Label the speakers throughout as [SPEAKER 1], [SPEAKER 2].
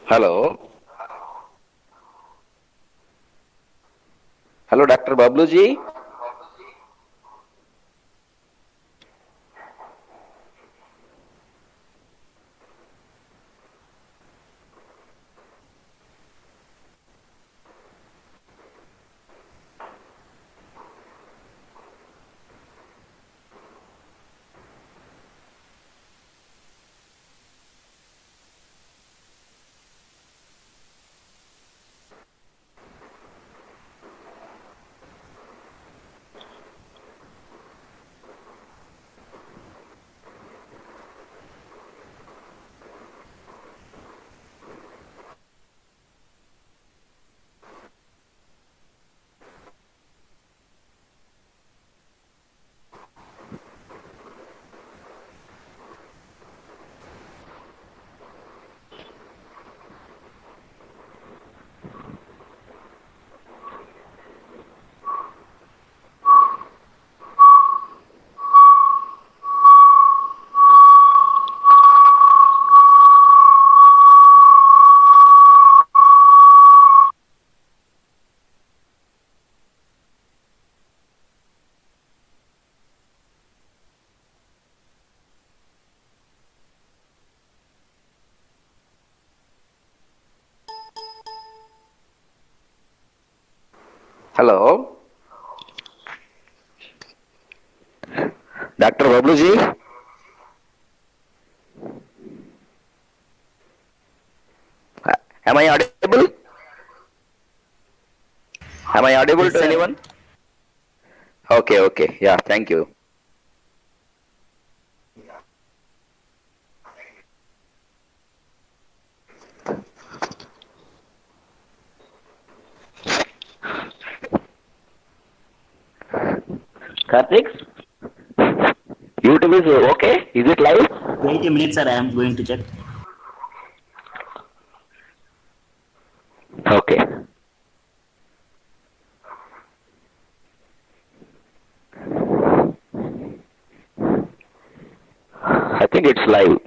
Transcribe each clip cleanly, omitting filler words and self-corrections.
[SPEAKER 1] Hello. Hello, Dr. Babluji. Hello, Dr. Babluji. Am I audible? Am I audible
[SPEAKER 2] Yes,
[SPEAKER 1] to
[SPEAKER 2] sir.
[SPEAKER 1] anyone? Okay, okay. Yeah, thank you. Karthik, YouTube is okay? Is it live?
[SPEAKER 2] Wait a minute, sir. I am going to check.
[SPEAKER 1] Okay. I think it's live.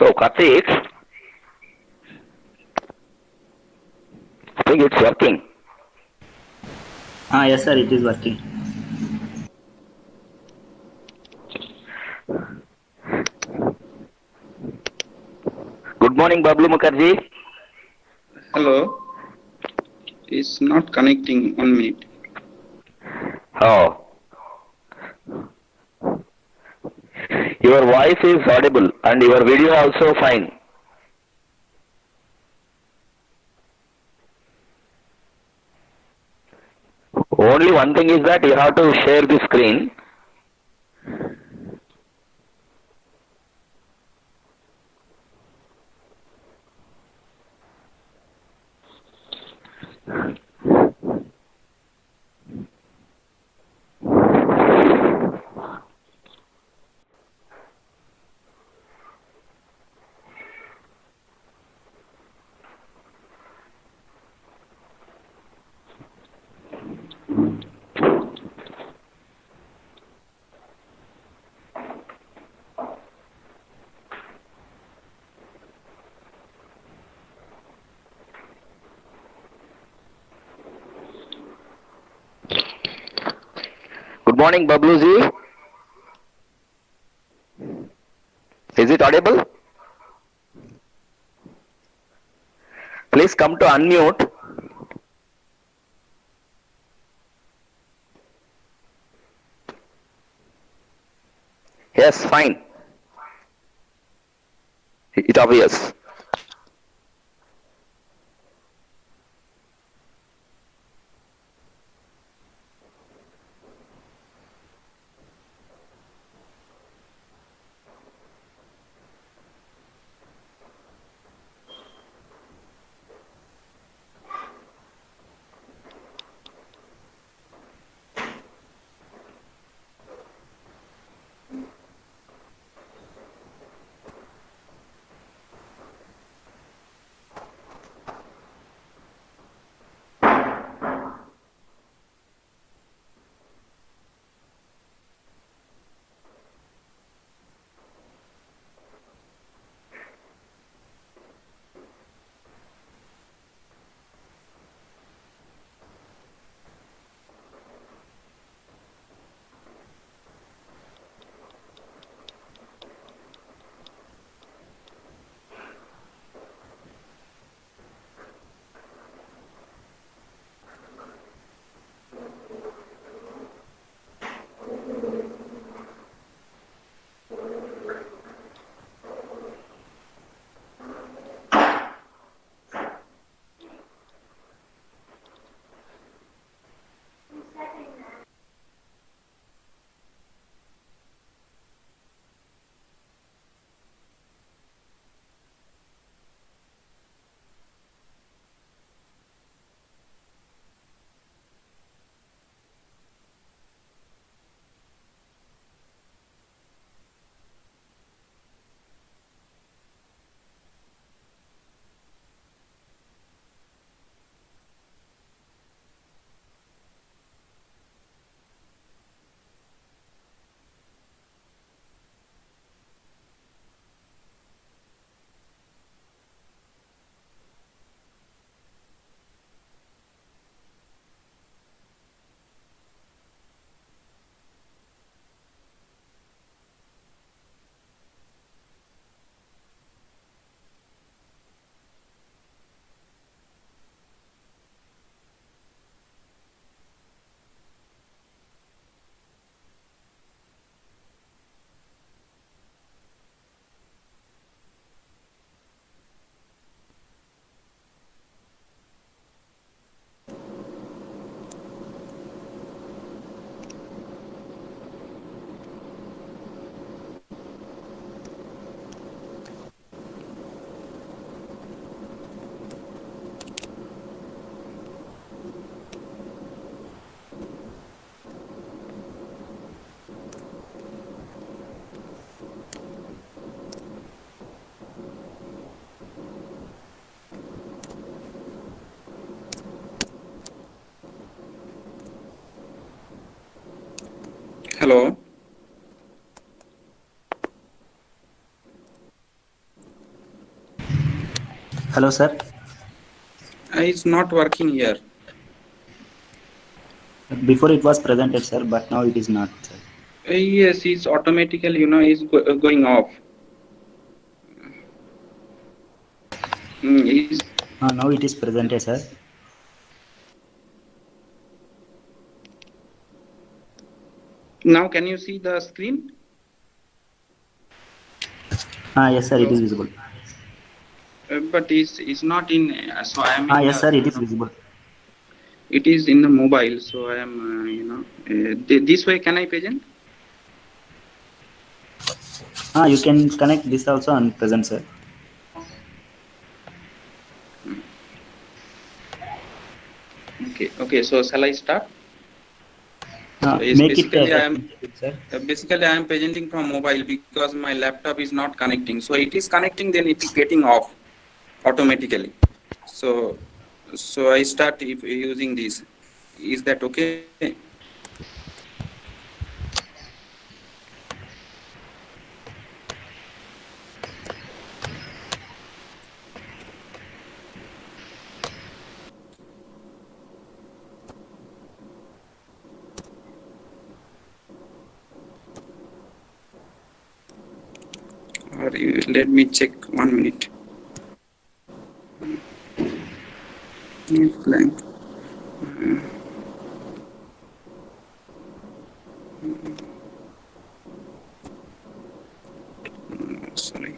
[SPEAKER 1] So, Karthik, I think it's working.
[SPEAKER 2] Yes, sir. It is working.
[SPEAKER 1] Good morning, Bablu Mukherjee.
[SPEAKER 3] Hello, it's not connecting 1 minute.
[SPEAKER 1] Oh, your voice is audible and your video also fine. Only one thing is that you have to share the screen. morning, Babluji. Is it audible? Please come to unmute. Yes, fine. It obvious.
[SPEAKER 3] Hello.
[SPEAKER 2] Hello, sir.
[SPEAKER 3] It's not working here.
[SPEAKER 2] Before it was presented, sir, but now it is not, sir.
[SPEAKER 3] Yes, it's automatically, is going off. Is
[SPEAKER 2] Now it is presented, sir.
[SPEAKER 3] now can you see the screen?
[SPEAKER 2] Yes, sir, it
[SPEAKER 3] Hello.
[SPEAKER 2] is visible.
[SPEAKER 3] But it's not in. So I am in
[SPEAKER 2] Yes, sir,
[SPEAKER 3] the.
[SPEAKER 2] it is visible.
[SPEAKER 3] It is in the mobile. So I am. This way can I present?
[SPEAKER 2] You can connect this also and present, sir.
[SPEAKER 3] Okay. Okay. So shall I start? So yes,
[SPEAKER 2] Make it
[SPEAKER 3] basically I
[SPEAKER 2] as
[SPEAKER 3] am.
[SPEAKER 2] a sir.
[SPEAKER 3] Basically, I am presenting from mobile because my laptop is not connecting. So it is connecting, then it is getting off automatically. So, so I start if using this. Is that okay? Sorry, let me check 1 minute. Blank. Sorry.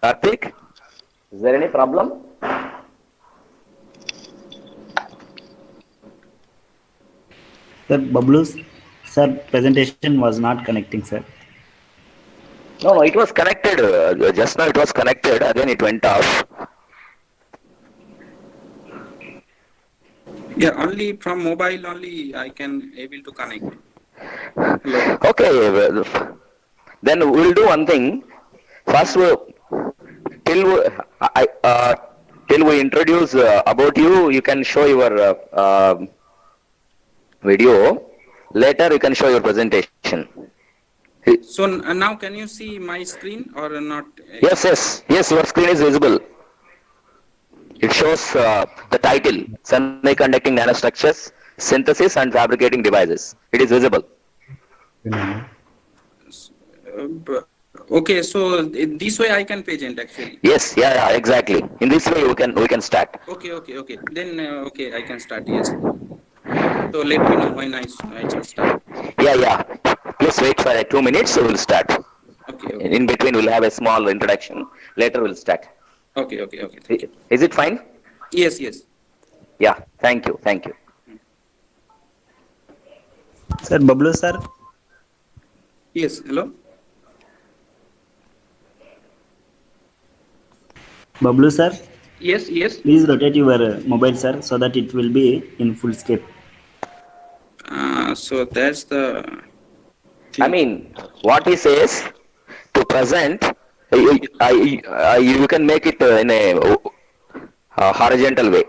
[SPEAKER 1] Karthik, is there any problem?
[SPEAKER 2] Sir, Bablu's sir presentation was not connecting, sir.
[SPEAKER 1] No, no, it was connected. Just now it was connected, again it went off.
[SPEAKER 3] Yeah, only from mobile only I can able to connect. Hello.
[SPEAKER 1] Okay, then we'll do one thing. First, till we, till we introduce about you, you can show your video. Later, you can show your presentation.
[SPEAKER 3] So now can you see my screen or not?
[SPEAKER 1] Yes, yes, yes. Your screen is visible. It shows the title: Semiconducting Nanostructures, Synthesis and Fabricating Devices. It is visible.
[SPEAKER 3] Okay, so this way I can present actually.
[SPEAKER 1] Yes, yeah, yeah, exactly. In this way, we can start.
[SPEAKER 3] Okay. Then okay, I can start. Yes. So let me know when I shall start.
[SPEAKER 1] Yeah, yeah. Please wait for 2 minutes. So we'll start.
[SPEAKER 3] Okay.
[SPEAKER 1] In between, we'll have a small introduction. Later, we'll start.
[SPEAKER 3] Okay. Thank you.
[SPEAKER 1] Is it fine?
[SPEAKER 3] Yes.
[SPEAKER 1] Yeah. Thank you. Thank you.
[SPEAKER 2] Sir, Bablu sir.
[SPEAKER 3] Yes. Hello.
[SPEAKER 2] Bablu sir,
[SPEAKER 3] Yes.
[SPEAKER 2] please rotate your mobile, sir, so that it will be in full scale.
[SPEAKER 3] So that's the
[SPEAKER 1] I
[SPEAKER 3] thing.
[SPEAKER 1] mean, what he says to present, you can make it in a horizontal way.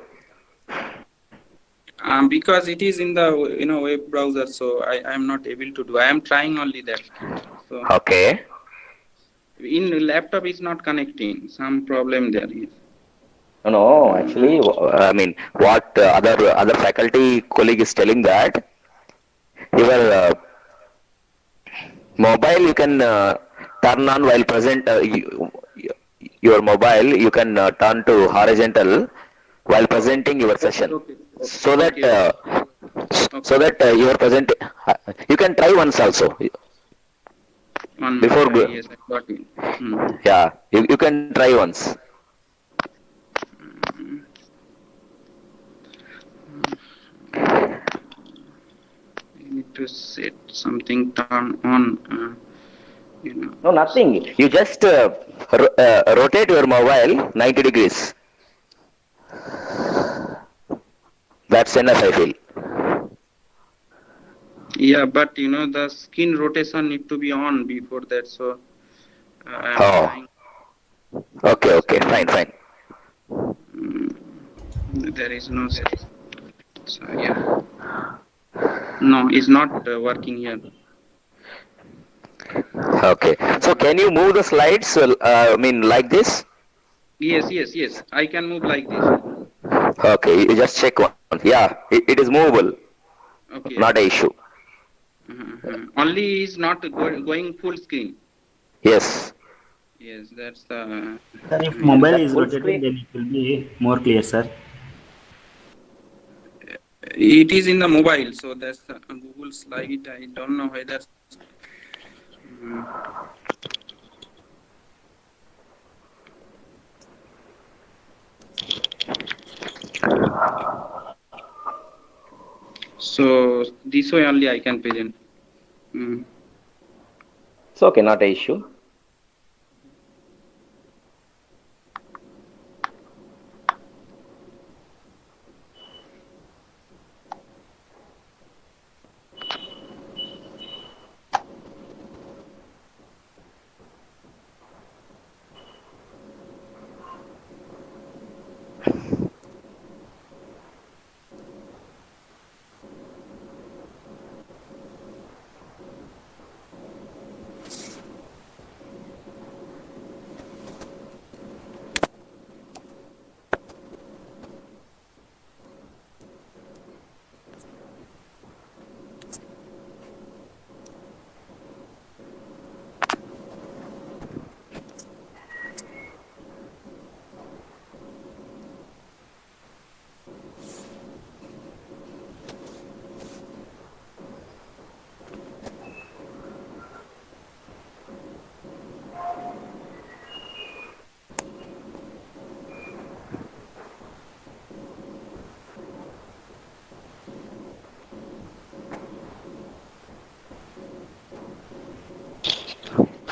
[SPEAKER 3] Because it is in the web browser, so I am not able to do. I am trying only that. So
[SPEAKER 1] Okay.
[SPEAKER 3] in laptop is not connecting. Some problem there is.
[SPEAKER 1] No, actually, I mean, what other faculty colleague is telling that your mobile you can turn on while present your mobile you can turn to horizontal while presenting your
[SPEAKER 3] Okay,
[SPEAKER 1] session
[SPEAKER 3] okay,
[SPEAKER 1] so that
[SPEAKER 3] okay, okay,
[SPEAKER 1] so
[SPEAKER 3] okay.
[SPEAKER 1] that your present you can try once also
[SPEAKER 3] One
[SPEAKER 1] before
[SPEAKER 3] minute. Yes, I got it. Hmm.
[SPEAKER 1] yeah you can try once.
[SPEAKER 3] I need to set something turn on. You know.
[SPEAKER 1] No, nothing. You just rotate your mobile 90 degrees. That's enough, I feel.
[SPEAKER 3] Yeah, but the skin rotation need to be on before that. So I'm
[SPEAKER 1] Oh,
[SPEAKER 3] trying.
[SPEAKER 1] okay, okay, fine,
[SPEAKER 3] Screen.
[SPEAKER 1] fine.
[SPEAKER 3] There is no. So yeah. No, it's not working here.
[SPEAKER 1] Okay. So can you move the slides? I mean, like this?
[SPEAKER 3] Yes, yes, yes. I can move like this.
[SPEAKER 1] Okay, you just check one. Yeah, it is movable.
[SPEAKER 3] Okay.
[SPEAKER 1] Not a issue.
[SPEAKER 3] Only is not going full screen.
[SPEAKER 1] Yes.
[SPEAKER 3] Yes, that's the.
[SPEAKER 2] Sir, if
[SPEAKER 3] Yeah.
[SPEAKER 2] mobile
[SPEAKER 1] That
[SPEAKER 2] is
[SPEAKER 1] full
[SPEAKER 2] rotated,
[SPEAKER 1] screen.
[SPEAKER 2] then it will be more clear, sir.
[SPEAKER 3] It is in the mobile, so that's the Google slide. I don't know whether. Mm, So this way only I can present. Mm.
[SPEAKER 1] It's okay, not a issue.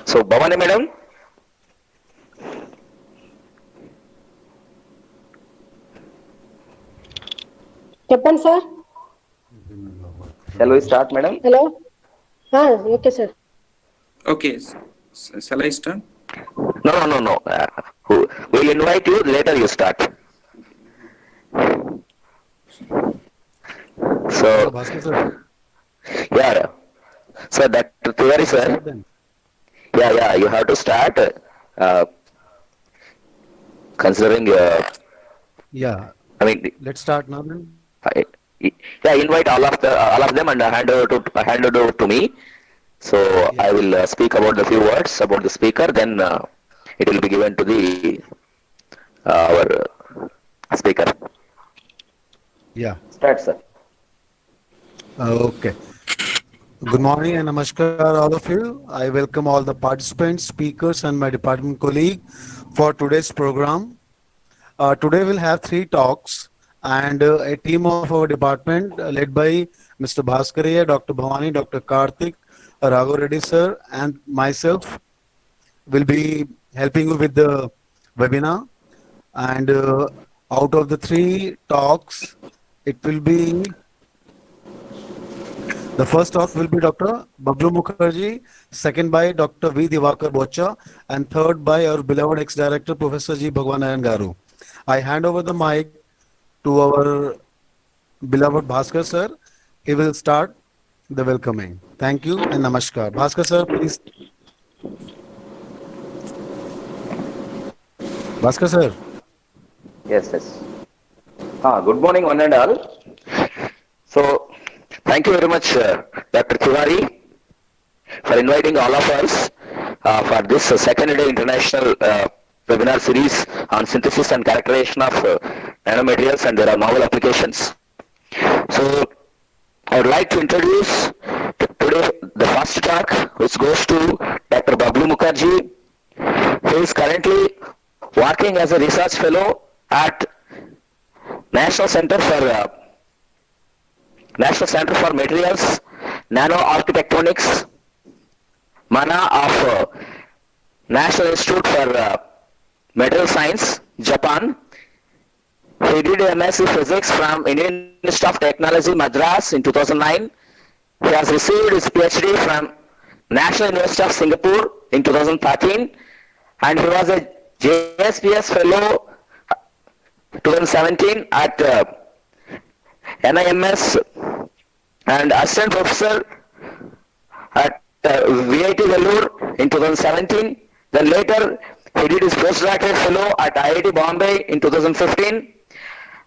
[SPEAKER 1] So, Bhavani madam,
[SPEAKER 4] చెప్పండి sir.
[SPEAKER 1] shall we start, madam?
[SPEAKER 4] Hello. Okay sir.
[SPEAKER 3] Okay. Shall I start?
[SPEAKER 1] No, no, no, no. We'll invite you. Later, you start. So,
[SPEAKER 5] Bhaskar sir,
[SPEAKER 1] yeah. So that theory,
[SPEAKER 5] shall I
[SPEAKER 1] sir.
[SPEAKER 5] start then?
[SPEAKER 1] Yeah. You have to start considering.
[SPEAKER 5] Yeah,
[SPEAKER 1] I mean,
[SPEAKER 5] let's start now then.
[SPEAKER 1] I, yeah. Invite all of them and hand it over to me. So
[SPEAKER 5] Yeah,
[SPEAKER 1] I will speak about the few words about the speaker. Then it will be given to the our speaker.
[SPEAKER 5] yeah.
[SPEAKER 1] Start, sir.
[SPEAKER 5] Okay. Good morning and namaskar, all of you. I welcome all the participants, speakers, and my department colleague for today's program. Today we'll have three talks, and a team of our department led by Mr. Bhaskariya, Dr. Bhavani, Dr. Karthik, Raghu Reddy sir, and myself will be helping you with the webinar. And out of the three talks, it will be the first talk will be Dr. Bablu Mukherjee, second by Dr. V. Divakar Bocha, and third by our beloved ex-director Professor G. Bhagwanayan Garu. I hand over the mic to our beloved Bhaskar sir. He will start the welcoming. Thank you and namaskar. Bhaskar sir, please. Bhaskar sir.
[SPEAKER 1] Yes. Good morning, one and all. So, thank you very much, Dr. Tiwari, for inviting all of us for this second day international webinar series on synthesis and characterization of nanomaterials and their novel applications. So I would like to introduce today the first talk, which goes to Dr. Bablu Mukherjee. He is currently working as a research fellow at National Center for Materials, Nano Architectonics, MANA of National Institute for Material Science, Japan. He did MSc Physics from Indian Institute of Technology, Madras in 2009. He has received his PhD from National University of Singapore in 2013, and he was a JSPS Fellow 2017 at NIMS and Assistant Professor at VIT Vellore in 2017. Then later he did his postdoctoral fellow at IIT Bombay in 2015,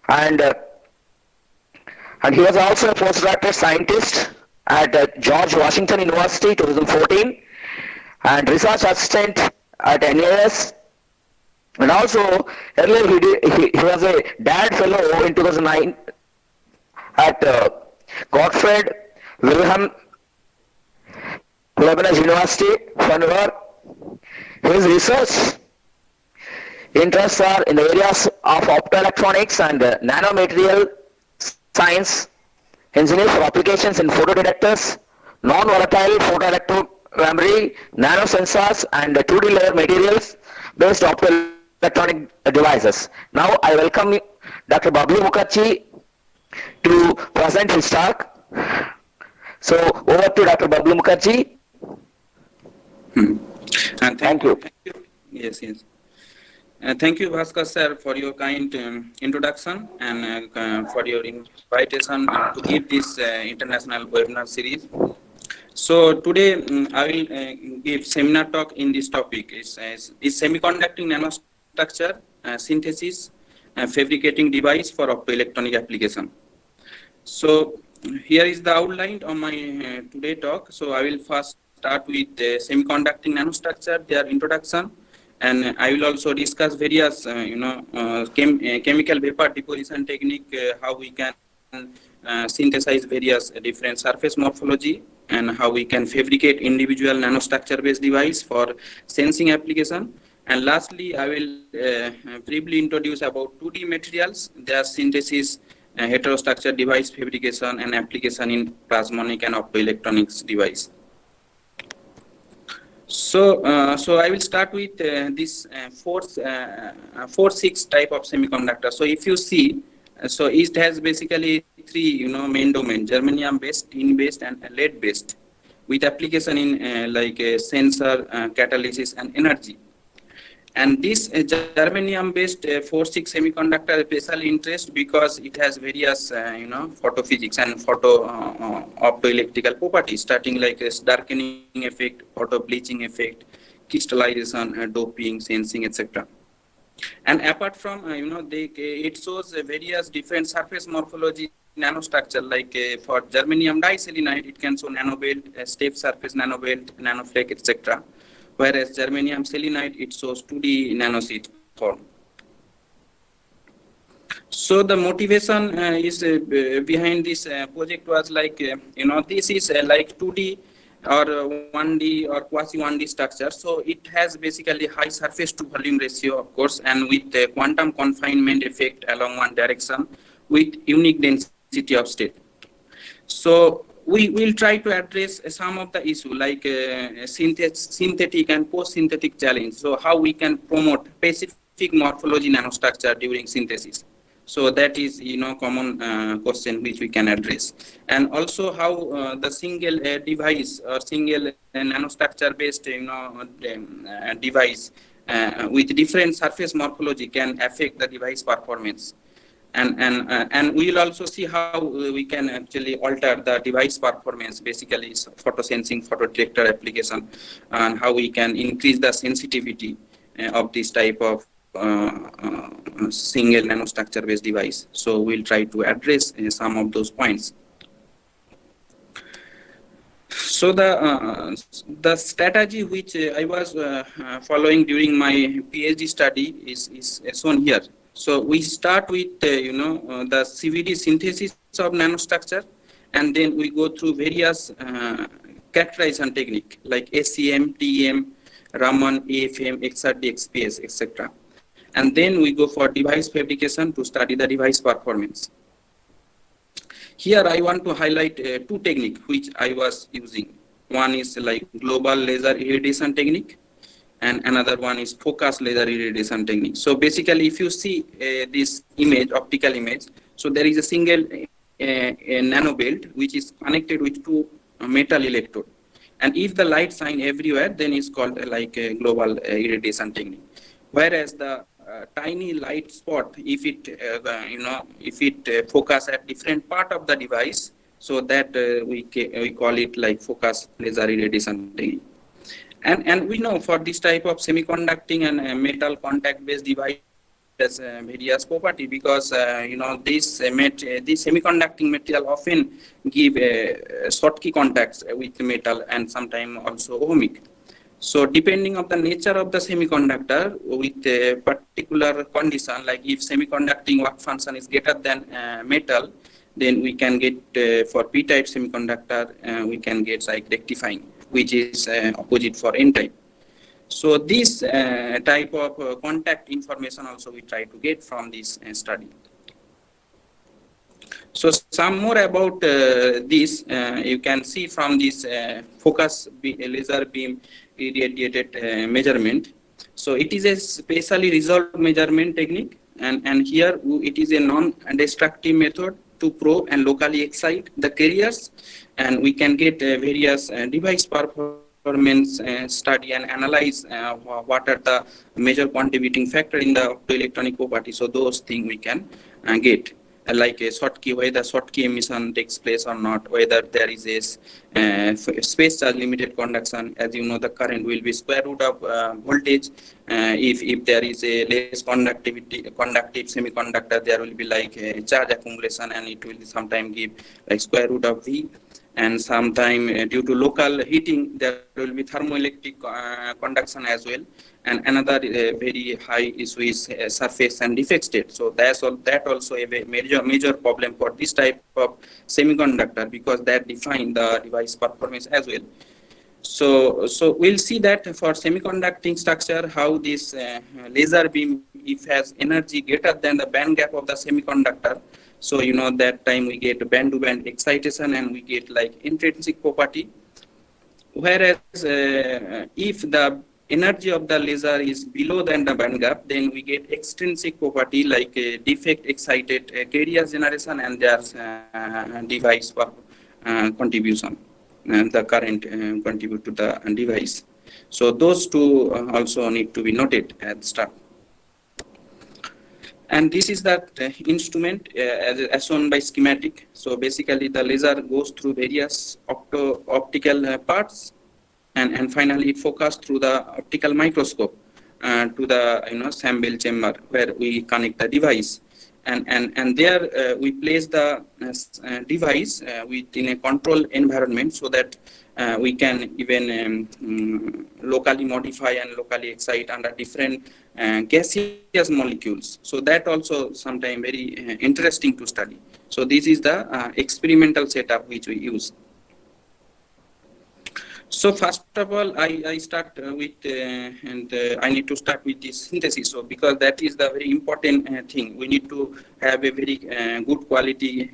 [SPEAKER 1] and he was also a postdoctoral scientist at George Washington University 2014, and research assistant at NAS. And also earlier he was a DAD fellow in 2009 at Gottfried Wilhelm Leibniz University, Vancouver. His research interests are in the areas of optoelectronics and nanomaterial science, engineering for applications in photodetectors, non-volatile photoelectro memory, nanosensors, and 2D layer materials based optoelectronic devices. Now I welcome Dr. Bablu Mukherjee to present his talk. So over to Dr. Bablu Mukherjee.
[SPEAKER 3] And
[SPEAKER 1] Thank you.
[SPEAKER 3] Yes. Thank you, Bhaskar sir, for your kind introduction and for your invitation to give this international webinar series. So today I will give seminar talk in this topic. Is semiconducting nanostructure, synthesis, fabricating device for optoelectronic application. So here is the outline of my today talk. So I will first start with semiconducting nanostructure, their introduction, and I will also discuss various chemical vapor deposition technique, how we can synthesize various different surface morphology, and how we can fabricate individual nanostructure based device for sensing application. And lastly, I will briefly introduce about 2D materials, their synthesis, heterostructure device fabrication and application in plasmonic and optoelectronics device. So I will start with this 4-6 type of semiconductor. So if you see, so it has basically three main domain: germanium based, tin based, and lead based, with application in like sensor, catalysis, and energy. And this germanium based 4-6 semiconductor is special interest because it has various photophysics and optoelectrical properties, starting like darkening effect, photo bleaching effect, crystallization, doping, sensing, etc. And apart from it shows various different surface morphology nanostructure, like for germanium diselenide it can show nanobelt, step surface nanobelt, nanoflake, etc. Whereas germanium selenide it shows 2D nanosheet form. So the motivation is behind this project was like this is like 2D or 1D or quasi 1D structure. So it has basically high surface to volume ratio, of course, and with quantum confinement effect along one direction with unique density of state. So we will try to address some of the issue like synthetic and post-synthetic challenge. So how we can promote specific morphology nanostructure during synthesis. So that is common question which we can address, and also how the single device or single nanostructure based device with different surface morphology can affect the device performance. And we will also see how we can actually alter the device performance, basically photosensing, photodetector application, and how we can increase the sensitivity of this type of single nanostructure based device. So we'll try to address some of those points. So the strategy which I was following during my PhD study is shown here. So we start with the CVD synthesis of nanostructure, and then we go through various characterization technique like SEM, TEM, Raman, AFM, XRD, XPS, etc. And then we go for device fabrication to study the device performance. Here I want to highlight two techniques which I was using. One is like global laser irradiation technique, and another one is focus laser irradiation technique. So basically, if you see this image, optical image, so there is a single a nano belt which is connected with two metal electrode. And if the light shine everywhere, then it's called like a global irradiation technique. Whereas the tiny light spot, if it focus at different part of the device, so that we call it like focus laser irradiation technique. And we know for this type of semiconducting and metal contact based device has various property, because this semiconducting material often give Schottky contacts with metal and sometimes also ohmic. So depending on the nature of the semiconductor with a particular condition, like if semiconducting work function is greater than metal, then we can get for p-type semiconductor we can get like rectifying, which is opposite for n-type. So this type of contact information also we try to get from this study. So some more about this you can see from this focus laser beam irradiated measurement. So it is a specially resolved measurement technique, and here it is a non-destructive method to probe and locally excite the carriers, and we can get various device performance study and analyze what are the major contributing factor in the optoelectronic property. So those things we can get. Like a Schottky, whether Schottky emission takes place or not, whether there is a space charge limited conduction. As you know, the current will be square root of voltage. If there is a less conductive semiconductor, there will be like a charge accumulation, and it will sometimes give like square root of V. And sometime due to local heating, there will be thermoelectric conduction as well. And another very high issue is surface and defect state. So that also a major problem for this type of semiconductor, because that define the device performance as well. So we'll see that for semiconducting structure, how this laser beam, if has energy greater than the band gap of the semiconductor, so that time we get band-to-band excitation and we get like intrinsic property. Whereas if the energy of the laser is below than the band gap, then we get extrinsic property like defect excited carrier generation and their device contribution, and the current contribute to the device. So those two also need to be noted at the start. And this is that instrument as shown by schematic. So basically the laser goes through various optical parts, and finally it focus through the optical microscope to the sample chamber where we connect the device, and there we place the device within a controlled environment, so that we can even locally modify and locally excite under different gaseous molecules. So that also sometimes very interesting to study. So this is the experimental setup which we use. So first of all, I start with, I need to start with this synthesis. So because that is the very important thing, we need to have a very good quality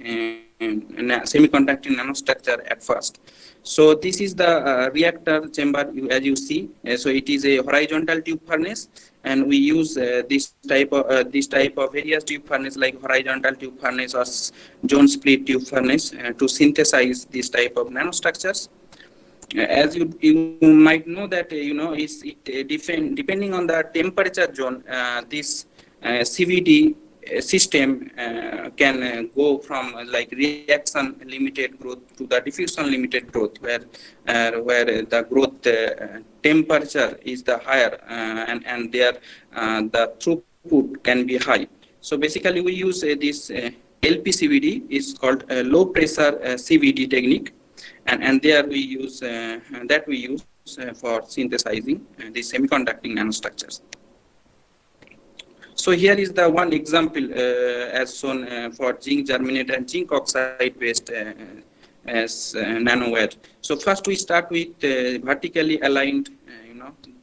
[SPEAKER 3] semiconducting nanostructure at first. So this is the reactor chamber, as you see. So it is a horizontal tube furnace, and we use this type of various tube furnace like horizontal tube furnace or zone split tube furnace to synthesize this type of nanostructures. As you might know that depending on the temperature zone, this CVD system can go from like reaction limited growth to the diffusion limited growth, where the growth temperature is the higher, and there the throughput can be high. So basically we use this LPCVD is called low pressure CVD technique. and there we use for synthesizing the semiconducting nanostructures. So here is the one example as shown for zinc germanium and zinc oxide based as nanoware. So first we start with vertically aligned,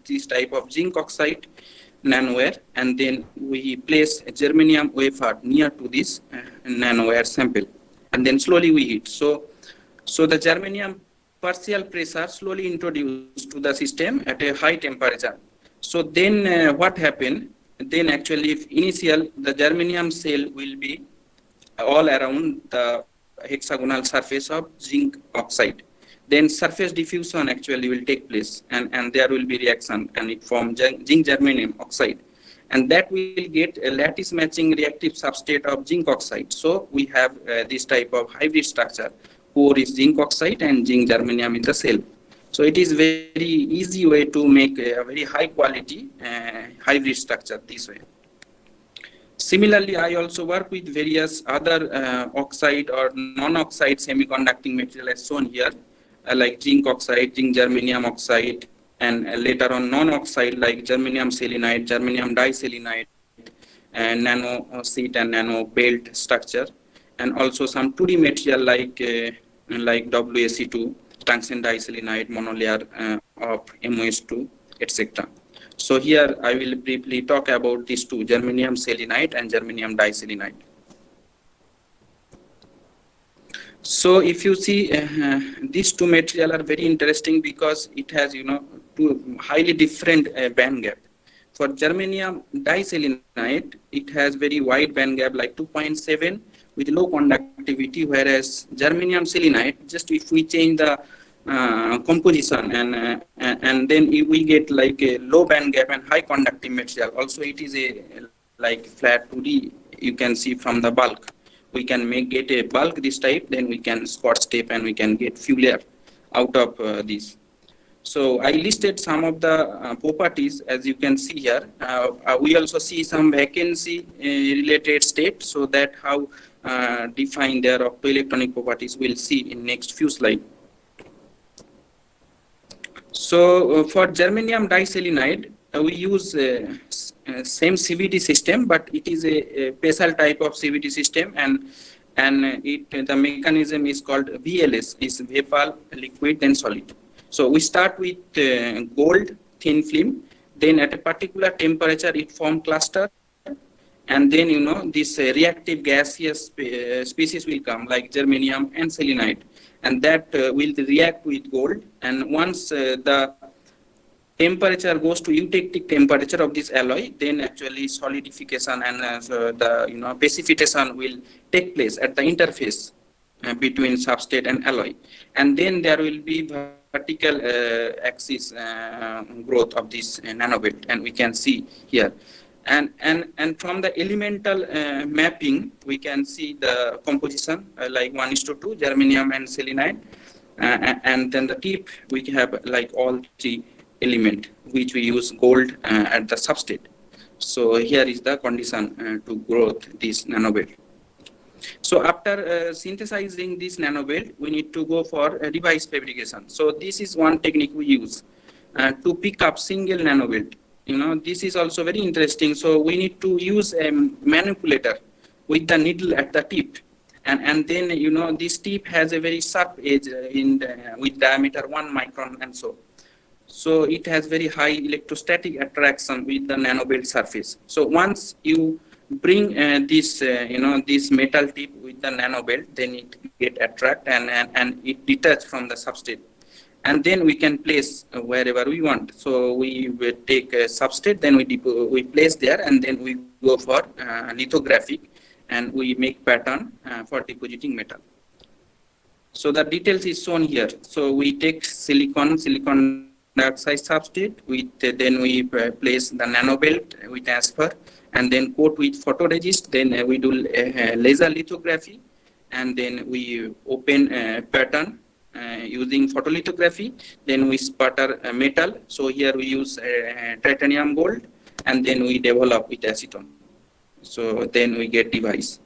[SPEAKER 3] this type of zinc oxide nanoware, and then we place a germanium wafer near to this nanoware sample, and then slowly we heat. So the germanium partial pressure slowly introduced to the system at a high temperature. So then what happened? Then actually if initial the germanium cell will be all around the hexagonal surface of zinc oxide. Then surface diffusion actually will take place, and there will be reaction, and it forms zinc germanium oxide, and that will get a lattice matching reactive substrate of zinc oxide. So we have this type of hybrid structure. Core is zinc oxide and zinc germanium in the cell. So it is very easy way to make a very high quality hybrid structure this way. Similarly, I also work with various other oxide or non-oxide semiconducting material as shown here, like zinc oxide, zinc germanium oxide, and later on non-oxide like germanium selenide, germanium diselenide, and nano sheet and nano belt structure, and also some 2D material like WaC2, tungsten diselenide, monolayer of MOS2, etc. So here I will briefly talk about these two, germanium selenide and germanium diselenide. So if you see these two material are very interesting because it has two highly different band gap. For germanium diselenide, it has very wide band gap like 2.7 with low conductivity, whereas germanium selenide, just if we change the composition and then we get like a low band gap and high conductive material. Also it is a like flat 2D, you can see from the bulk. We can get a bulk this type, then we can Scotch tape and we can get few layer out of this. So I listed some of the properties as you can see here. We also see some vacancy related state, so that how define their optoelectronic properties we'll see in next few slides. So for germanium diselenide, we use same CVD system, but it is a special type of CVD system, and the mechanism is called VLS, is vapor, liquid, then solid. So we start with gold thin film, then at a particular temperature it form cluster, and then this reactive gaseous species will come like germanium and selenide, and that will react with gold, and once the temperature goes to eutectic temperature of this alloy, then actually solidification and the precipitation will take place at the interface between substrate and alloy, and then there will be vertical axis growth of this nanobelt, and we can see here. And from the elemental mapping, we can see the composition like 1:2 germanium and selenide, and then the tip we have like all three element which we use gold at the substrate. So here is the condition to growth this nanobelt. So after synthesizing this nanobelt, we need to go for a device fabrication. So this is one technique we use to pick up single nanobelt. This is also very interesting. So we need to use a manipulator with the needle at the tip, and then this tip has a very sharp edge with diameter 1 micron, and so it has very high electrostatic attraction with the nanobelt surface. So once you bring this this metal tip with the nanobelt, then it get attract and it detach from the substrate, and then we can place wherever we want. So we will take a substrate, then we place there, and then we go for lithographic, and we make pattern for depositing metal. So the details is shown here. So we take silicon dioxide substrate with then we place the nanobelt, we transfer, and then coat with photoresist. Then we do laser lithography, and then we open a pattern using photolithography. Then we sputter metal. So here we use titanium gold, and then we develop with acetone. So then we get device,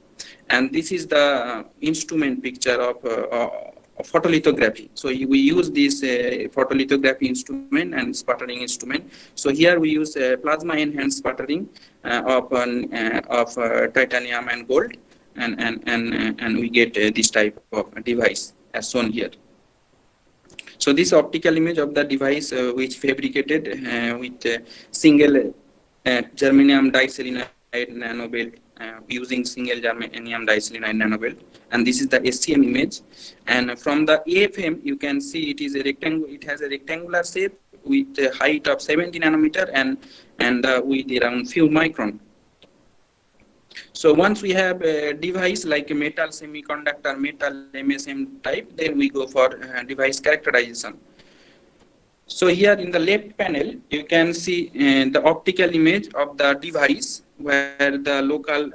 [SPEAKER 3] and this is the instrument picture photolithography. So we use this photolithography instrument and sputtering instrument. So here we use plasma enhanced sputtering of titanium and gold, and we get this type of device as shown here. So this optical image of the device which fabricated with single germanium diselenide nanobelt using single germanium diselenide nanobelt, and this is the SCM image. And from the AFM you can see it is a rectangle. It has a rectangular shape with a height of 70 nanometer and width around few micron. So once we have a device like a metal semiconductor, metal MSM type, then we go for device characterization. So here in the left panel, you can see the optical image of the device where the local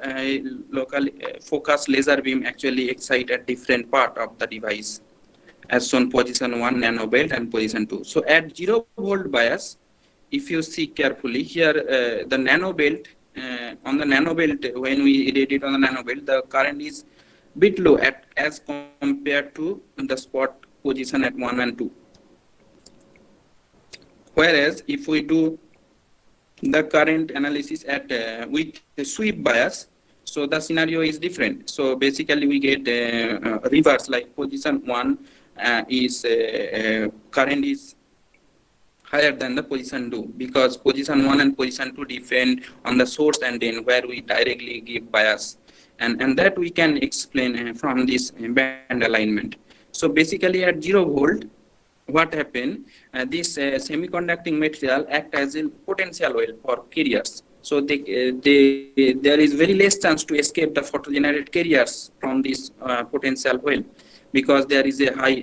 [SPEAKER 3] focus laser beam actually excite at different part of the device, as shown position 1 nanobelt and position 2. So at 0 volt bias, if you see carefully here, the nanobelt, on the nanobelt, when we irradiate on the nanobelt, the current is bit low as compared to the spot position at 1 and 2. Whereas if we do the current analysis at with the sweep bias, so the scenario is different. So basically we get reverse, like position 1 is current is higher than the position 2, because position 1 and position 2 depend on the source and then where we directly give bias, and that we can explain from this band alignment. So basically at 0 volt, what happened, this semiconducting material act as a potential well for carriers. So there is very less chance to escape the photogenerated carriers from this potential well, because there is a high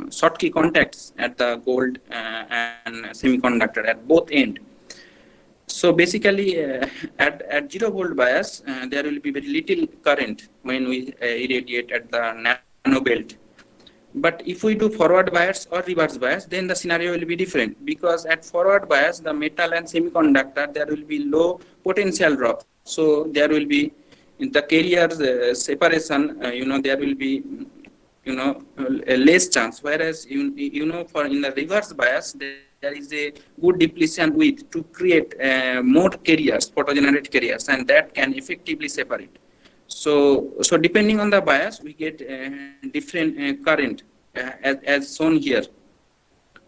[SPEAKER 3] Schottky contacts at the gold and semiconductor at both end. So basically at 0 volt bias, there will be very little current when we irradiate at the nanobelt. But if we do forward bias or reverse bias, then the scenario will be different, because at forward bias, the metal and semiconductor, there will be low potential drop. So there will be in the carriers separation, there will be a less chance. Whereas for in the reverse bias, there is a good depletion width to create more carriers, photogenerated carriers, and that can effectively separate. So depending on the bias, we get different current as shown here.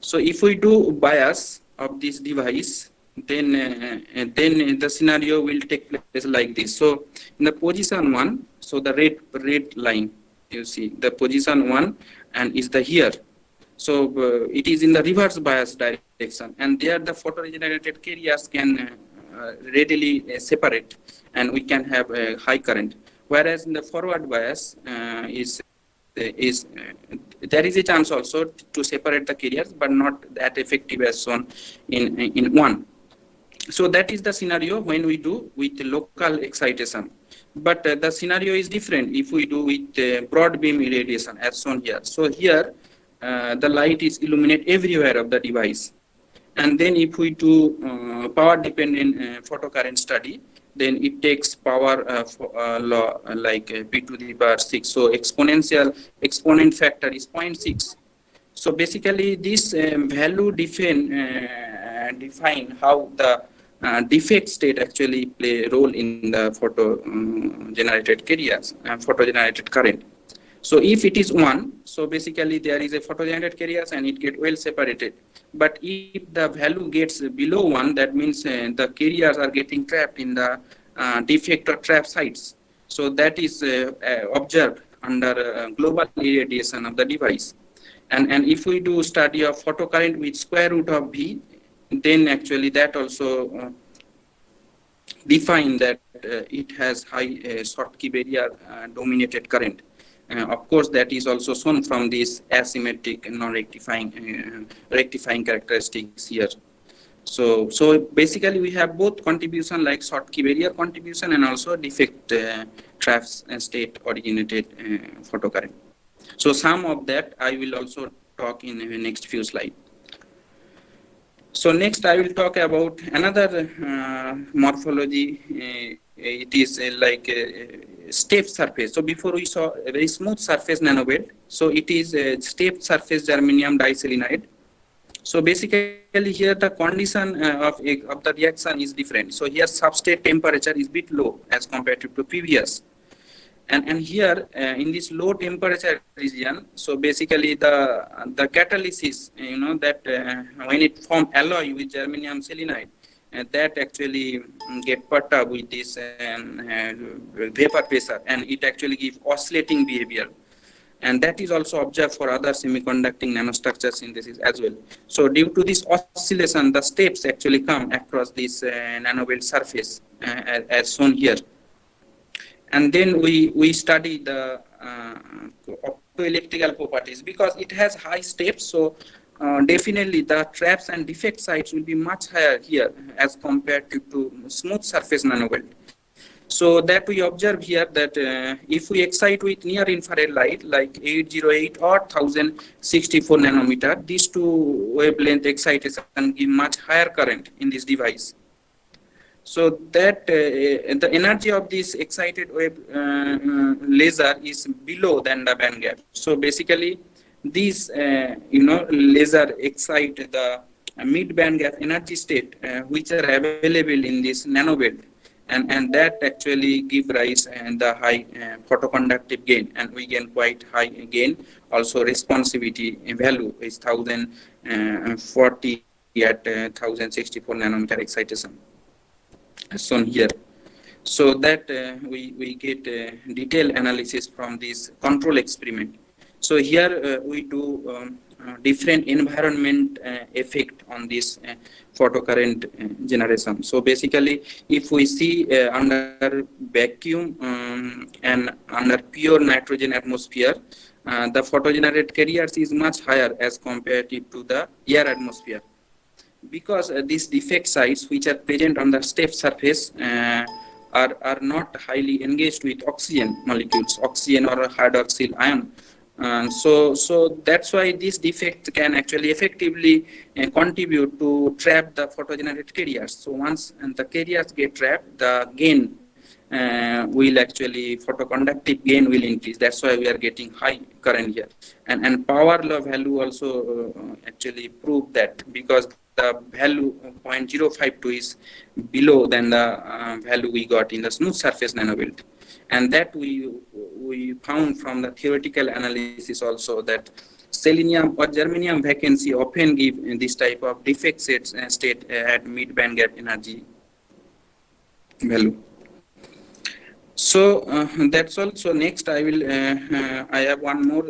[SPEAKER 3] So if we do bias of this device, then the scenario will take place like this. So in the position 1, so the red line, you see the position 1 and is the here. So it is in the reverse bias direction, and there the photoregenerated carriers can readily separate, and we can have a high current. Whereas in the forward bias there is a chance also to separate the carriers, but not that effective as shown in 1. So that is the scenario when we do with local excitation. But the scenario is different if we do with broad beam irradiation as shown here. So here the light is illuminate everywhere of the device. And then if we do power dependent photocurrent study, then it takes power law like p to the power 6. So exponent factor is 0.6. So basically this value define how the defect state actually play a role in the photo-generated carriers and photo-generated current. So if it is 1, so basically there is a photo-generated carriers and it get well separated. But if the value gets below 1, that means the carriers are getting trapped in the defect or trap sites. So that is observed under global irradiation of the device. And if we do study of photocurrent with square root of V, then actually that also define that it has high Schottky barrier dominated current. Of course, that is also shown from this asymmetric non-rectifying rectifying characteristics here. So basically we have both contribution like Schottky barrier contribution and also defect traps state originated photocurrent. So some of that I will also talk in the next few slides. So next I will talk about another morphology. It is like step surface. So before we saw a very smooth surface nanobed. So it is a step surface germanium diselenide. So basically here the condition of the reaction is different. So here substrate temperature is bit low as compared to previous. And here in this low temperature region, so basically the catalysis, that when it form alloy with germanium selenide, that actually get perturbed with this vapor pressure, and it actually gives oscillating behavior. And that is also observed for other semiconducting nanostructure synthesis as well. So due to this oscillation, the steps actually come across this nanoweld surface as shown here. And then we study the optoelectrical properties because it has high steps. So definitely the traps and defect sites will be much higher here as compared to smooth surface nanoweld. So that we observe here that if we excite with near infrared light like 808 or 1064 nanometer, these two wavelength excitation give much higher current in this device. So that the energy of this excited wave laser is below than the band gap. So basically these laser excite the mid band gap energy state which are available in this nanobed, and that actually give rise and the high photoconductive gain, and we gain quite high gain. Also responsivity value is 1040 at 1064 nanometer excitation as shown here. So that we get detailed analysis from this control experiment. So here we do different environment effect on this photocurrent generation. So basically, if we see under vacuum and under pure nitrogen atmosphere, the photogenerate carriers is much higher as compared to the air atmosphere, because these defect sites which are present on the step surface are not highly engaged with oxygen molecules, oxygen or hydroxyl ion. So that's why this defect can actually effectively contribute to trap the photogenerate carriers. So once the carriers get trapped, the gain will actually, photoconductive gain will increase. That's why we are getting high current here. And power law value also actually prove that, because the value 0.052 is below than the value we got in the smooth surface nanoweld. And that we found from the theoretical analysis also, that selenium or germanium vacancy often give this type of defect state at mid band gap energy value. So that's all. So next I will I have one more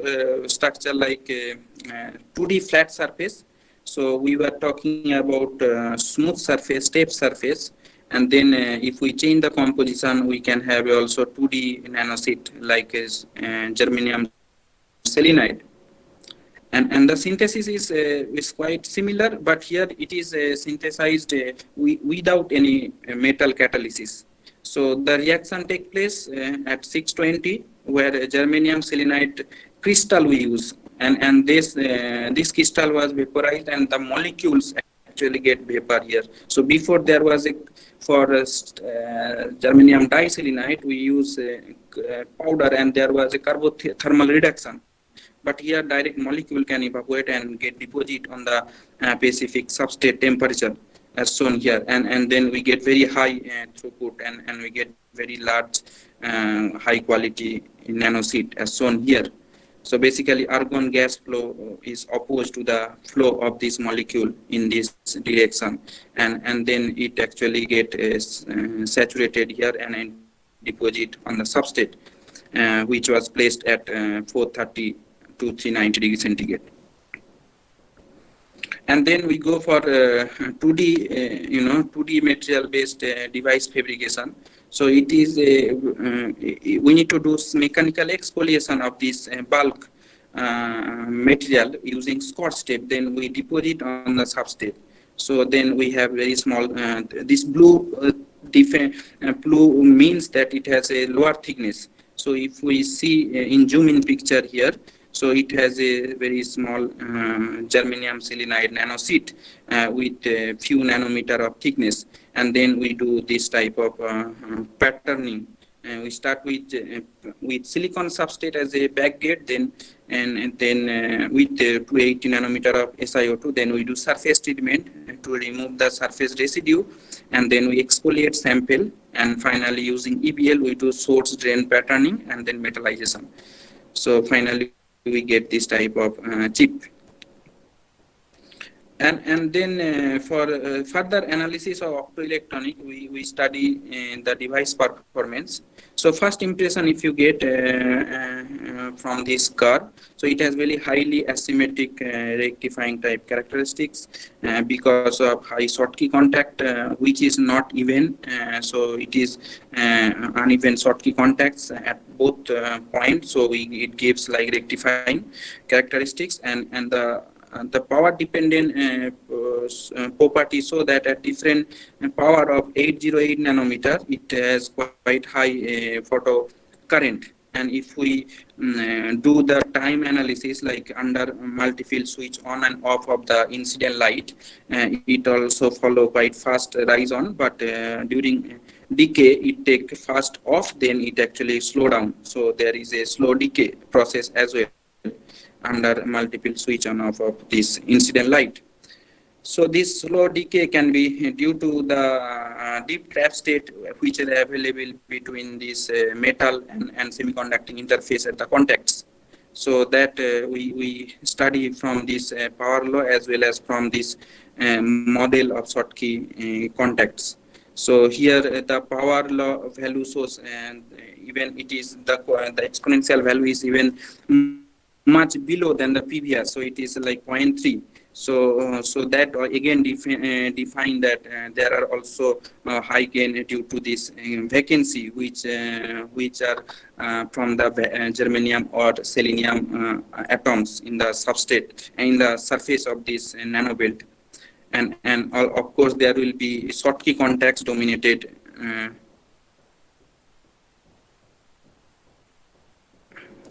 [SPEAKER 3] structure like 2D flat surface. So we were talking about smooth surface, step surface. And then if we change the composition, we can have also 2D nanosheet like germanium selenide. And the synthesis is quite similar, but here it is synthesized without any metal catalysis. So the reaction take place at 620, where germanium selenide crystal we use, and this crystal was vaporized, and the molecules actually get vapor here. So before there was for germanium diselenide, we use powder, and there was a carbothermal reduction. But here direct molecule can evaporate and get deposit on the specific substrate temperature as shown here. And then we get very high throughput, and we get very large high quality nanosheet as shown here. So basically argon gas flow is opposed to the flow of this molecule in this direction, and then it actually get saturated here and deposit on the substrate, which was placed at 430 to 390 degrees centigrade. And then we go for 2D, 2D material based device fabrication. So it is we need to do mechanical exfoliation of this bulk material using Scotch tape. Then we deposit on the substrate. So then we have very small. This blue blue means that it has a lower thickness. So if we see in zoom in picture here, so it has a very small germanium selenide nanosheet with a few nanometer of thickness. And then we do this type of patterning we start with silicon substrate as a backgate, and then with 280 nanometer of SiO2, then we do surface treatment to remove the surface residue, and then we exfoliate sample, and finally using EBL we do source drain patterning and then metallization. So finally we get this type of chip. And then for further analysis of optoelectronic, we study the device performance. So first impression, if you get from this curve, so it has very highly asymmetric rectifying type characteristics because of high Schottky contact, which is not even. So it is uneven Schottky contacts at both points. So it gives like rectifying characteristics, and the power dependent property, so that at different power of 808 nanometer it has quite high photo current. And if we do the time analysis, like under multi-field switch on and off of the incident light, it also follow quite fast rise on, but during decay it take fast off, then it actually slow down. So there is a slow decay process as well under multiple switch on off of this incident light. So this slow decay can be due to the deep trap state which is available between this metal and semiconducting interface at the contacts. So that we study from this power law as well as from this model of Schottky contacts. So here the power law value source, and even it is the exponential value is even much below than the previous, so it is like 0.3. So that again define that there are also high gain due to this vacancy, which are from the germanium or selenium atoms in the substrate and in the surface of this nanobelt, and of course there will be Schottky contacts dominated.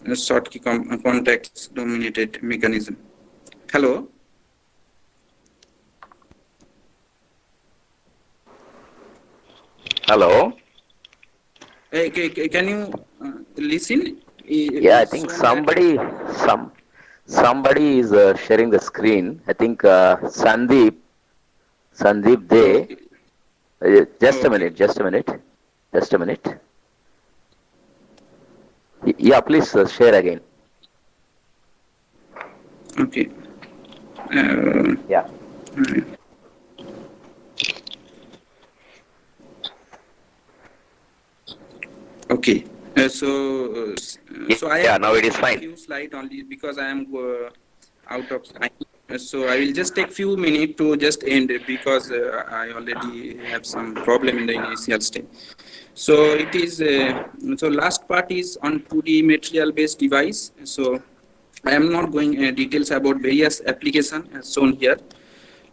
[SPEAKER 3] Schottky contacts dominated mechanism. Hello.
[SPEAKER 1] Hello.
[SPEAKER 3] Can you listen?
[SPEAKER 1] Yeah, I think somebody is sharing the screen. I think Sandeep Dey. Just a minute. Yeah, please share again.
[SPEAKER 3] Okay.
[SPEAKER 1] Yeah.
[SPEAKER 3] Okay. So I
[SPEAKER 1] now it is fine.
[SPEAKER 3] few slide only because I am out of time. So I will just take few minutes to just end because I already have some problem in the initial stage. So it is so last part is on 2D material based device. So I am not going details about various application as shown here.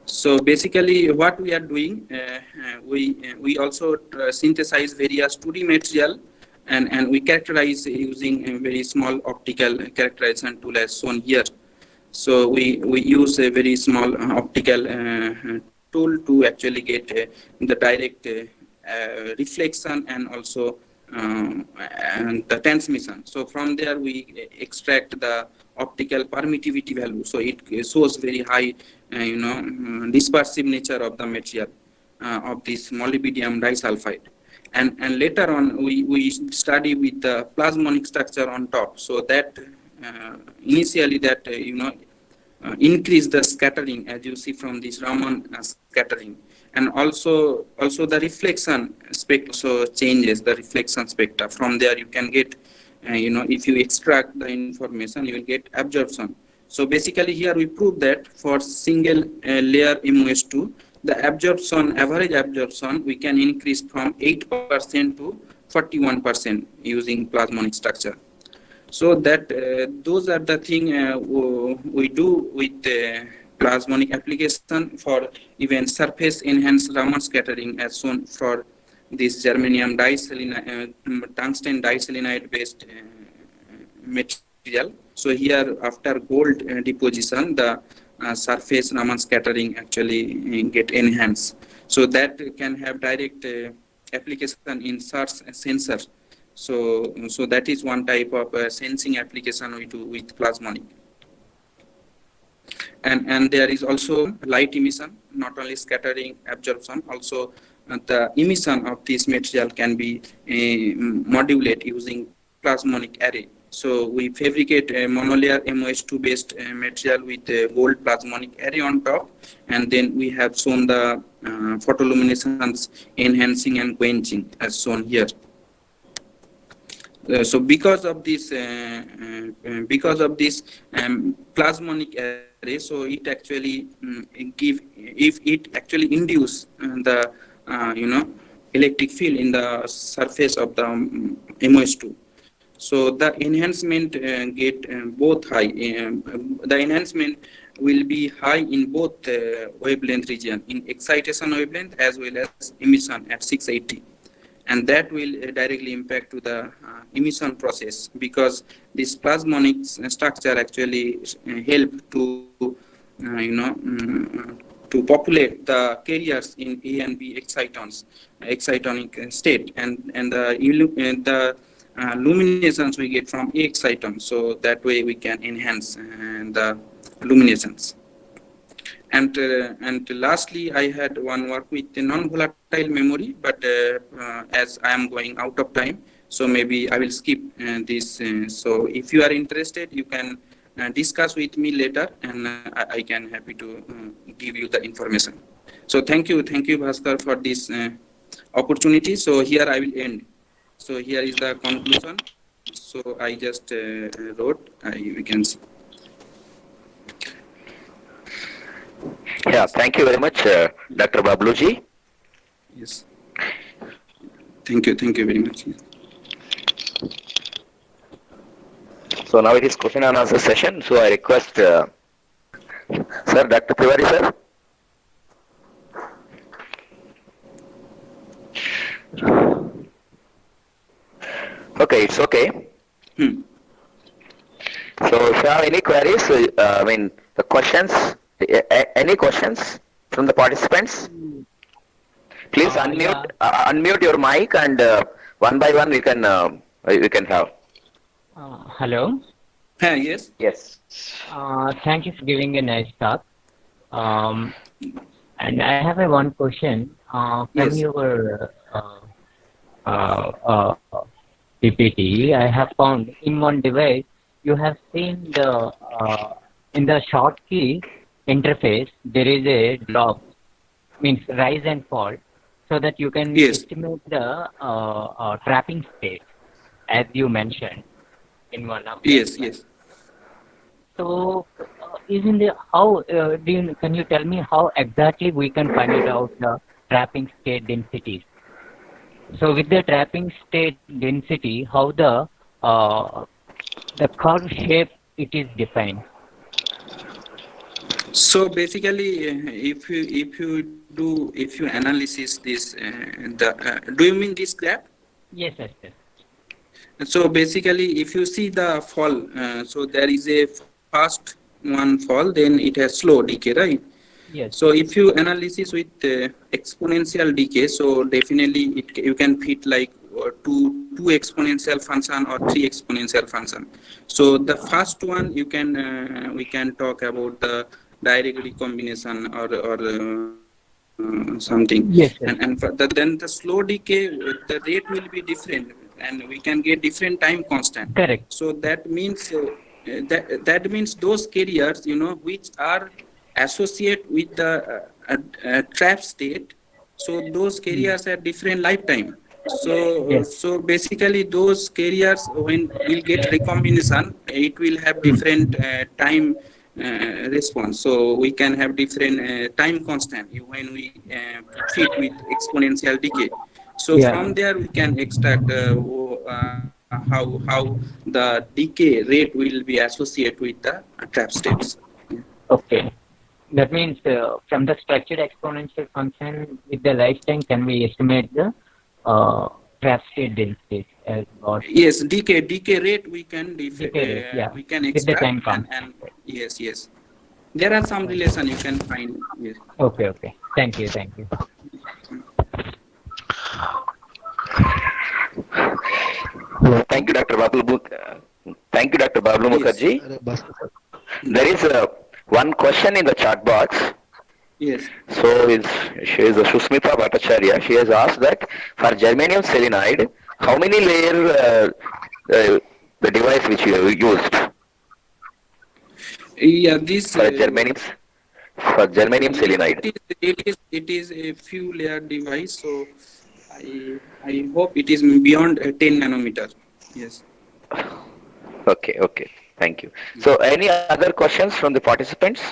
[SPEAKER 3] So basically what we are doing, we also synthesize various 2D material, and we characterize using a very small optical characterization tool as shown here. So we use a very small optical tool to actually get the direct reflection and also and the transmission. So from there we extract the optical permittivity value. So it shows very high, dispersive nature of the material of this molybdenum disulfide. And later on we study with the plasmonic structure on top. So that initially that increase the scattering, as you see from this Raman scattering, and also the reflection spectra so changes the reflection spectra. From there you can get if you extract the information you will get absorption. So basically here we prove that for single layer MOS2 the average absorption we can increase from 8% to 41% using plasmonic structure. So that those are the thing we do with plasmonic application for even surface enhanced Raman scattering as shown for this germanium tungsten diselenide based material. So here after gold deposition the surface Raman scattering actually get enhanced. So that can have direct application in such sensor. So that is one type of sensing application we do with plasmonic. And there is also light emission, not only scattering, absorption, also the emission of this material can be modulated using plasmonic array. So we fabricate a monolayer MOS2 based material with a gold plasmonic array on top, and then we have shown the photoluminescence enhancing and quenching as shown here. So because of this plasmonic array, so it actually actually induce the electric field in the surface of the MOS2. So the enhancement get both high. The enhancement will be high in both wavelength region, in excitation wavelength as well as emission at 680. And that will directly impact to the emission process, because this plasmonic structure actually help to to populate the carriers in A and B excitonic state, and the luminescence we get from A exciton. So that way we can enhance the luminescence. And lastly, I had one work with the non-volatile memory, but as I am going out of time, so maybe I will skip this. So if you are interested, you can discuss with me later, and I can happy to give you the information. So thank you, Bhaskar, for this opportunity. So here I will end. So here is the conclusion. So I just wrote. We can see.
[SPEAKER 1] Yeah, thank you very much, Dr. Babluji.
[SPEAKER 3] Yes. Thank you very much.
[SPEAKER 1] So now it is question and answer session. So I request, Sir, Dr. Tiwari, sir. Okay, it's okay. So if you have any queries, the questions, any questions from the participants? Please unmute your mic, and one by one we can have.
[SPEAKER 6] Hello.
[SPEAKER 3] Yes.
[SPEAKER 1] Yes.
[SPEAKER 6] Thank you for giving a nice talk. And I have a one question from
[SPEAKER 3] Yes.
[SPEAKER 6] your PPT. I have found in one device you have seen the in the short key interface there is a log, means rise and fall, so that you can
[SPEAKER 3] Yes.
[SPEAKER 6] estimate the trapping state, as you mentioned in one of the
[SPEAKER 3] Yes.
[SPEAKER 6] slides.
[SPEAKER 3] Yes.
[SPEAKER 6] So, can you tell me how exactly we can find it out the trapping state densities? So, with the trapping state density, how the curve shape it is defined?
[SPEAKER 3] So basically, if you analysis this, do you mean this graph?
[SPEAKER 6] Yes, yes, yes.
[SPEAKER 3] So basically, if you see the fall, so there is a fast one fall, then it has slow decay, right?
[SPEAKER 6] Yes.
[SPEAKER 3] So if you analysis with exponential decay, so definitely you can fit like two exponential function or three exponential function. So the first one we can talk about the direct recombination or something.
[SPEAKER 6] Yes, yes.
[SPEAKER 3] And then the slow decay, the rate will be different, and we can get different time constant.
[SPEAKER 6] Correct.
[SPEAKER 3] So that means that means those carriers, which are associated with the trap state. So those carriers have different lifetime. So
[SPEAKER 6] Yes.
[SPEAKER 3] so basically those carriers, when we'll get recombination, it will have different time response. So we can have different time constant when we fit with exponential decay. So
[SPEAKER 6] Yeah.
[SPEAKER 3] from there we can extract how the decay rate will be associated with the trap states.
[SPEAKER 6] Okay. That means from the structured exponential function with the lifetime, can we estimate the trap state density as what?
[SPEAKER 3] Yes, decay rate we can
[SPEAKER 6] Decay rate, yeah.
[SPEAKER 3] we can
[SPEAKER 6] With the
[SPEAKER 3] extract,
[SPEAKER 6] time constant.
[SPEAKER 3] and yes, there are some relation you can find. Yes.
[SPEAKER 6] Okay. Thank you.
[SPEAKER 1] Thank you, Dr. Thank you, Dr. Bablu
[SPEAKER 3] Yes.
[SPEAKER 1] Mukherjee. There is one question in the chat box.
[SPEAKER 3] Yes.
[SPEAKER 1] So she is Susmita Bhattacharya. She has asked that for germanium selenide, how many layer the device which you have used
[SPEAKER 3] Yeah, this
[SPEAKER 1] for germanium selenide?
[SPEAKER 3] it is a few layer device, so I hope it is beyond 10 nanometer. Yes.
[SPEAKER 1] Okay, okay. Thank you. So any other questions from the participants?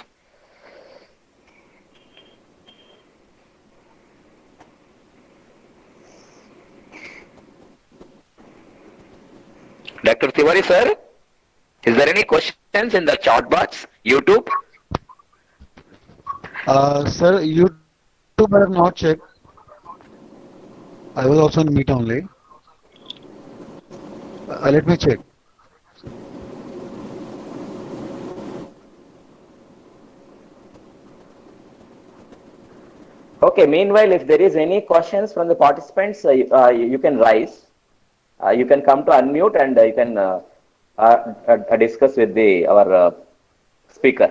[SPEAKER 1] Dr. Tiwari sir, is there any questions in the chat box, YouTube?
[SPEAKER 5] Sir, YouTube I have not checked. I was also in meet only. Let me check.
[SPEAKER 1] Okay, meanwhile, if there is any questions from the participants, you can rise. You can come to unmute and you can discuss with our speaker.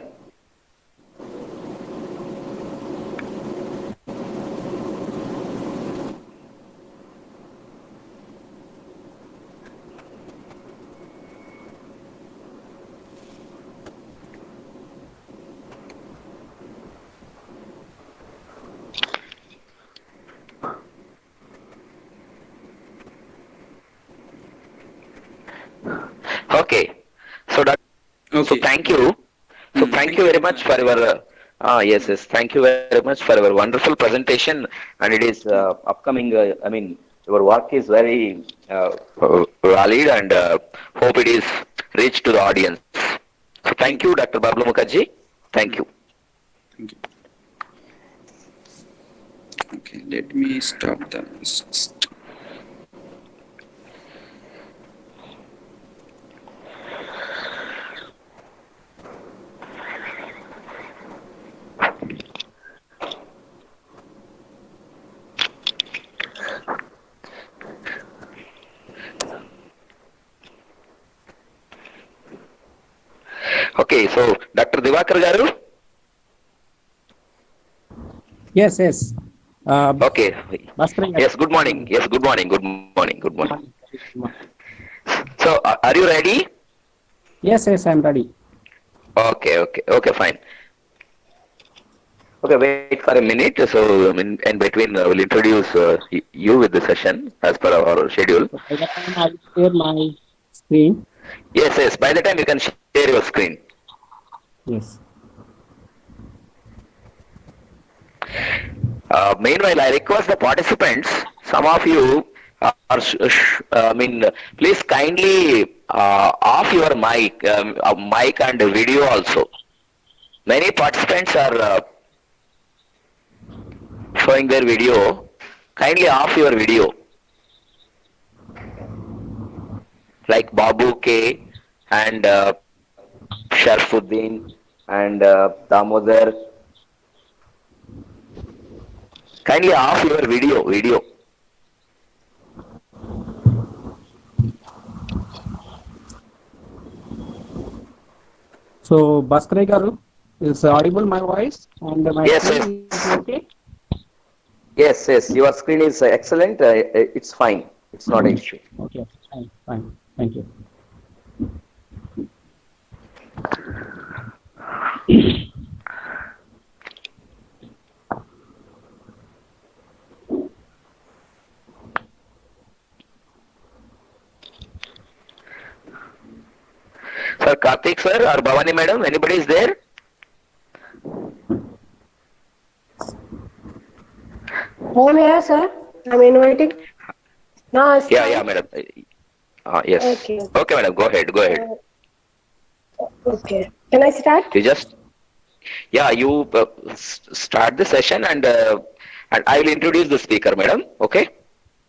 [SPEAKER 1] Okay, so so thank you. So thank you very much for your yes, yes. Thank you very much for your wonderful presentation, and it is upcoming. I mean, your work is very valid, and hope it is reached to the audience. So thank you, Dr. Bablu Mukherjee. Thank you.
[SPEAKER 3] Thank you. Okay, let me stop the.
[SPEAKER 1] Okay, so Dr. Divakar Garu.
[SPEAKER 7] Yes, yes.
[SPEAKER 1] Okay.
[SPEAKER 7] Bhaskar,
[SPEAKER 1] Yes. Good morning. Yes. Good morning. Good morning. Good morning. So, are you ready?
[SPEAKER 7] Yes, yes, I'm ready.
[SPEAKER 1] Okay. Okay. Okay. Fine. Okay. Wait for a minute. So, in between, we'll introduce you with the session as per our schedule.
[SPEAKER 7] So by the time I will share my screen.
[SPEAKER 1] Yes. Yes. By the time you can share your screen.
[SPEAKER 7] Yes.
[SPEAKER 1] Meanwhile, I request the participants, some of you please kindly off your mic and video also. Many participants are showing their video. Kindly off your video. Like Babu K and Sharfuddin and Damodar. Kindly off your video.
[SPEAKER 7] So Bhaskar Garu, is audible my voice and my
[SPEAKER 1] Yes,
[SPEAKER 7] screen
[SPEAKER 1] yes.
[SPEAKER 7] is okay?
[SPEAKER 1] Yes, yes. Your screen is excellent. It's fine. It's not an issue.
[SPEAKER 7] Okay, fine. Thank you.
[SPEAKER 1] Sir Karthik sir or Bhavani madam, anybody is there?
[SPEAKER 4] I'm here, sir. I'm inviting. No, it's
[SPEAKER 1] Yeah,
[SPEAKER 4] fine.
[SPEAKER 1] madam. Yes.
[SPEAKER 4] Okay.
[SPEAKER 1] Okay, madam. Go ahead.
[SPEAKER 4] Okay. Can I start?
[SPEAKER 1] You just you start the session and I will introduce the speaker, madam. Okay.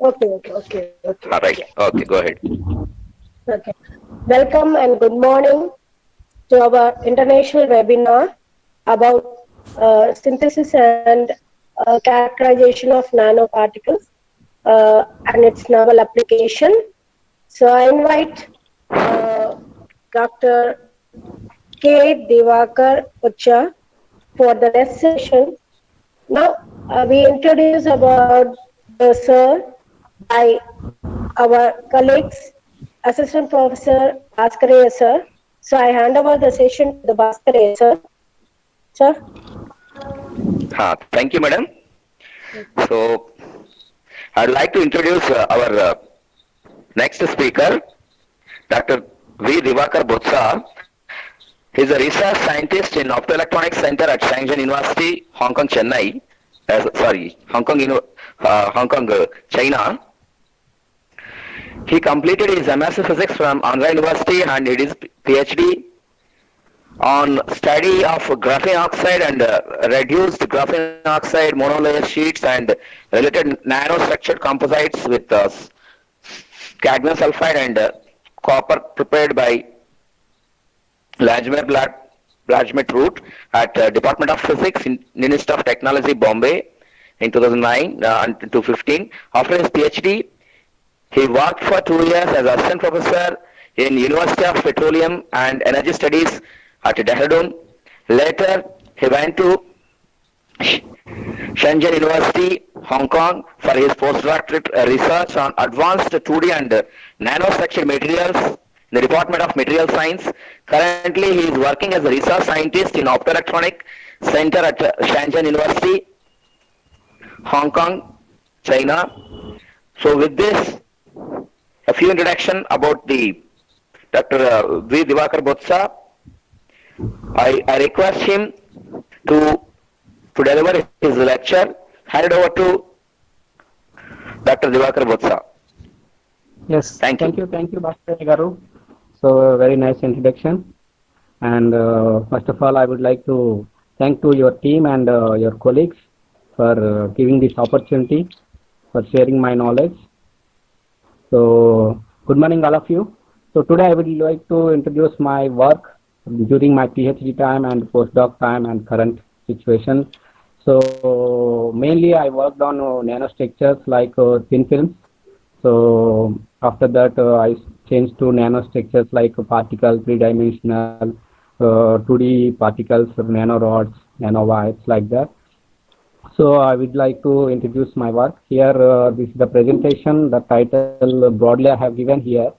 [SPEAKER 4] Okay.
[SPEAKER 1] All right. Okay. Go ahead.
[SPEAKER 4] Okay. Welcome and good morning to our international webinar about synthesis and characterization of nanoparticles and its novel application. So I invite Dr. K. Divakar Ucha for the next session. Now we introduce about the sir by our colleagues, Assistant Professor Bhaskare sir. So I hand over the session to the Bhaskare sir. Sir.
[SPEAKER 1] Thank you, madam. So, I'd like to introduce our next speaker, Dr. V. Divakar Botsa. He's a research scientist in Optoelectronics Center at Shenzhen University, Hong Kong, Chennai. Hong Kong, China. He completed his MSc Physics from Andhra University and did his PhD on study of graphene oxide and reduced graphene oxide monolayer sheets and related nanostructured composites with cadmium sulfide and copper prepared by Blajmet route at Department of Physics in Institute of Technology, Bombay in 2009 and 2015. After his PhD, he worked for 2 years as assistant professor in University of Petroleum and Energy Studies at Dehradun. Later, he went to Shenzhen University, Hong Kong for his postdoctorate research on advanced 2D and nanostructured materials in the Department of Material Science. Currently, he is working as a research scientist in Optoelectronic Center at Shenzhen University, Hong Kong, China. So with this, a few introduction about the Dr. V. Divakar Botsa. I request him to deliver his lecture. Hand it over to Dr. Divakar Botsa.
[SPEAKER 7] Yes,
[SPEAKER 1] Thank you.
[SPEAKER 7] thank you, Bhaskar Garu. So very nice introduction. And first of all, I would like to thank to your team and your colleagues for giving this opportunity, for sharing my knowledge. So good morning, all of you. So today I would like to introduce my work during my PhD time and postdoc time and current situation. So mainly I worked on nanostructures like thin films. So after that I changed to nanostructures like particle, three-dimensional, 2D particles, nanorods, nanowires, like that. So I would like to introduce my work. Here this is the presentation. The title broadly I have given here: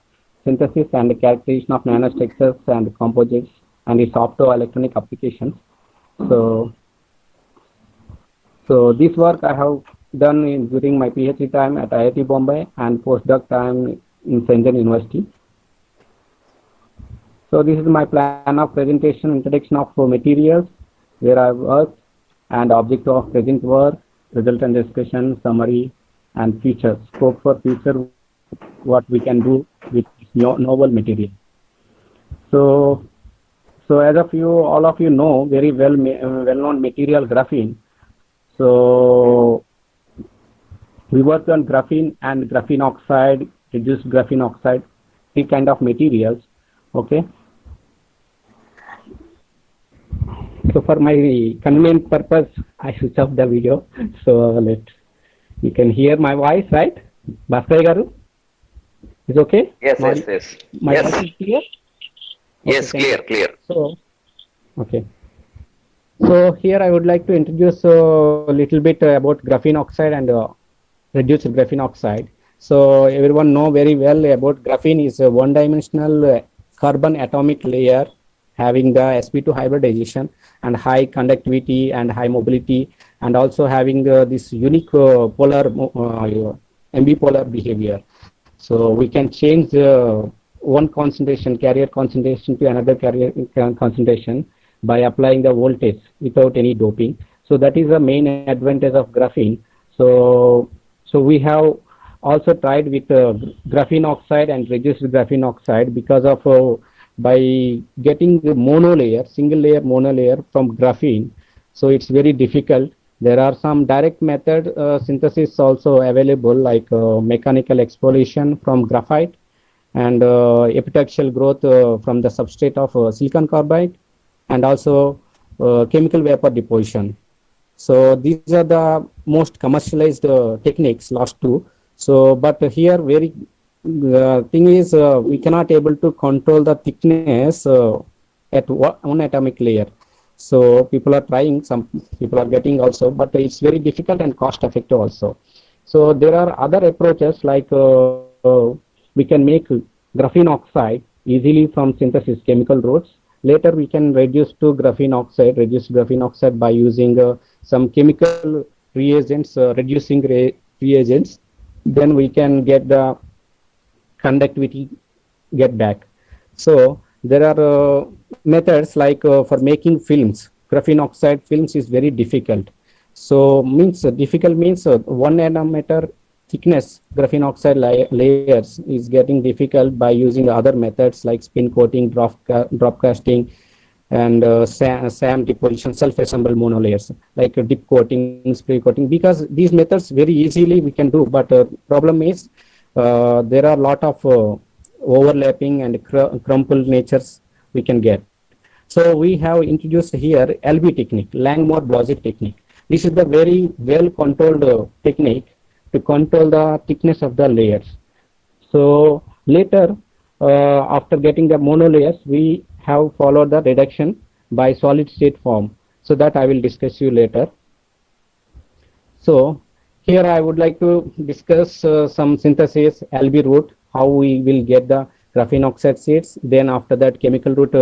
[SPEAKER 7] Synthesis and Characterization of Nanostructures and Composites and its Optoelectronic Applications. So this work I have done during my PhD time at IIT Bombay and postdoc time in Shenzhen University. So this is my plan of presentation: introduction of materials where I worked, and object of present work, resultant discussion, summary, and future scope for future, what we can do with novel material. So as of you, all of you know very well-known material graphene. So we worked on graphene and graphene oxide, reduced graphene oxide, three kind of materials. Okay. So for my convenient purpose, I switch off the video. So you can hear my voice, right? Bhaskar Garu? Is okay?
[SPEAKER 1] Yes.
[SPEAKER 7] My
[SPEAKER 1] Yes.
[SPEAKER 7] voice is clear?
[SPEAKER 1] Yes,
[SPEAKER 7] Okay,
[SPEAKER 1] clear.
[SPEAKER 7] So, okay. So here I would like to introduce a little bit about graphene oxide and reduced graphene oxide. So everyone know very well about graphene is a one-dimensional carbon atomic layer having the sp2 hybridization and high conductivity and high mobility, and also having this unique polar ambipolar behavior. So we can change one concentration, carrier concentration, to another carrier concentration by applying the voltage without any doping. So that is the main advantage of graphene. So we have also tried with graphene oxide and reduced graphene oxide because of by getting the monolayer, single layer monolayer from graphene. So it's very difficult. There are some direct method synthesis also available, like mechanical exfoliation from graphite and epitaxial growth from the substrate of silicon carbide, and also chemical vapor deposition. So these are the most commercialized techniques, last two. So but here very the thing is, we cannot able to control the thickness at one atomic layer. So people are trying, some people are getting also, but it's very difficult and cost effective also. So there are other approaches like we can make graphene oxide easily from synthesis chemical routes. Later we can reduce graphene oxide by using some chemical reagents, reagents. Then we can get the conductivity get back. So there are methods like for making films. Graphene oxide films is very difficult. So means difficult means 1 nanometer thickness graphene oxide layers is getting difficult by using other methods like spin coating, drop casting, and SAM deposition, self-assembled monolayers like dip coating, spray coating. Because these methods very easily we can do, but problem is there are a lot of overlapping and crumpled natures we can get. So we have introduced here LB technique, Langmuir-Blazek technique. This is the very well controlled technique to control the thickness of the layers. So later, after getting the monolayers, we have followed the reduction by solid state form. So that I will discuss you later. So here I would like to discuss some synthesis LB route, how we will get the graphene oxide seeds. Then after that chemical route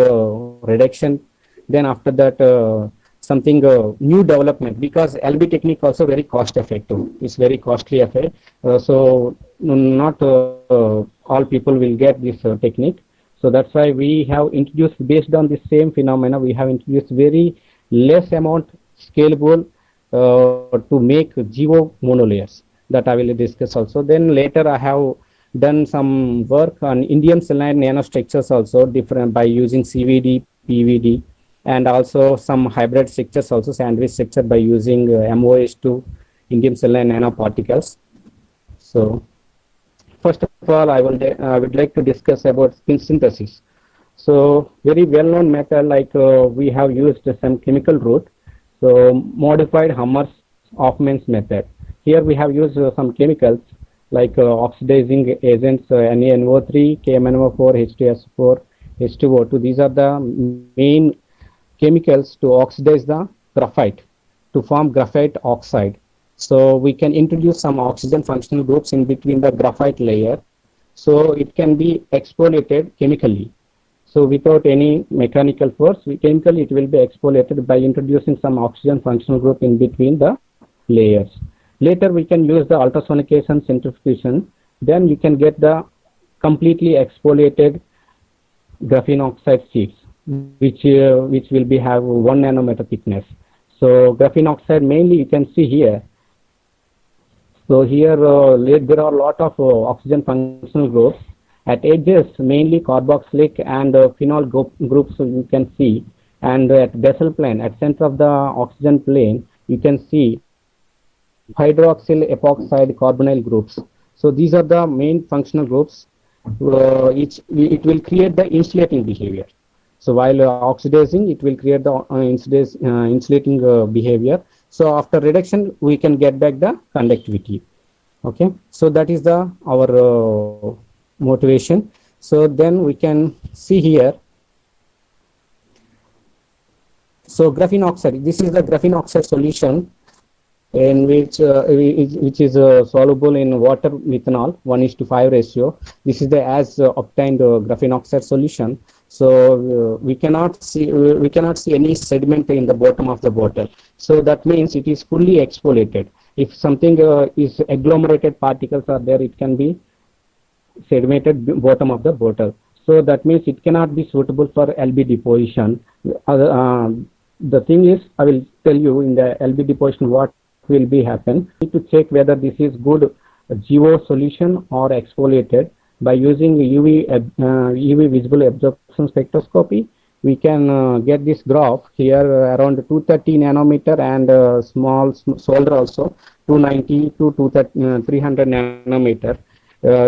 [SPEAKER 7] reduction. Then after that something new development, because LB technique also very cost effective. It's very costly affair. So not all people will get this technique. So that's why we have introduced, based on the same phenomena, we have introduced very less amount scalable to make geo monolayers, that I will discuss also. Then later I have done some work on indium selenide nanostructures also, different by using CVD, PVD, and also some hybrid structures also, sandwich structure by using MOS2 indium selenide nanoparticles. So first of all, I would like to discuss about spin synthesis. So very well-known method, like we have used some chemical route. So modified Hammers-Hoffman's method. Here we have used some chemicals like oxidizing agents, NaNO3, KMnO4, H2S4, H2O2. These are the main chemicals to oxidize the graphite, to form graphite oxide. So we can introduce some oxygen functional groups in between the graphite layer. So it can be exfoliated chemically. So without any mechanical force, chemically it will be exfoliated by introducing some oxygen functional group in between the layers. Later we can use the ultrasonication centrifugation. Then you can get the completely exfoliated graphene oxide sheets, which will be have 1 nanometer thickness. So graphene oxide mainly you can see here. So here there are a lot of oxygen functional groups. At edges, mainly carboxylic and phenol groups you can see. And at basal plane, at center of the oxygen plane, you can see hydroxyl epoxide carbonyl groups. So these are the main functional groups. It will create the insulating behavior. So while oxidizing, it will create the insulating behavior. So after reduction, we can get back the conductivity. Okay. So that is our motivation. So then we can see here. So graphene oxide. This is the graphene oxide solution, in which is soluble in water methanol 1:5 ratio. This is the obtained graphene oxide solution. So we cannot see any sediment in the bottom of the bottle. So that means it is fully exfoliated. If something is agglomerated particles are there, it can be sedimented bottom of the bottle. So that means it cannot be suitable for LB deposition. The thing is, I will tell you in the LB deposition what will be happen. We need to check whether this is good GO solution or exfoliated. By using UV visible absorption spectroscopy, we can get this graph here around 230 nanometer and small solder also 290 to 300 nanometer.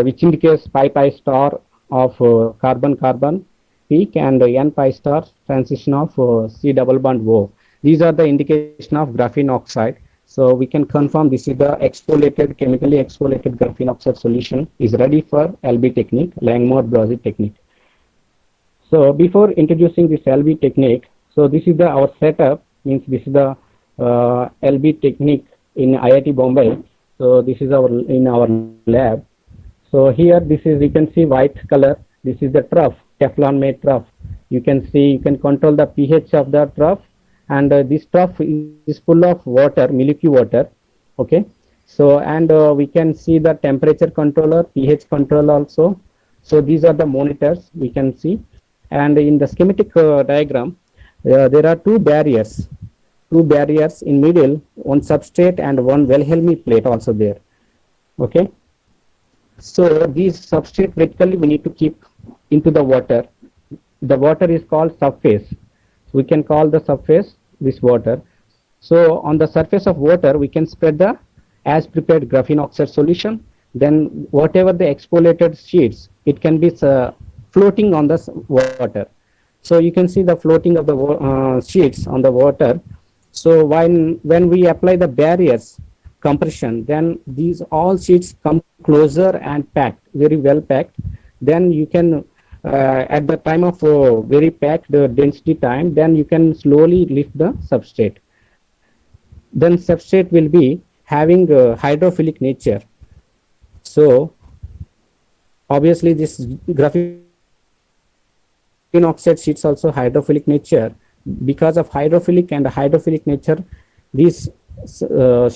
[SPEAKER 7] Which indicates pi star of carbon-carbon peak and n pi star transition of C double bond O. These are the indication of graphene oxide. So we can confirm this is the exfoliated, chemically exfoliated graphene oxide solution is ready for LB technique, Langmuir-Broglie technique. So before introducing this LB technique, so this is the our setup, means this is the LB technique in IIT Bombay. So this is our in our lab. So here this is, you can see white color. This is the trough, Teflon made trough. You can see, you can control the pH of the trough, and this trough is full of water, milky water. Okay. So and we can see the temperature controller, pH control also. So these are the monitors we can see. And in the schematic diagram, there are two barriers in middle, one substrate and one Wilhelmine plate also there. Okay. So these substrate vertically we need to keep into the water. The water is called surface. We can call the surface this water. So on the surface of water, we can spread the as prepared graphene oxide solution. Then whatever the exfoliated sheets, it can be floating on the water. So you can see the floating of the sheets on the water. So when we apply the barriers compression, then these all sheets come closer and packed, very well packed. Then you can at the time of very packed density time, then you can slowly lift the substrate. Then substrate will be having hydrophilic nature. So obviously this graphene oxide sheets also hydrophilic nature. Because of hydrophilic nature, these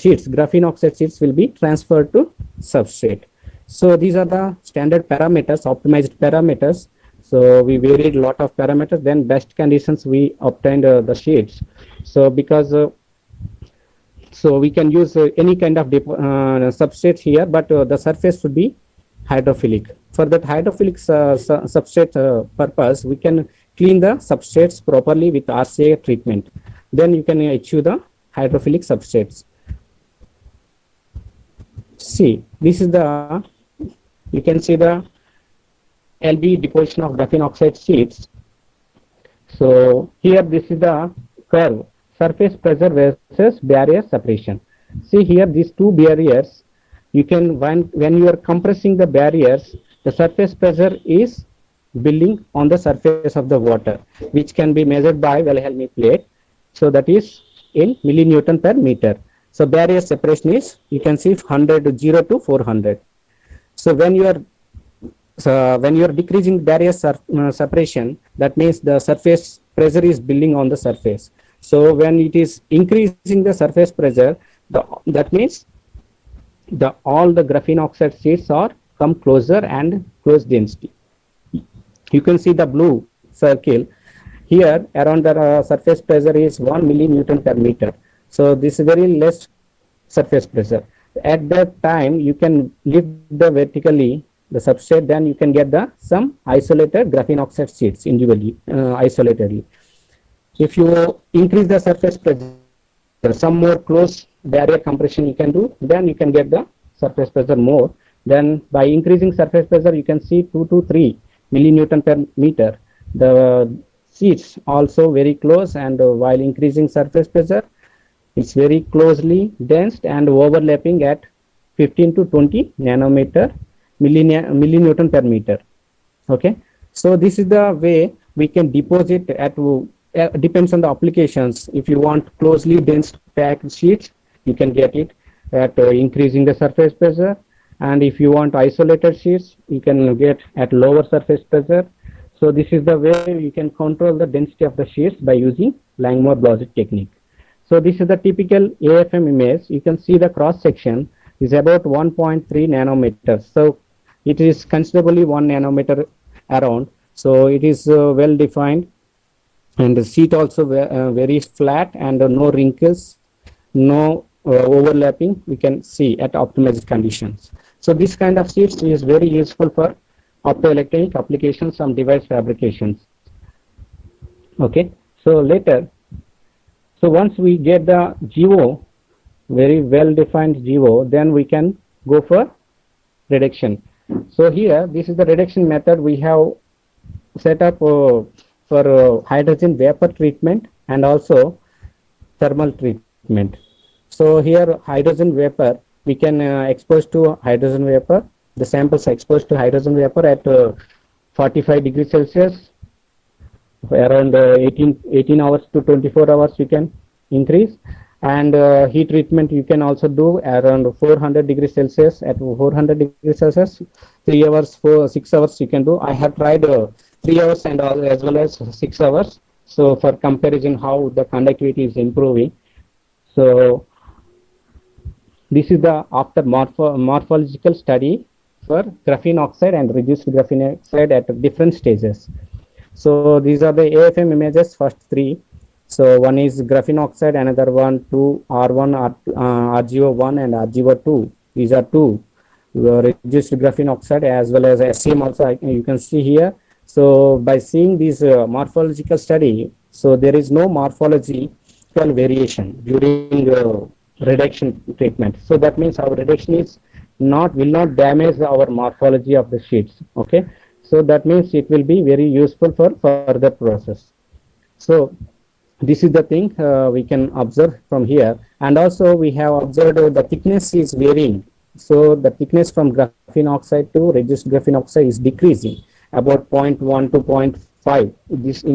[SPEAKER 7] sheets, graphene oxide sheets, will be transferred to substrate. So these are the standard parameters, optimized parameters. So we varied a lot of parameters. Then best conditions we obtained the sheets. So because so we can use any kind of substrate here, but the surface should be hydrophilic. For that hydrophilic substrate purpose, we can clean the substrates properly with RCA treatment. Then you can achieve the hydrophilic substrates. See, this is the, you can see the LB deposition of graphene oxide sheets. So here this is the curve, surface pressure versus barrier separation. See here these two barriers, you can, when you are compressing the barriers, the surface pressure is building on the surface of the water, which can be measured by Wilhelmine plate. So that is in millinewton per meter. So barrier separation is, you can see 100, 0 to 400. So when you are decreasing barrier separation, that means the surface pressure is building on the surface. So when it is increasing the surface pressure, that means all the graphene oxide sheets are come closer and close density. You can see the blue circle here around the surface pressure is 1 millinewton per meter. So this is very less surface pressure. At that time, you can lift the vertically the substrate, then you can get some isolated graphene oxide sheets individually, isolatedly. If you increase the surface pressure, some more close barrier compression you can do, then you can get the surface pressure more. Then by increasing surface pressure, you can see 2 to 3 millinewton per meter. The sheets also very close, and while increasing surface pressure, it's very closely dense and overlapping at 15 to 20 nanometer millinewton per meter. Okay, so this is the way we can deposit at depends on the applications. If you want closely dense packed sheets, you can get it at increasing the surface pressure, and if you want isolated sheets, you can get at lower surface pressure. So this is the way you can control the density of the sheets by using Langmuir-Broglie technique. So this is the typical AFM image. You can see the cross section is about 1.3 nanometers. So it is considerably 1 nanometer around. So it is well defined, and the sheet also very flat, and no wrinkles, no overlapping. We can see at optimized conditions. So this kind of sheets is very useful for optoelectronic applications, some device fabrications. Okay, so later, so once we get the GO, very well defined GO, then we can go for reduction. So here, this is the reduction method we have set up for hydrogen vapor treatment and also thermal treatment. So here hydrogen vapor, we can expose to hydrogen vapor. The samples are exposed to hydrogen vapor at 45 degrees Celsius, around 18 hours to 24 hours you can increase. And heat treatment you can also do around 400 degrees Celsius. At 400 degrees Celsius, 3 hours, 6 hours you can do. I have tried 3 hours and as well as 6 hours. So for comparison how the conductivity is improving. So this is the after morphological study for graphene oxide and reduced graphene oxide at different stages. So these are the AFM images, first three. So one is graphene oxide, another one, two, R1, RGO1 and RGO2. These are two reduced graphene oxide as well as SCM also you can see here. So by seeing this morphological study, so there is no morphological variation during reduction treatment. So that means our reduction is will not damage our morphology of the sheets. Okay. So that means it will be very useful for further process. So this is the thing we can observe from here. And also we have observed the thickness is varying. So the thickness from graphene oxide to reduced graphene oxide is decreasing about 0.1 to 0.5.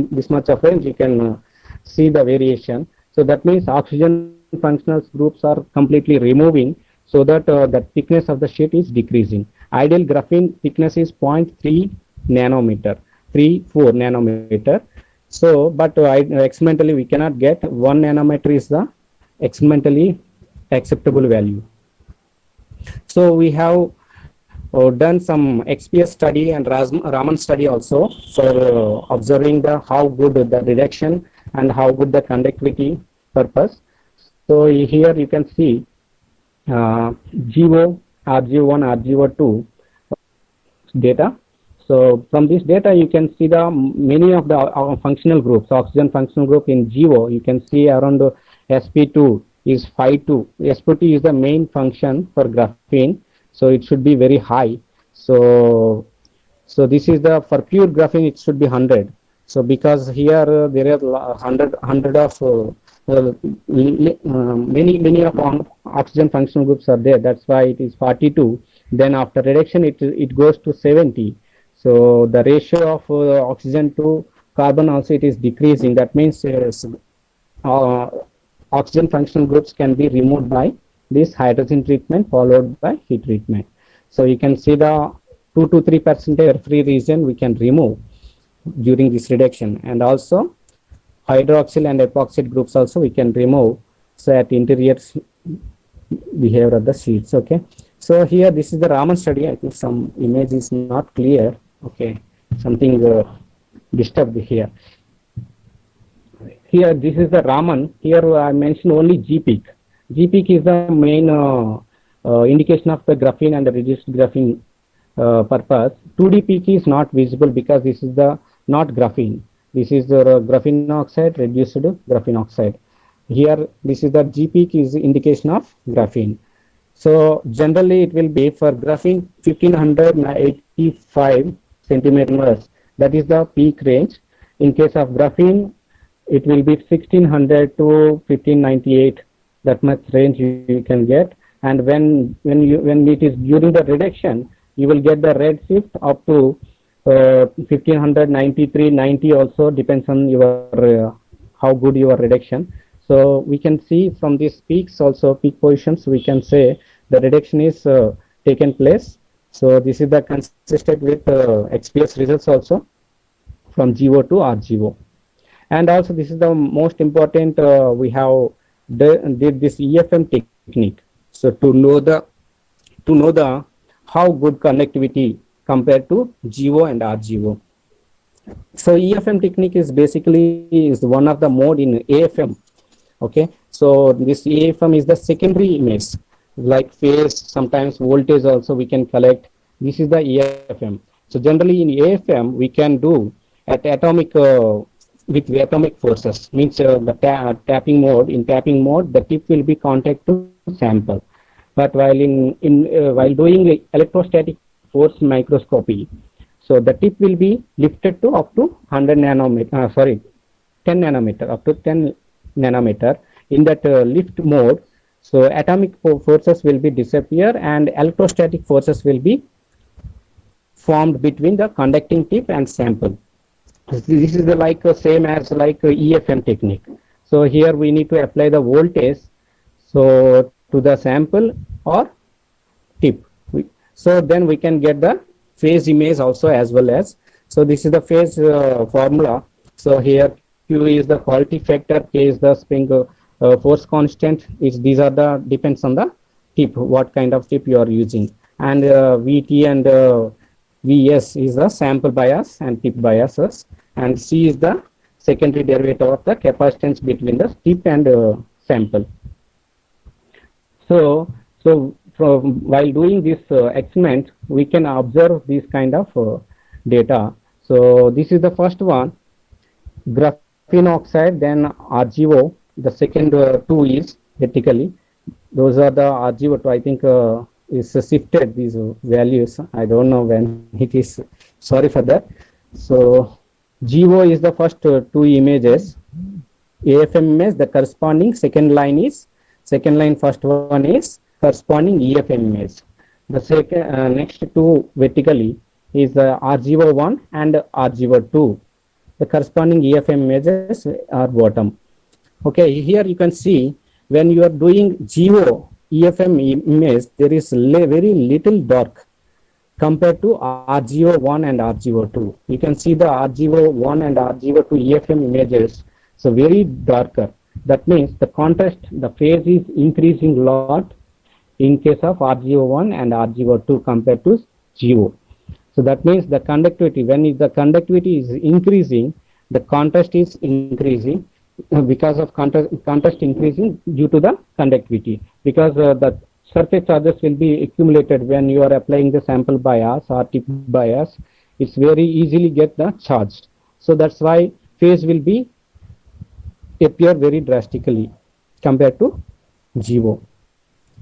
[SPEAKER 7] This much of range you can see the variation. So that means oxygen functional groups are completely removing, so that the thickness of the sheet is decreasing. Ideal graphene thickness is 0.3 nanometer, 3-4 nanometer. So, but experimentally we cannot get 1 nanometer is the experimentally acceptable value. So we have done some XPS study and Raman study also for observing the how good the reduction and how good the conductivity purpose. So here you can see GO, RGO1, RGO2 data. So from this data you can see the many of the functional groups, oxygen functional group in GO. You can see around sp2 is 5.2. sp2 is the main function for graphene, so it should be very high. So this is the for pure graphene it should be 100. So because here there are 100 of many of oxygen functional groups are there. That's why it is 42. Then after reduction it goes to 70. So the ratio of oxygen to carbon also it is decreasing. That means oxygen functional groups can be removed by this hydrogen treatment followed by heat treatment. So you can see the 2 to 3% air free region we can remove during this reduction, and also hydroxyl and epoxide groups also we can remove. So at interior behavior of the sheets. Okay. So here this is the Raman study. I think some image is not clear. Okay, something disturbed here. Here this is the Raman. Here I mentioned only G peak. G peak is the main indication of the graphene and the reduced graphene purpose. 2D peak is not visible because this is the not graphene. This is the graphene oxide, reduced graphene oxide. Here this is the G peak is indication of graphene. So generally it will be for graphene 1585 centimeters. That is the peak range. In case of graphene, it will be 1600 to 1598. That much range you can get. And when it is during the reduction, you will get the redshift up to 1593, 90 also depends on your how good your reduction. So we can see from these peaks also, peak positions, we can say the reduction is taken place. So this is the consistent with XPS results also from GO to RGO. And also this is the most important, we have did this EFM technique. So to know the how good conductivity compared to GO and RGO. So EFM technique is basically is one of the mode in AFM. Okay, so this AFM is the secondary image, like phase, sometimes voltage also we can collect. This is the AFM. So generally in AFM we can do at atomic with atomic forces, means the tapping mode. In tapping mode, the tip will be contact to sample. But while while doing electrostatic force microscopy, so the tip will be lifted to up to 100 nanometer, 10 nanometer, up to 10 nanometer in that lift mode. So atomic forces will be disappear and electrostatic forces will be formed between the conducting tip and sample. This is the like same as like EFM technique. So here we need to apply the voltage so to the sample or tip. So then we can get the phase image also as well as. So this is the phase formula. So here Q is the quality factor, K is the spring force constant. These are the depends on the tip, what kind of tip you are using, and VT and Vs is the sample bias and tip biases, and C is the secondary derivative of the capacitance between the tip and sample. So from while doing this experiment, we can observe this kind of data. So this is the first one, graphene oxide, then RGO. The second two is vertically. Those are the RGO2. I think is shifted these values. I don't know when it is. Sorry for that. So GO is the first two images. AFM image, the corresponding second line first one is corresponding EFM image. The second next two vertically is RGO1 and RGO2. The corresponding EFM images are bottom. Okay, here you can see when you are doing GO EFM image, there is very little dark compared to RGO1 and RGO2. You can see the RGO1 and RGO2 EFM images, so very darker. That means the contrast, the phase is increasing lot in case of RGO1 and RGO2 compared to GO. So that means the conductivity, when the conductivity is increasing, the contrast is increasing because of contrast increasing due to the conductivity, because the surface charges will be accumulated when you are applying the sample bias or tip bias. It's very easily get the charged. So that's why phase will be appear very drastically compared to GO.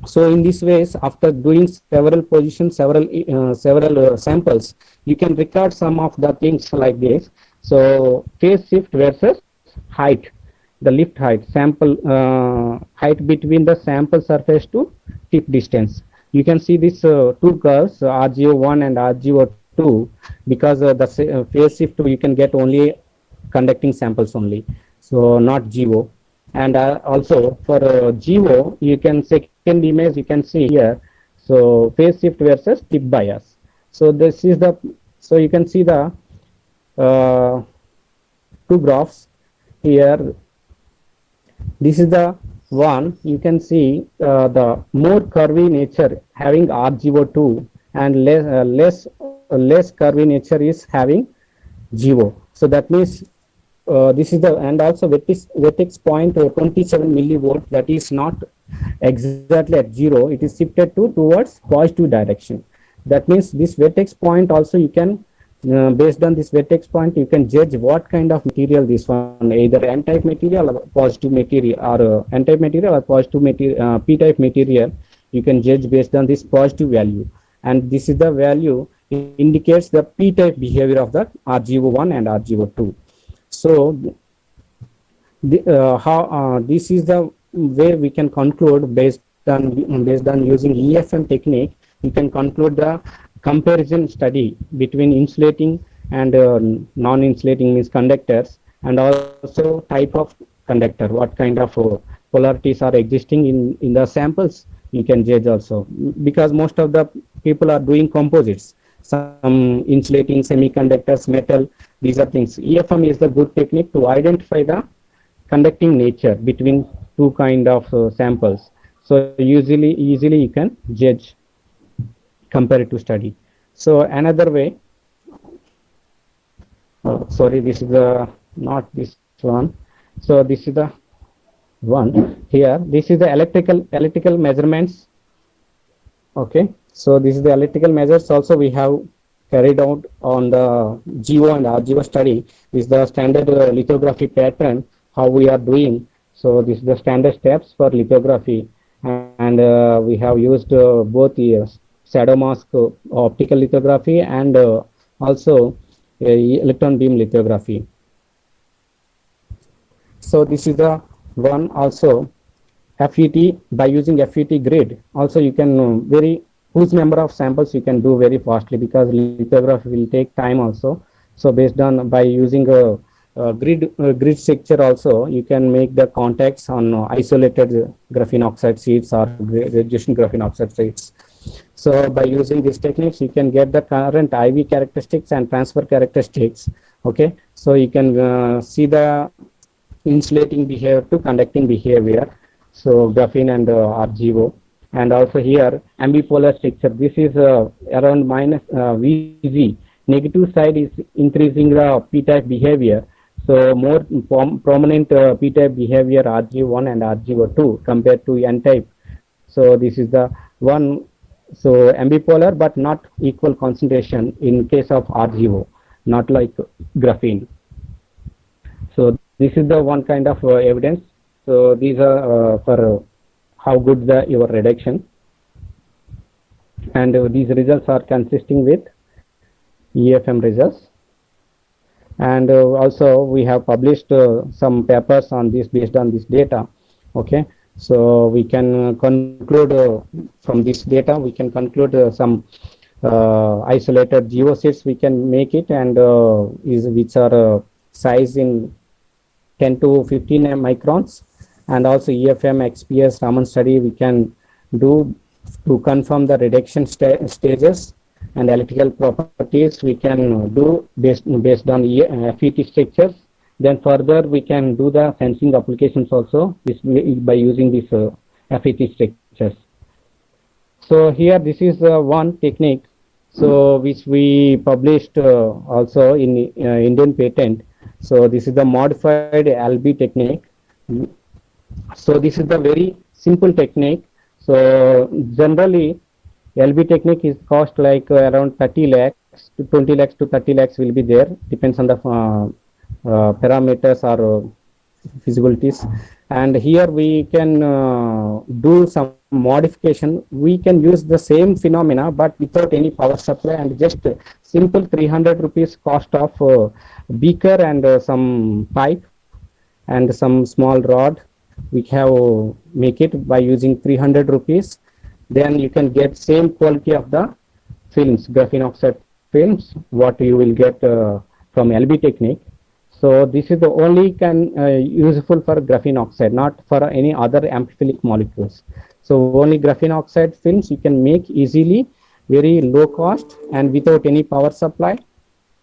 [SPEAKER 7] So in this ways, after doing several positions, several samples, you can record some of the things like this. So phase shift versus height, the lift height, sample height between the sample surface to tip distance. You can see these two curves, RGO1 and RGO2, because the phase shift you can get only conducting samples only, so not GO. And also for GO, you can second image you can see here. So phase shift versus tip bias. So this is the, so you can see the two graphs here. This is the one, you can see the more curvy nature having RGO2 and less curvy nature is having GO. So that means this is the, and also vertex point 27 millivolt, that is not exactly at zero, it is shifted towards positive direction. That means this vertex point also you can based on this vertex point you can judge what kind of material this one, either n-type material or positive material, or n-type material or positive material, p-type material, you can judge based on this positive value, and this is the value indicates the p-type behavior of the RGO1 and RGO2. So this is the way we can conclude based on using EFM technique. You can conclude the comparison study between insulating and non-insulating means conductors, and also type of conductor, what kind of polarities are existing in the samples you can judge also, because most of the people are doing composites, some insulating, semiconductors, metal, these are things. EFM is the good technique to identify the conducting nature between two kind of samples. So easily you can judge comparative study. So another way, sorry, this is the not this one. So this is the one here. This is the electrical measurements. Okay, so this is the electrical measures also we have carried out on the GO and RGO study. This is the standard lithography pattern how we are doing. So this is the standard steps for lithography, and we have used both shadow mask optical lithography and also electron beam lithography. So this is the one also FET, by using FET grid, also you can very huge number of samples you can do very fastly, because lithography will take time also. So based on by using a grid structure also, you can make the contacts on isolated graphene oxide sheets or reducing graphene oxide sheets. So by using these techniques, you can get the current IV characteristics and transfer characteristics. Okay, so you can see the insulating behavior to conducting behavior. So graphene and RGO, and also here ambipolar structure. This is around minus VG. Negative side is increasing the p-type behavior. So more prominent p-type behavior RG1 and RGO2 compared to n-type. So this is the one. So ambipolar, but not equal concentration in case of RGO, not like graphene. So this is the one kind of evidence. So these are for how good your reduction, and these results are consisting with EFM results. And also we have published some papers on this based on this data. Okay, so we can conclude from this data, we can conclude some isolated geosets we can make it, and which are size in 10 to 15 microns, and also EFM XPS Raman study we can do to confirm the reduction stages, and electrical properties we can do based on FET structures. Then further we can do the sensing applications also by using these FET structures. So here this is one technique, so which we published also in Indian patent. So this is the modified LB technique. So this is the very simple technique. So generally LB technique is cost like around 30 lakhs to 20 lakhs to 30 lakhs will be there, depends on the parameters or feasibilities. And here we can do some modification. We can use the same phenomena but without any power supply, and just simple 300 rupees cost of beaker and some pipe and some small rod. We have make it by using 300 rupees. Then you can get same quality of the films, graphene oxide films, what you will get from LB technique. So this is the only useful for graphene oxide, not for any other amphiphilic molecules. So only graphene oxide films you can make easily, very low cost and without any power supply,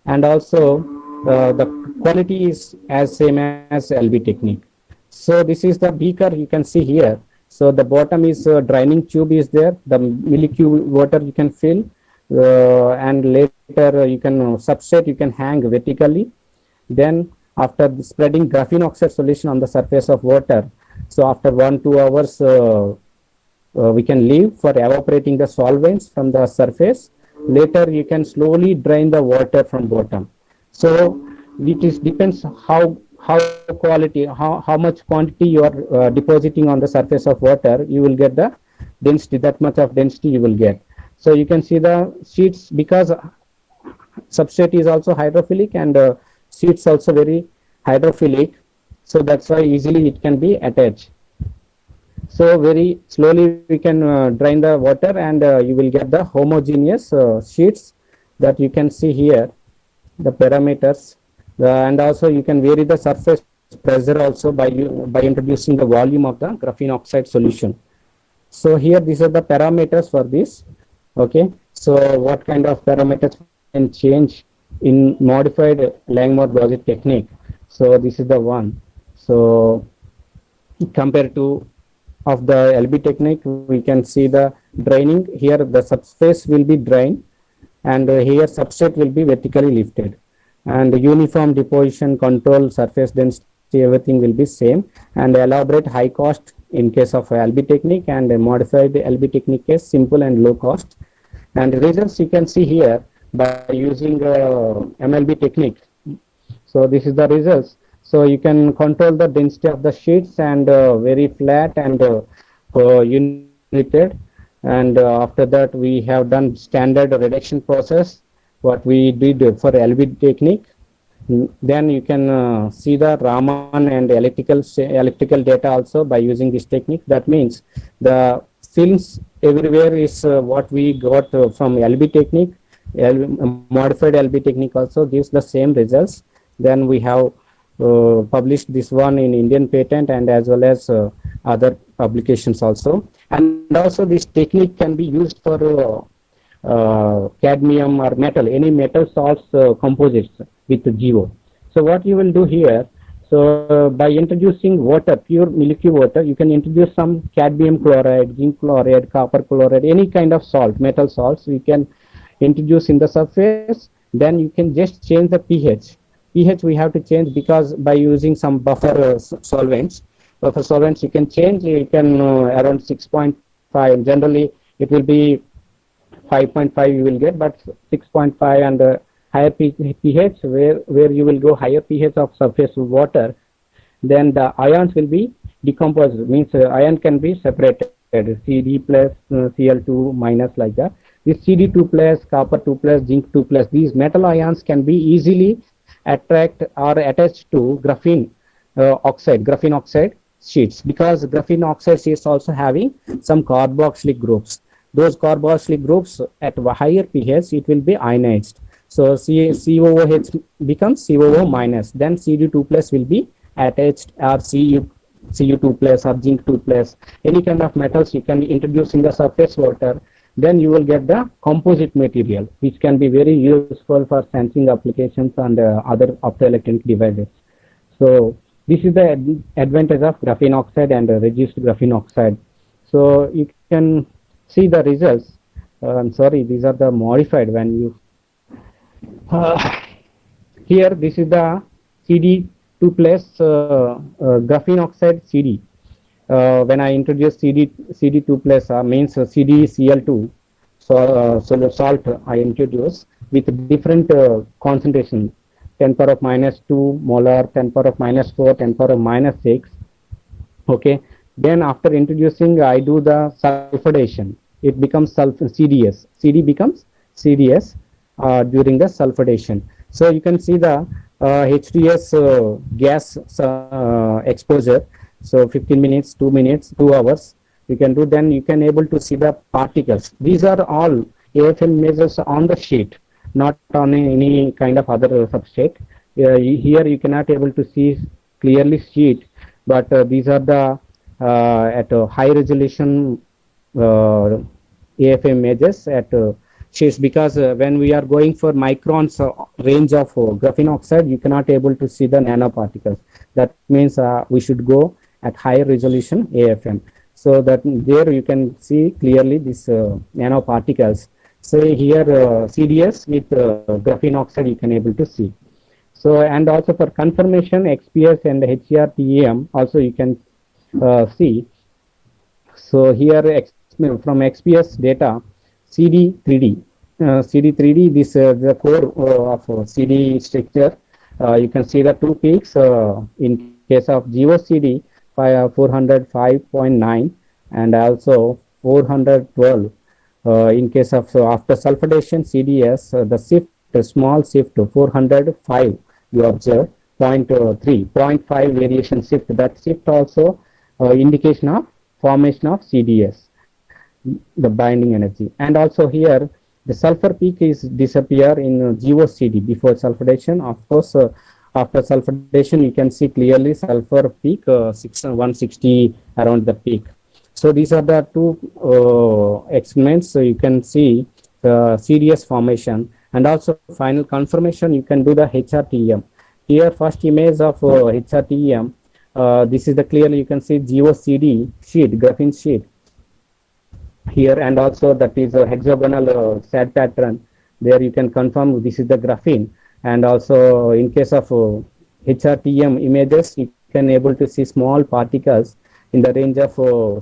[SPEAKER 7] and also the quality is as same as LB technique. So this is the beaker you can see here. So the bottom is draining tube is there, the millicube water you can fill, and later you can substrate you can hang vertically. Then after spreading graphene oxide solution on the surface of water, so after 1-2 hours we can leave for evaporating the solvents from the surface. Later you can slowly drain the water from bottom. So it is depends how quality, how much quantity you are depositing on the surface of water, you will get the density, that much of density you will get. So you can see the sheets, because substrate is also hydrophilic and sheets also very hydrophilic, so that's why easily it can be attached. So very slowly we can drain the water, and you will get the homogeneous sheets that you can see here, the parameters. And also you can vary the surface pressure also by introducing the volume of the graphene oxide solution. So here these are the parameters for this. Okay, so what kind of parameters can change in modified Langmuir-Blazet technique? So this is the one. So compared to of the LB technique, we can see the draining. Here the subspace will be drained, and here substrate will be vertically lifted, and uniform deposition, control, surface density, everything will be same, and elaborate high cost in case of LB technique, and modified LB technique is simple and low cost. And results you can see here by using MLB technique. So this is the results. So you can control the density of the sheets, and very flat and united. And after that we have done standard reduction process what we did for LB technique, Then you can see the Raman and electrical data also by using this technique. That means the films everywhere is what we got from LB technique. Modified LB technique also gives the same results. Then we have published this one in Indian patent and as well as other publications also. And also this technique can be used for cadmium or metal, any metal salts composites with GO. So what you will do here, so by introducing water, pure milky water, you can introduce some cadmium chloride, zinc chloride, copper chloride, any kind of salt, metal salts we can introduce in the surface. Then you can just change the pH. pH we have to change because by using some buffer solvents. Buffer solvents you can change, you can around 6.5. Generally it will be 5.5 you will get, but 6.5 and higher pH where you will go higher pH of surface water, then the ions will be decomposed. Means ion can be separated, Cd plus Cl2 minus, like that. This Cd2 plus, copper 2 plus, zinc 2 plus, these metal ions can be easily attract or attached to graphene oxide sheets, because graphene oxide sheets also having some carboxylic groups. Those carboxylic groups at higher pH it will be ionized. So COOH becomes COO minus. Then Cd2 plus will be attached, or Cu2 plus or zinc 2 plus. Any kind of metals you can introduce in the surface water. Then you will get the composite material, which can be very useful for sensing applications and other optoelectronic devices. So this is the advantage of graphene oxide and reduced graphene oxide. So you can see the results. I'm sorry, these are the modified when you here this is the Cd2 plus graphene oxide CD. When I introduce Cd2 plus means CdCl2 so salt I introduce with different concentration, 10 power of minus 2 molar, 10 power of minus 4, 10 power of minus 6. Okay, then after introducing I do the sulfidation, it becomes CDS. CD becomes CDS during the sulfidation. So you can see the H2S gas exposure. So 15 minutes, 2 minutes, 2 hours you can do. Then you can able to see the particles. These are all AFM measures on the sheet, not on any kind of other substrate. Here you cannot able to see clearly sheet, but these are the at a high resolution AFM images at sheets, because when we are going for microns range of graphene oxide, you cannot able to see the nanoparticles. That means we should go at higher resolution AFM, so that there you can see clearly these nanoparticles. So here CDS with graphene oxide you can able to see. So and also for confirmation XPS and HCR-TEM also you can see. So here from XPS data, CD3D, CD3D, this the core of CD structure. You can see the two peaks in case of GOCD 405.9 and also 412 in case of after sulfidation CDS, the shift, small shift 405 you observe 0.5 variation shift. That shift also indication of formation of CDS, the binding energy. And also here the sulfur peak is disappear in GOCD before sulfidation. Of course after sulfidation you can see clearly sulfur peak 160 around the peak. So these are the two experiments. So you can see the CDS formation, and also final confirmation you can do the HRTM. Here first image of HRTM, this is the clearly you can see GOCD sheet, graphene sheet here, and also that is a hexagonal SAD pattern. There you can confirm this is the graphene. And also in case of HRTM images, you can able to see small particles in the range of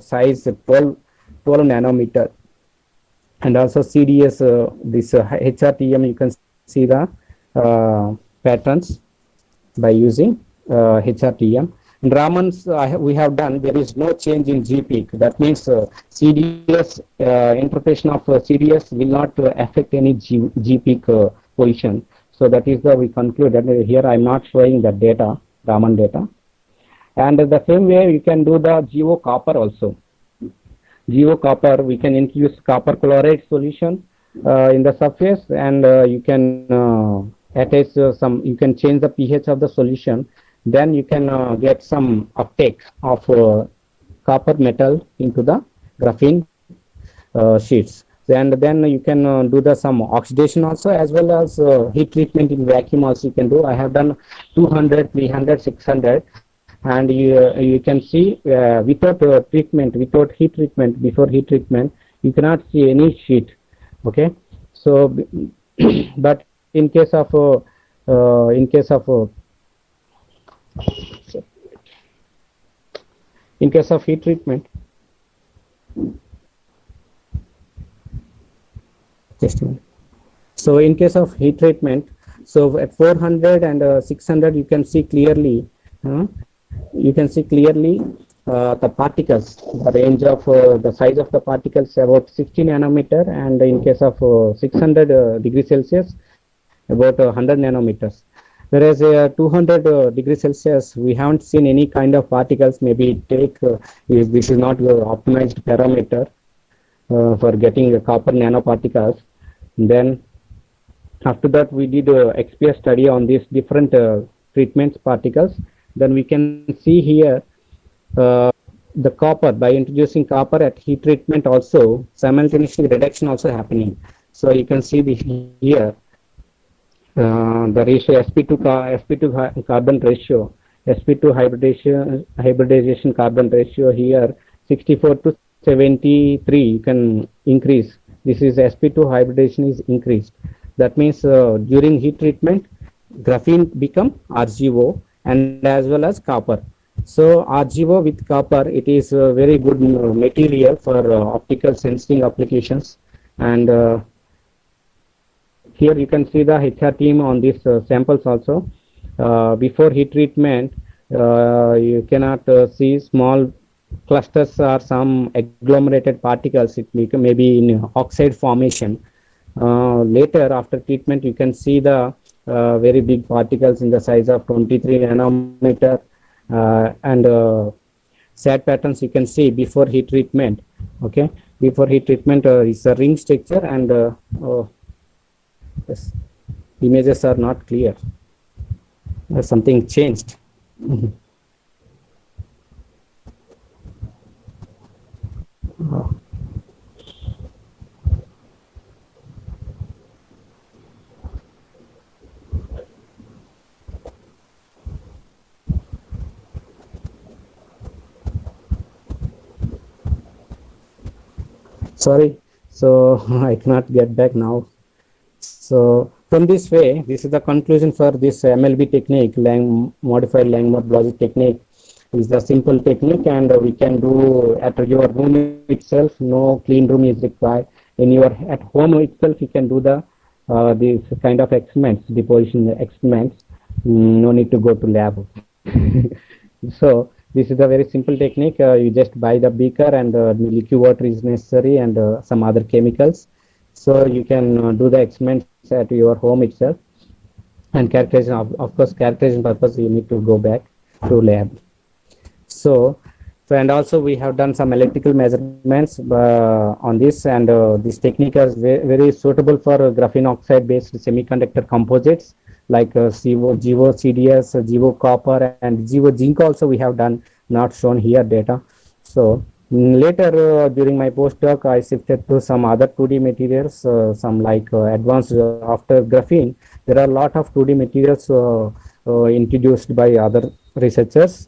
[SPEAKER 7] size 12 nanometer. And also CDS, this HRTM, you can see the patterns by using HRTM. In Raman's we have done, there is no change in G peak. That means CDS interpretation of CDS will not affect any G peak position. So that is the we concluded. Here I'm not showing the data, Raman data. And the same way you can do the GO copper also. GO copper, we can introduce copper chloride solution in the surface, and you can attach some, you can change the pH of the solution. Then you can get some uptake of copper metal into the graphene sheets. And then you can do the some oxidation also, as well as heat treatment in vacuum also you can do. I have done 200, 300, 600, and you can see without treatment, without heat treatment, before heat treatment, you cannot see any sheet. Okay, so but in case of in case of heat treatment, just a minute. So in case of heat treatment, so at 400 and 600 you can see clearly the particles, the range of the size of the particles about 60 nanometer, and in case of 600 degrees Celsius about 100 nanometers. Whereas 200 degrees Celsius, we haven't seen any kind of particles. Maybe take this is not optimized parameter for getting copper nanoparticles. Then after that, we did XPS study on these different treatments particles. Then we can see here the copper, by introducing copper at heat treatment also, simultaneously reduction also happening. So you can see here the ratio sp2 carbon ratio, sp2 hybridization carbon ratio here 64 to 73 you can increase. This is sp2 hybridization is increased. That means during heat treatment, graphene become RGO and as well as copper. So RGO with copper, it is a very good material for optical sensing applications. And here you can see the HR team on these samples also. Before heat treatment, you cannot see small clusters or some agglomerated particles. It may be in oxide formation. Later, after treatment, you can see the very big particles in the size of 23 nanometer and sad patterns you can see before heat treatment. Okay, before heat treatment is a ring structure, and yes, images are not clear. Something changed. Sorry, so I cannot get back now. So from this way, this is the conclusion for this MLB technique, modified Langmuir logic technique. Is the simple technique, and we can do at your room itself. No clean room is required. In your at home itself, you can do the these kind of experiments, deposition experiments. No need to go to lab. So this is a very simple technique. You just buy the beaker, and liquid water is necessary, and some other chemicals. So you can do the experiments at your home itself. And characterization, of course, characterization purpose, you need to go back to lab. So and also we have done some electrical measurements on this, and this technique is very suitable for graphene oxide based semiconductor composites like GO, CDS, GO copper, and GO zinc also we have done, not shown here data. So later during my postdoc, I shifted to some other 2D materials, some like advanced after graphene. There are a lot of 2D materials introduced by other researchers.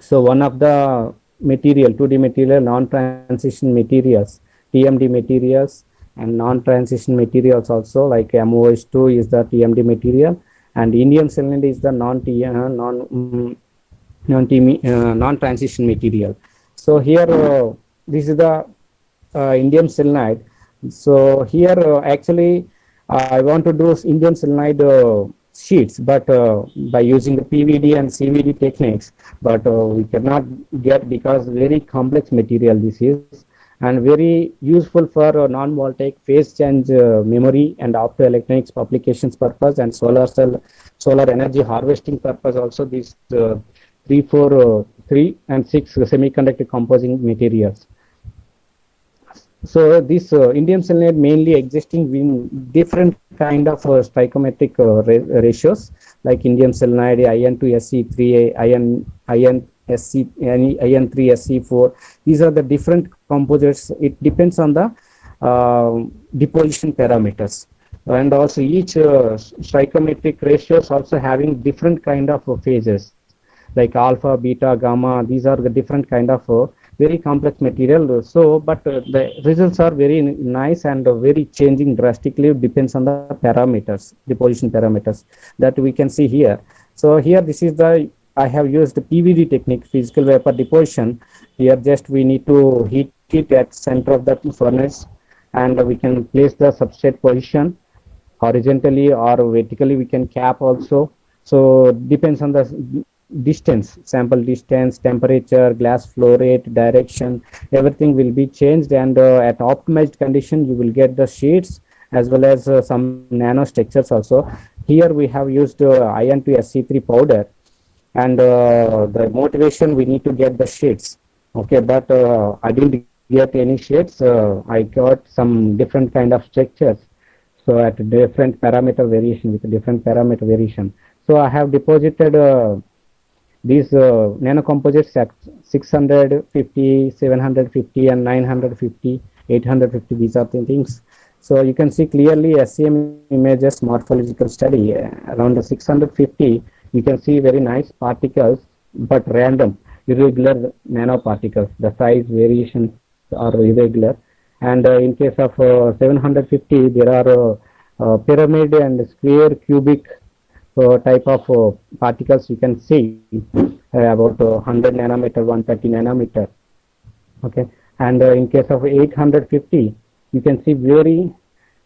[SPEAKER 7] So one of the material, 2D material, non-transition materials, TMD materials, and non-transition materials also, like MOH2 is the TMD material, and indium selenide is the non-transition material. So here this is the indium selenide. So here actually I want to do indium selenide sheets, but by using the PVD and CVD techniques, but we cannot get, because very complex material this is, and very useful for non-voltaic phase change memory and optoelectronics applications purpose and solar energy harvesting purpose also. These 3 and 6 semiconductor composing materials. So this indium selenide mainly existing in different kind of stoichiometric ratios, like indium selenide, IN2 SE3, IN3 SE4. These are the different composites. It depends on the deposition parameters, and also each stoichiometric ratios also having different kind of phases, like alpha, beta, gamma. These are the different kind of very complex material. So, but the results are very nice and very changing drastically. Depends on the parameters, deposition parameters that we can see here. So here, this is the I have used the PVD technique, physical vapor deposition. Here, just we need to heat it at center of the furnace, and we can place the substrate position horizontally or vertically. We can cap also. So depends on the distance, sample distance, temperature, glass flow rate, direction, everything will be changed, and at optimized condition you will get the sheets as well as some nano structures also. Here we have used IN2 SE3 powder, and the motivation we need to get the sheets. Okay, but I didn't get any sheets. I got some different kind of structures. So at different parameter variation, with different parameter variation. So I have deposited these nanocomposites at 650, 750, and 950, 850. These are the things. So you can see clearly SEM images morphological study around the 650. You can see very nice particles, but random, irregular nanoparticles. The size variations are irregular. And in case of 750, there are pyramid and square, cubic type of particles. You can see about 100 nanometer, 130 nanometer. Okay, and in case of 850, you can see very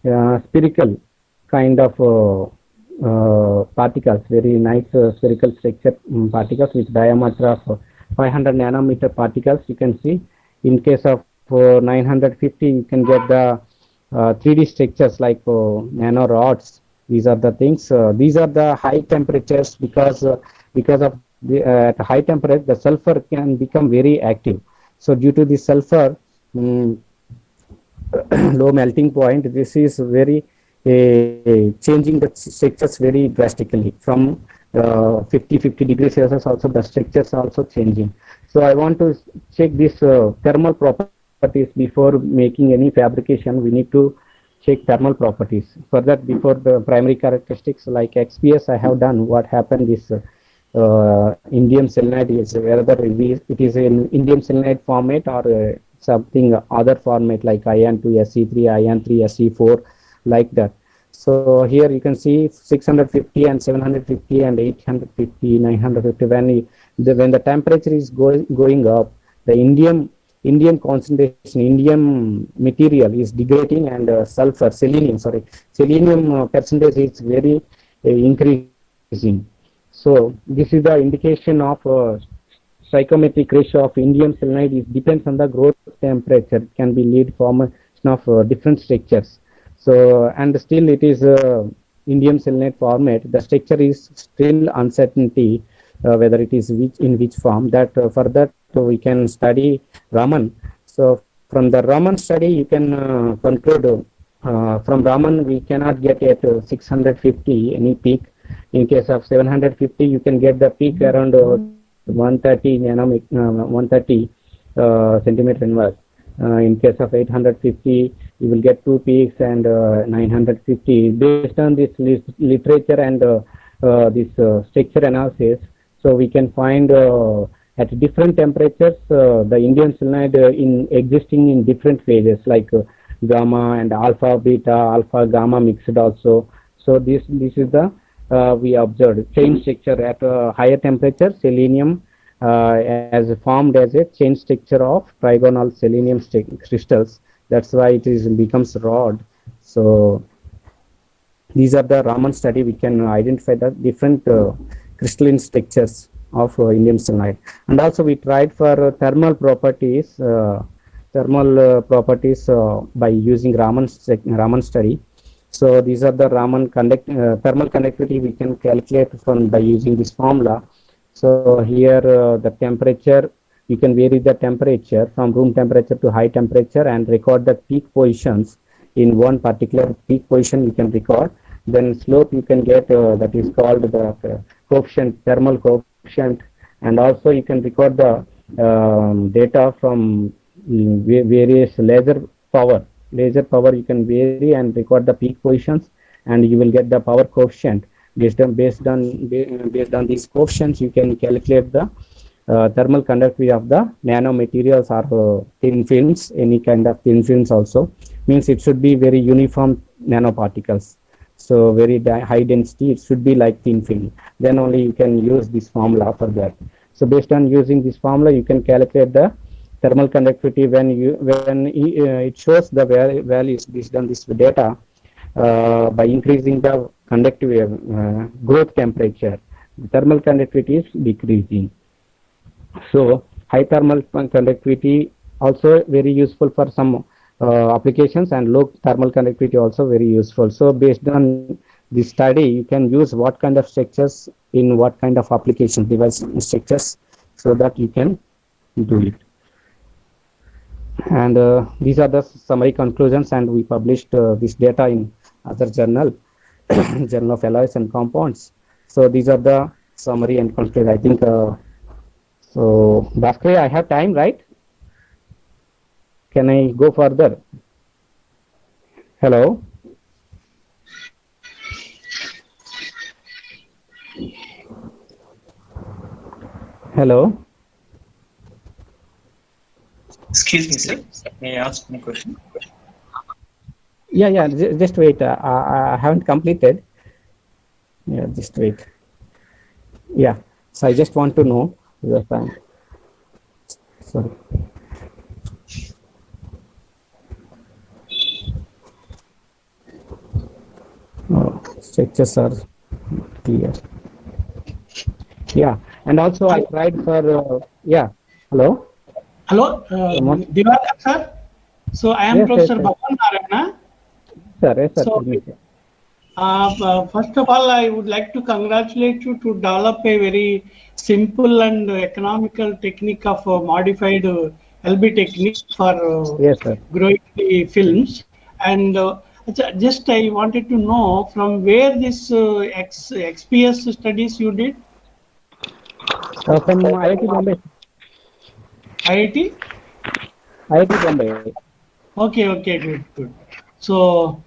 [SPEAKER 7] spherical kind of particles, very nice spherical structure particles with diameter of 500 nanometer particles. You can see in case of 950, you can get the 3D structures like nano rods. These are the things. These are the high temperatures because of the at high temperature the sulfur can become very active. So due to the sulfur low melting point, this is very changing the structures very drastically from 50 degrees Celsius. Also the structures are also changing. So I want to check this thermal properties before making any fabrication. We need to check thermal properties. For that, before the primary characteristics like XPS, I have done what happened is indium selenide is whether it is in indium selenide format or something other format like IN2 SE3, IN3 SE4, like that. So here you can see 650 and 750 and 850, 950. When the temperature is going up, the indium concentration, indium material is degrading, and selenium percentage is very increasing. So this is the indication of stoichiometric ratio of indium selenide. It depends on the growth temperature. It can be lead formation of different structures. So, and still it is indium selenide format. The structure is still uncertainty whether it is in which form. That for that we can study Raman. So from the Raman study you can conclude. From Raman we cannot get at 650 any peak. In case of 750, you can get the peak around 130 centimeter inverse. In case of 850, you will get 2 peaks, and 950. Based on this literature and this structure analysis, so we can find at different temperatures the indium selenide existing in different phases like gamma and alpha, beta, alpha, gamma mixed also. So this is the we observed chain structure at a higher temperature. Selenium as formed as a chain structure of trigonal selenium crystals. That's why it becomes rod. So these are the Raman study. We can identify the different crystalline structures of indium selenide. And also we tried for thermal properties thermal properties by using Raman study. So these are the thermal conductivity we can calculate from by using this formula. So here the temperature, you can vary the temperature from room temperature to high temperature and record the peak positions in one particular peak position you can record. Then slope you can get that is called the thermal coefficient, and also you can record the data from various power. Laser power you can vary and record the peak positions, and you will get the power coefficient. Based on these coefficients, you can calculate the thermal conductivity of the nanomaterials or thin films. Any kind of thin films also means it should be very uniform nanoparticles. So very high density, it should be like thin film. Then only you can use this formula for that. So based on using this formula, you can calculate the thermal conductivity when it shows the values based on this data by increasing the conductive growth temperature. The thermal conductivity is decreasing. So high thermal conductivity also very useful for some applications, and low thermal conductivity also very useful. So based on this study, you can use what kind of structures in what kind of application device structures, so that you can do it. And these are the summary conclusions, and we published this data in other journal, Journal of Alloys and Compounds. So these are the summary and conclusion. I think so. Bhaskar, I have time, right? Can I go further? Hello. Hello.
[SPEAKER 8] Excuse me, sir. May I ask one question?
[SPEAKER 7] Yeah. Just wait. I haven't completed. Yeah, just wait. Yeah. So I just want to know your time. Sorry. Structures are clear. Yeah, and also I tried for yeah. Hello.
[SPEAKER 9] Hello, Divakar sir. So I am
[SPEAKER 7] Yes,
[SPEAKER 9] Professor
[SPEAKER 7] yes.
[SPEAKER 9] Bhavan Narayana.
[SPEAKER 7] Sir, yes, sir.
[SPEAKER 9] So, first of all, I would like to congratulate you to develop a very simple and economical technique of modified LB technique for
[SPEAKER 7] Yes, sir.
[SPEAKER 9] growing the films. And just I wanted to know from where this XPS studies you did?
[SPEAKER 7] From IIT Bombay.
[SPEAKER 9] IIT?
[SPEAKER 7] IIT Bombay.
[SPEAKER 9] Okay, good. So,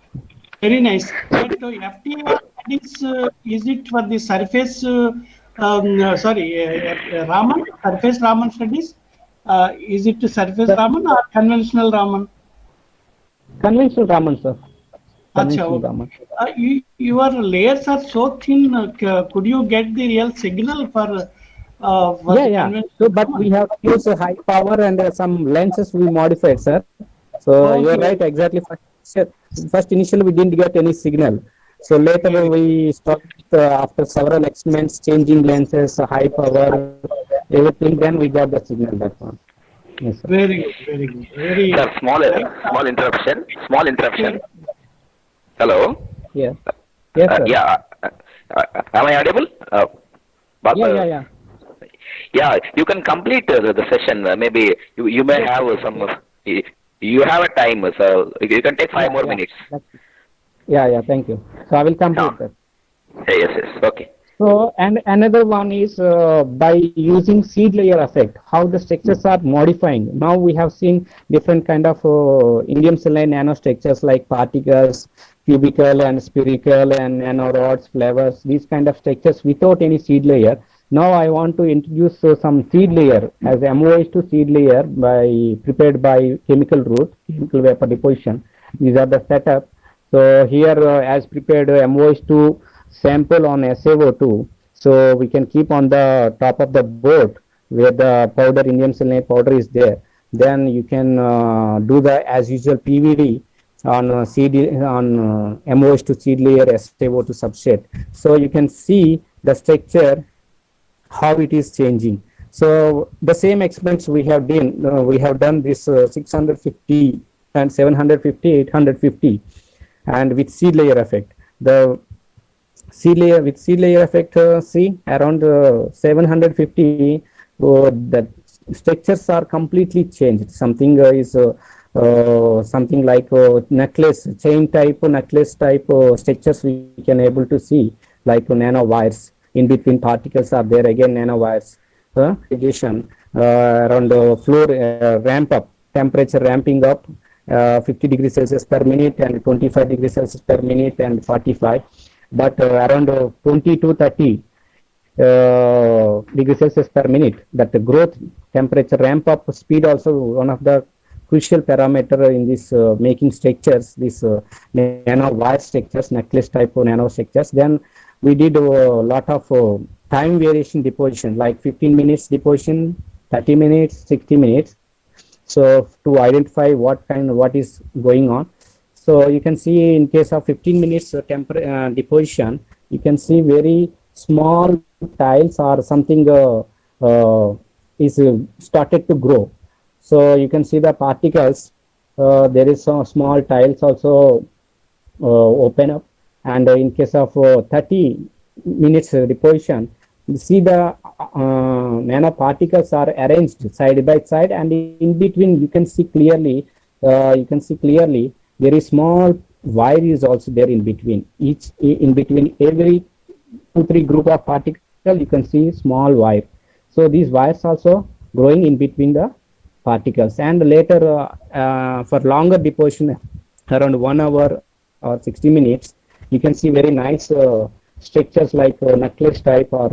[SPEAKER 9] very nice. But FTR is it for the surface, Raman, surface Raman studies? Is it surface Raman or conventional Raman?
[SPEAKER 7] Conventional Raman, sir. Conventional
[SPEAKER 9] Achha,
[SPEAKER 7] Raman.
[SPEAKER 9] your layers are so thin. Could you get the real signal for
[SPEAKER 7] Yeah. So, but we have used a high power and some lenses we modified, sir. So you're right, exactly. First initially we didn't get any signal. So later we stopped after several experiments, changing lenses, high power, everything. Then we got the signal. That one. Yes, sir.
[SPEAKER 9] Very good.
[SPEAKER 1] Sir, small interruption. Hello.
[SPEAKER 7] Yes. Yes, sir.
[SPEAKER 1] Am I audible?
[SPEAKER 7] Yeah.
[SPEAKER 1] Yeah, you can complete the session. Maybe you may have some. You have a time, so you can take 5 more minutes.
[SPEAKER 7] Yeah. Thank you. So I will complete that.
[SPEAKER 1] Yes. Okay.
[SPEAKER 7] So, and another one is by using seed layer effect, how the structures are modifying. Now we have seen different kind of indium selenide nanostructures like particles, cubical and spherical and nanorods, flavors, these kind of structures without any seed layer. Now I want to introduce some seed layer as MOH2 seed layer prepared by chemical route, chemical vapor deposition. These are the setup. So here as prepared MOH2 sample on SaO2, so we can keep on the top of the board where the powder, indium selenide powder is there. Then you can do the as usual PVD on MOH2 seed layer SaO2 substrate. So you can see the structure how it is changing. So the same experiments we have done this 650 and 750, 850, and with seed layer effect. The seed layer effect, see around 750, the structures are completely changed. Something is something like necklace, chain type, necklace type structures we can able to see, like nano wires. In between particles are there again nano wires. Radiation around floor ramp up, temperature ramping up 50 degrees Celsius per minute and 25 degrees Celsius per minute and 45, but around 20 to 30 degrees Celsius per minute. That the growth temperature ramp up speed also one of the crucial parameter in this making structures, this nano wire structures, necklace type of nano structures. Then we did a lot of time variation deposition, like 15 minutes deposition, 30 minutes, 60 minutes. So to identify what is going on. So you can see in case of 15 minutes deposition, you can see very small tiles or something is started to grow. So you can see the particles. There is some small tiles also open up, and in case of 30 minutes deposition, you see the nanoparticles are arranged side by side, and in between you can see clearly. There is small wire is also there in between. In between every 2-3 group of particles, you can see small wire. So these wires also growing in between the particles, and later for longer deposition, around 1 hour or 60 minutes, you can see very nice structures like necklace type or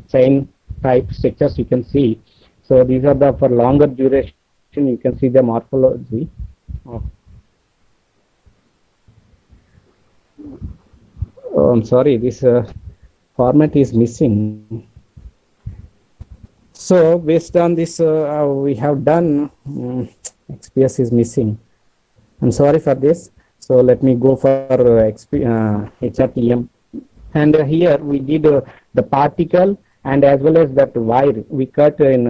[SPEAKER 7] chain type structures you can see. So these are the for longer duration. You can see the morphology of. Oh, I'm sorry, this format is missing. So based on this, we have done. XPS is missing. I'm sorry for this. So let me go for HRTM. And here we did the particle and as well as that wire we cut in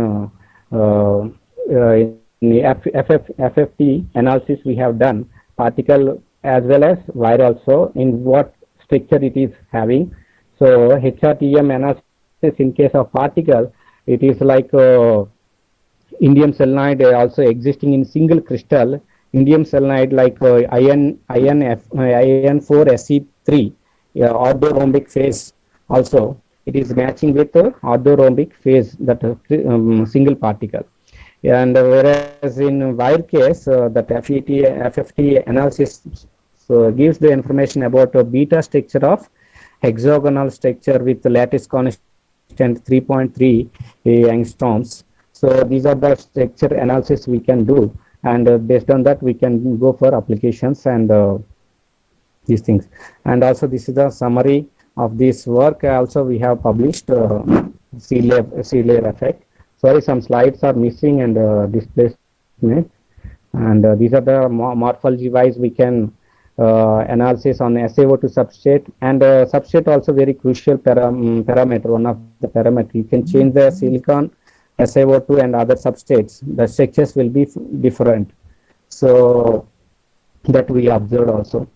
[SPEAKER 7] FFT analysis. We have done particle as well as wire also in what structure it is having. So HRTM analysis in case of particle, it is like indium selenide also existing in single crystal. Indium selenide like IN4SE3 orthorhombic phase also. It is matching with orthorhombic phase, that single particle. And whereas in wire case, that FFT analysis gives the information about a beta structure of hexagonal structure with the lattice constant 3.3 angstroms. So these are the structure analysis we can do, and based on that we can go for applications and these things. And also this is the summary of this work. Also we have published sea layer effect. Sorry, some slides are missing and displacement. And these are the morphology wise we can analysis on SaO2 substrate, and substrate also very crucial parameter, one of the parameter. You can change the silicon, SaO2 and other substrates, the structures will be different. So that we observed also.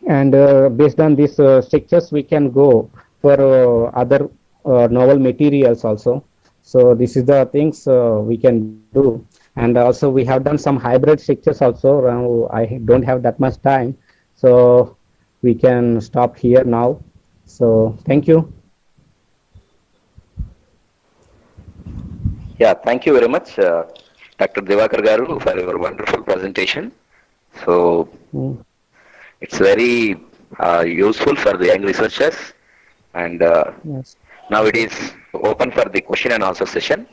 [SPEAKER 7] And based on these structures we can go for other novel materials also. So this is the things we can do. And also we have done some hybrid structures also. I don't have that much time, so we can stop here now. So thank you.
[SPEAKER 1] Yeah, thank you very much, Dr. Divakar Garu, for your wonderful presentation. So it's very useful for the young researchers, and
[SPEAKER 7] Yes.
[SPEAKER 1] now it is open for the question and answer session.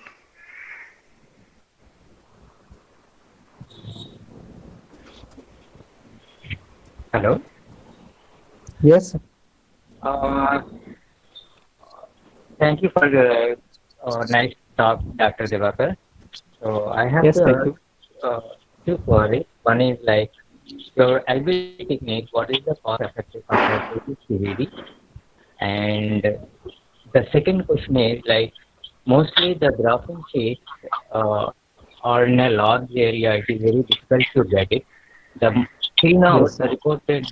[SPEAKER 6] Hello.
[SPEAKER 7] Yes.
[SPEAKER 6] Thank you for the nice talk, Dr. Divakar. So I have
[SPEAKER 7] Yes, thank you.
[SPEAKER 6] two queries. One is like your LB technique, what is the cost effective compared to the CVD? And the second question is like Mostly the graphene sheets are in a large area. It is very difficult to get it. The till now
[SPEAKER 7] Yes,
[SPEAKER 6] the
[SPEAKER 7] sir.
[SPEAKER 6] reported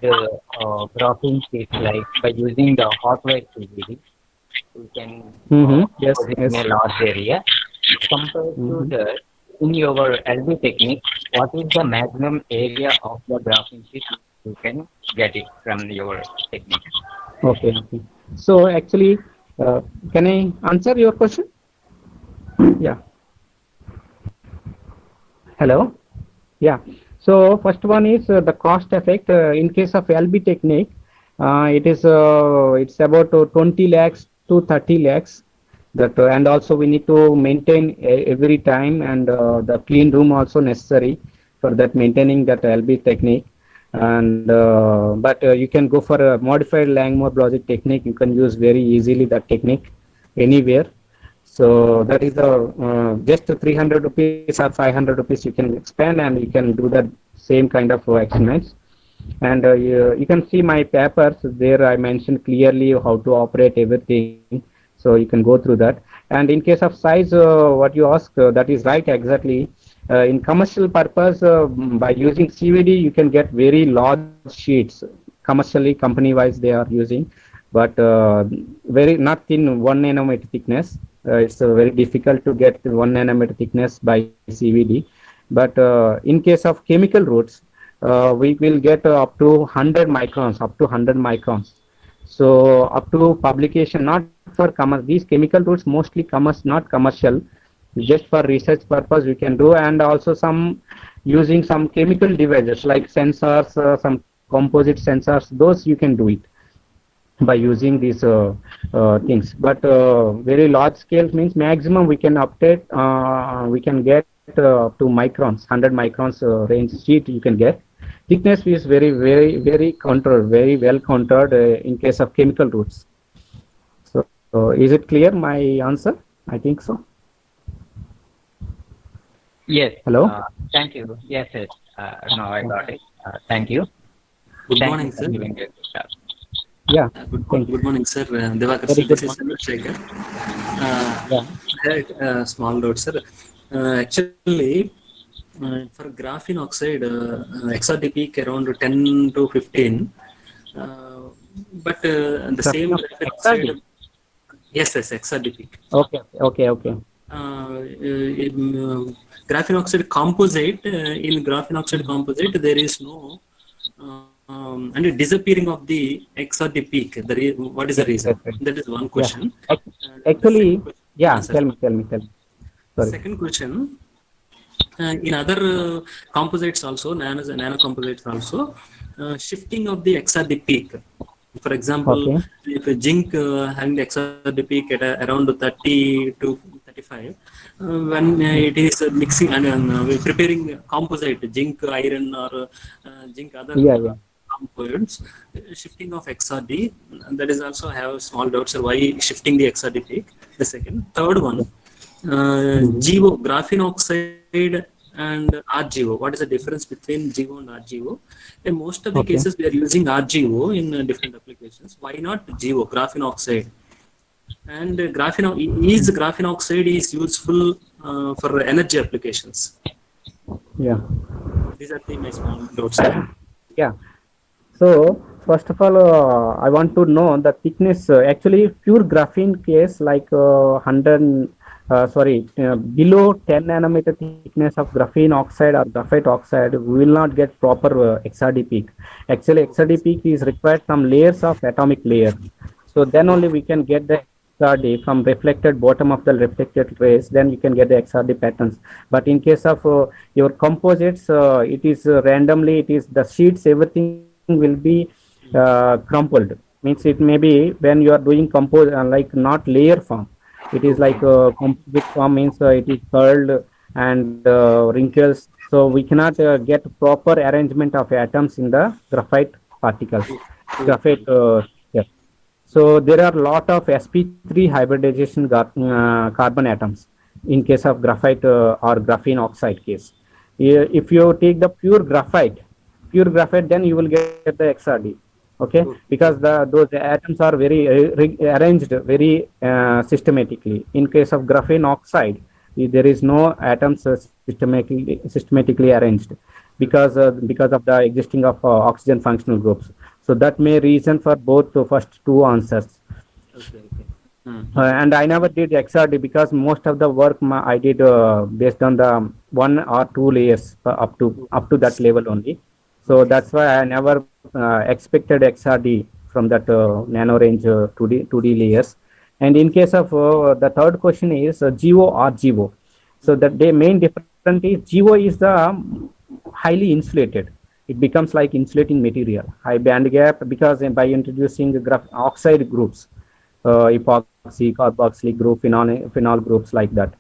[SPEAKER 6] graphene sheets like by using the hot wire CVD, you can
[SPEAKER 7] Yes,
[SPEAKER 6] put it in
[SPEAKER 7] yes.
[SPEAKER 6] a large area. Compared to
[SPEAKER 7] Hmm.
[SPEAKER 6] that, in your LV technique, what is the maximum area of the graphene sheet you can get it from your technique?
[SPEAKER 7] Okay, okay. So actually, can I answer your question? Yeah. Hello. Yeah. So first one is the cost effect. In case of LB technique, it's about 20 lakhs to 30 lakhs. That and also we need to maintain every time, and the clean room also necessary for that maintaining that LB technique. And but you can go for a modified Langmuir logic technique. You can use very easily that technique anywhere. So that is the just 300 rupees or 500 rupees you can expand, and you can do that same kind of experiments. And you can see my papers there. I mentioned clearly how to operate everything, so you can go through that. And in case of size, what you ask, that is right exactly. In commercial purpose, by using CVD, you can get very large sheets. Commercially, company wise, they are using, but very not in 1 nanometer thickness. It's very difficult to get 1 nanometer thickness by CVD. But in case of chemical roots, we will get up to 100 microns, up to 100 microns. So up to publication, not for commercial. These chemical roots mostly not commercial, just for research purpose we can do, and also some using some chemical devices like sensors, some composite sensors. Those you can do it by using these things. But very large scale means maximum we can update, we can get up to microns, 100 microns range sheet you can get. Thickness is very controlled, very well controlled in case of chemical roots. So is it clear my answer? I think so.
[SPEAKER 6] Yes.
[SPEAKER 7] Hello.
[SPEAKER 6] Thank you. Yes, yes. Now I got it. Thank you.
[SPEAKER 10] Good
[SPEAKER 6] Thank
[SPEAKER 10] morning,
[SPEAKER 6] you for
[SPEAKER 10] sir.
[SPEAKER 6] giving it.
[SPEAKER 7] Yeah, thank you.
[SPEAKER 10] Good morning, sir. Devakar,
[SPEAKER 7] Very
[SPEAKER 10] sir.
[SPEAKER 7] good
[SPEAKER 10] This is
[SPEAKER 7] morning.
[SPEAKER 10] Chandrasekhar. Uh,
[SPEAKER 7] Yeah.
[SPEAKER 10] I had a small doubt, sir. Actually, for graphene oxide, XRD peak around 10 to 15. But the same
[SPEAKER 7] Graphene
[SPEAKER 10] graphene
[SPEAKER 7] XRD.
[SPEAKER 10] oxide, yes, yes, XRD peak.
[SPEAKER 7] Okay, okay, okay.
[SPEAKER 10] In graphene oxide composite, in graphene oxide composite, there is no and the disappearing of the XRD peak. What is the
[SPEAKER 7] Yes,
[SPEAKER 10] reason?
[SPEAKER 7] yes, yes.
[SPEAKER 10] That is one
[SPEAKER 7] Yeah.
[SPEAKER 10] question. The second
[SPEAKER 7] Actually,
[SPEAKER 10] question,
[SPEAKER 7] yeah.
[SPEAKER 10] sir.
[SPEAKER 7] Tell me. Sorry.
[SPEAKER 10] Second question. In other composites also, nano composites also, shifting of the XRD peak. For example,
[SPEAKER 7] Okay.
[SPEAKER 10] if a zinc having the XRD peak at around 30 to 35, when it is mixing and we're preparing composite, zinc, iron, or zinc other
[SPEAKER 7] Yeah.
[SPEAKER 10] components, shifting of XRD, that is also have small doubts why shifting the XRD peak. The second, third one, GO, graphene oxide and RGO. What is the difference between GO and RGO? In most of the
[SPEAKER 7] Okay.
[SPEAKER 10] cases, we are using RGO in different applications. Why not GO, graphene oxide? And graphene oxide is useful for energy applications.
[SPEAKER 7] Yeah.
[SPEAKER 10] These are my small doubts.
[SPEAKER 7] Yeah. So first of all, I want to know the thickness. Actually, pure graphene case like 100, below 10 nanometer thickness of graphene oxide or graphite oxide, we will not get proper XRD peak. Actually, XRD peak is required some layers of atomic layer. So then only we can get the XRD from reflected bottom of the reflected rays. Then you can get the XRD patterns. But in case of your composites, it is randomly. It is the sheets. Everything will be crumpled. Means it may be when you are doing compose like not layer form. It is like composite form means it is curled and wrinkles. So we cannot get proper arrangement of atoms in the graphite particles, graphite. Yeah. So there are a lot of sp3 hybridization carbon atoms in case of graphite or graphene oxide case. If you take the pure graphite, then you will get the XRD. Okay, because those atoms are very arranged very systematically. In case of graphene oxide, there is no atoms systematically arranged because of the existing of oxygen functional groups. So that may reason for both the first two answers.
[SPEAKER 10] Okay, okay.
[SPEAKER 7] And I never did XRD because most of the work I did based on the one or two layers up to that level only. So that's why I never expected XRD from that nano range 2D layers. And in case of the third question is GO or GO. So that the main difference is GO is the highly insulated. It becomes like insulating material, high band gap, because by introducing the oxide groups, epoxy, carboxylic group, phenol groups like that.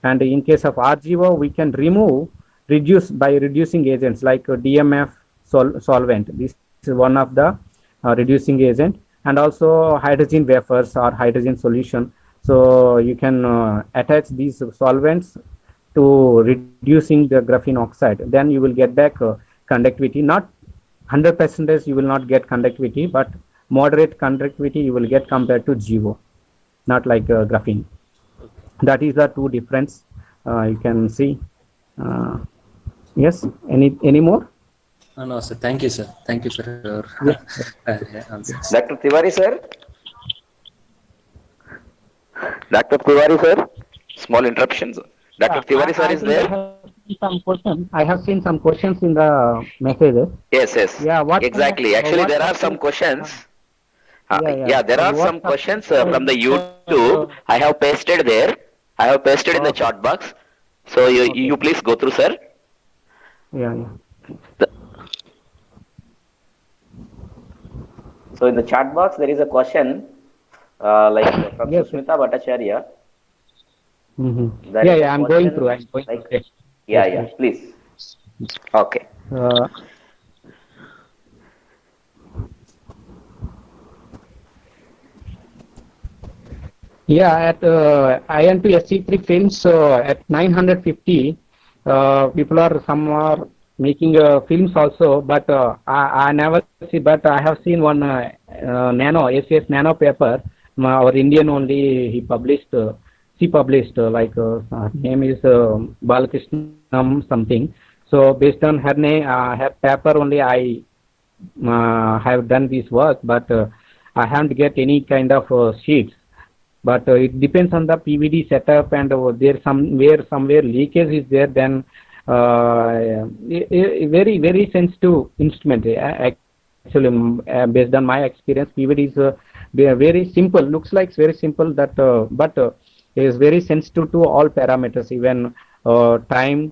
[SPEAKER 7] And in case of RGO, we can reduce by reducing agents like DMF solvent. This is one of the reducing agent, and also hydrogen wafers or hydrogen solution. So you can attach these solvents to reducing the graphene oxide. Then you will get back conductivity. Not 100% you will not get conductivity, but moderate conductivity you will get compared to GO, not like graphene. That is the two difference you can see. Yes, any more?
[SPEAKER 10] No, sir. Thank you, sir. Thank you for your answers.
[SPEAKER 1] Dr. Tiwari, sir. Dr. Tiwari, sir. Small interruptions. Dr. Tiwari, sir, is there?
[SPEAKER 7] I have seen some questions in the messages.
[SPEAKER 1] Yes, yes.
[SPEAKER 7] Yeah, what
[SPEAKER 1] exactly. Actually, there are some questions. There are some questions from the YouTube. I have pasted there. I have pasted in the chat box. So you please go through, sir.
[SPEAKER 7] Yeah.
[SPEAKER 1] So in the chat box, there is a question from Susmita Bhattacharya.
[SPEAKER 7] Yeah, I'm going through.
[SPEAKER 1] Yeah, please. Okay.
[SPEAKER 7] At IN2SC3 films at 950, some are making films also, but I never see. But I have seen one nano ACS nano paper. Our Indian only he published. She published her name is Balakrishnam something. So based on her name, her paper only I have done this work, but I haven't get any kind of sheets. But it depends on the PVD setup, and there somewhere leakage is there. Then very very sensitive instrument. Actually, based on my experience, PVD is very simple. Looks like very simple. But is very sensitive to all parameters, even time,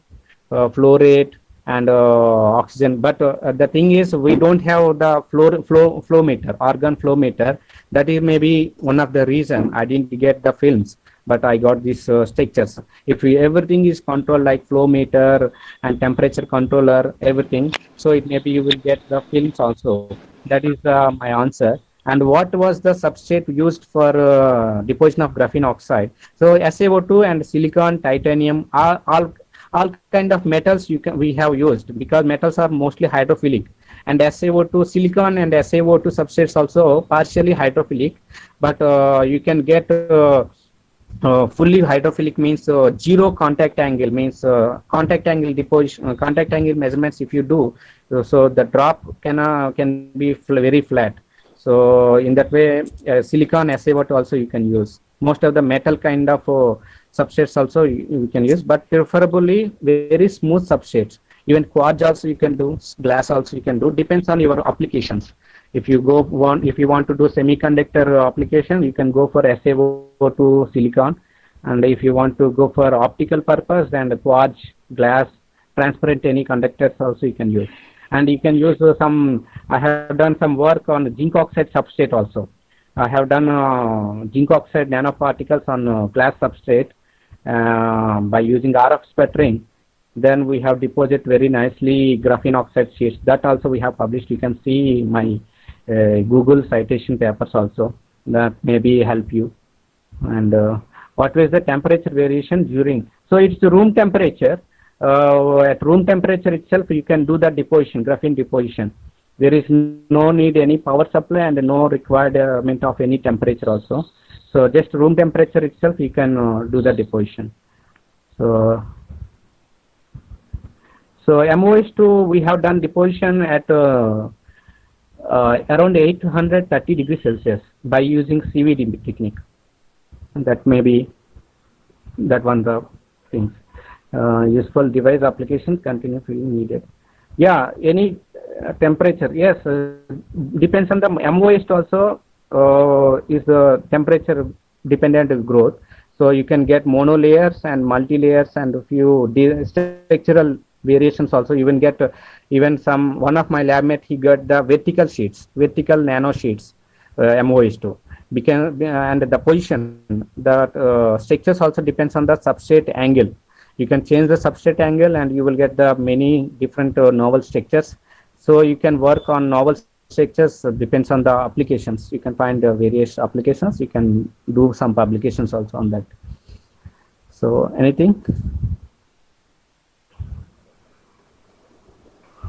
[SPEAKER 7] flow rate, and oxygen. But the thing is, we don't have the flow meter, organ flow meter. That is maybe one of the reason I didn't get the films, but I got these structures. If everything is controlled like flow meter and temperature controller, everything, so it maybe you will get the films also. That is my answer. And what was the substrate used for deposition of graphene oxide? So SaO2 and silicon, titanium, all kind of metals we have used, because metals are mostly hydrophilic, and SaO2 silicon and SaO2 substrates also partially hydrophilic, but you can get fully hydrophilic means zero contact angle, means contact angle deposition, contact angle measurements if you do, so the drop can be very flat. So in that way, silicon SaO2 also you can use. Most of the metal kind of substrates also you can use, but preferably very smooth substrates. Even quartz also you can do, glass also you can do. Depends on your applications. If you want to do semiconductor application, you can go for SaO2 silicon, and if you want to go for optical purpose, then the quartz, glass, transparent any conductors also you can use. And you can use I have done some work on zinc oxide substrate also. I have done zinc oxide nanoparticles on glass substrate by using RF sputtering. Then we have deposited very nicely graphene oxide sheets. That also we have published. You can see my Google citation papers also. That maybe help you. And what was the temperature variation during? So it's room temperature. At room temperature itself, you can do the deposition, graphene deposition. there is no need any power supply and no requirement of any temperature also. So just room temperature itself you can do the deposition. So MOS2 we have done deposition at around 830 degrees Celsius by using CVD technique. That may be that one the things. Useful device application continue filling needed. Yeah, any temperature, yes, depends on the MOS also is the temperature dependent growth. So you can get mono layers and multi layers and a few structural variations also. Even get even some one of my lab mate he got the vertical sheets, vertical nano sheets, MOS2. And the position, the structures also depends on the substrate angle. You can change the substrate angle and you will get the many different novel structures. So you can work on novel structures, depends on the applications. You can find various applications. You can do some publications also on that. So anything?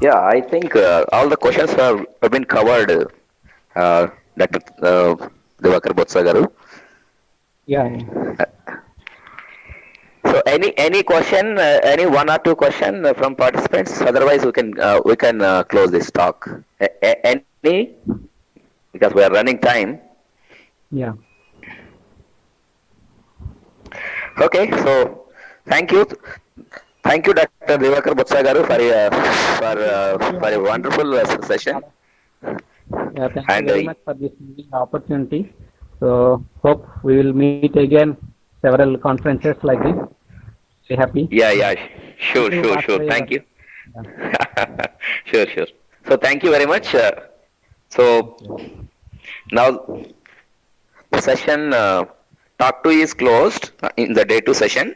[SPEAKER 1] Yeah, I think all the questions have been covered, Dr. Divakar Botsa garu.
[SPEAKER 7] Yeah.
[SPEAKER 1] So any question, any one or two question from participants? Otherwise, we can close this talk. Any? Because we are running time.
[SPEAKER 7] Yeah.
[SPEAKER 1] Okay. So thank you, Dr. Divakar Botsa garu for a wonderful session.
[SPEAKER 7] Yeah, thank you very much for this opportunity. So hope we will meet again several conferences like this. Very happy.
[SPEAKER 1] Yeah. Sure. Thank you. Sure. So thank you very much. So now the session talk 2 is closed in the day 2 session.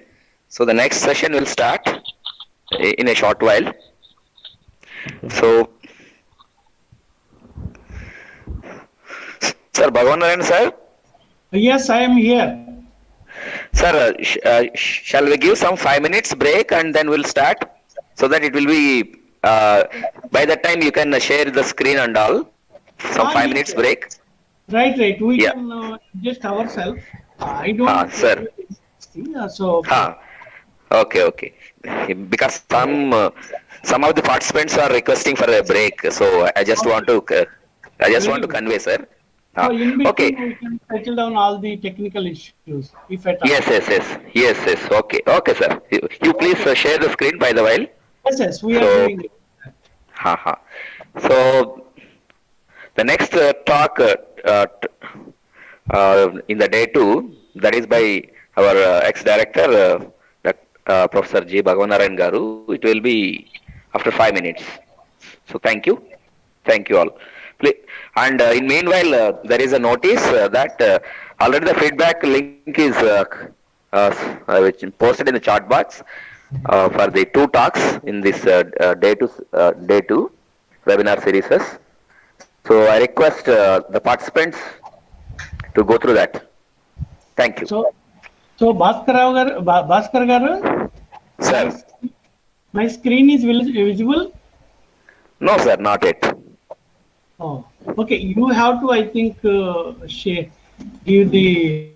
[SPEAKER 1] So the next session will start in a short while. So, Sir Bhagwan sir.
[SPEAKER 9] Yes, I am here.
[SPEAKER 1] Sir, shall we give some 5 minutes break and then we'll start, so that it will be by that time you can share the screen and all. Some 5 minutes break.
[SPEAKER 9] Right. We can adjust ourselves. I don't.
[SPEAKER 1] Sir.
[SPEAKER 9] So.
[SPEAKER 1] Okay. Because some of the participants are requesting for a break, so I just want to convey, sir.
[SPEAKER 9] So in between
[SPEAKER 1] okay.
[SPEAKER 9] We can settle down all the technical issues, if at all.
[SPEAKER 1] Yes. Okay, sir. You please share the screen by the while.
[SPEAKER 9] Yes, we are doing it.
[SPEAKER 1] So the next talk in the day 2, that is by our ex-director, Professor G. Bhagwan garu. It will be after 5 minutes. So thank you all. And in meanwhile, there is a notice that already the feedback link is which posted in the chat box for the 2 talks in this day 2 webinar series. So I request the participants to go through that. Thank you.
[SPEAKER 9] So Bhaskar garu,
[SPEAKER 1] sir,
[SPEAKER 9] my screen is visible?
[SPEAKER 1] No, sir, not yet.
[SPEAKER 9] Oh, okay. You have to, I think, give the.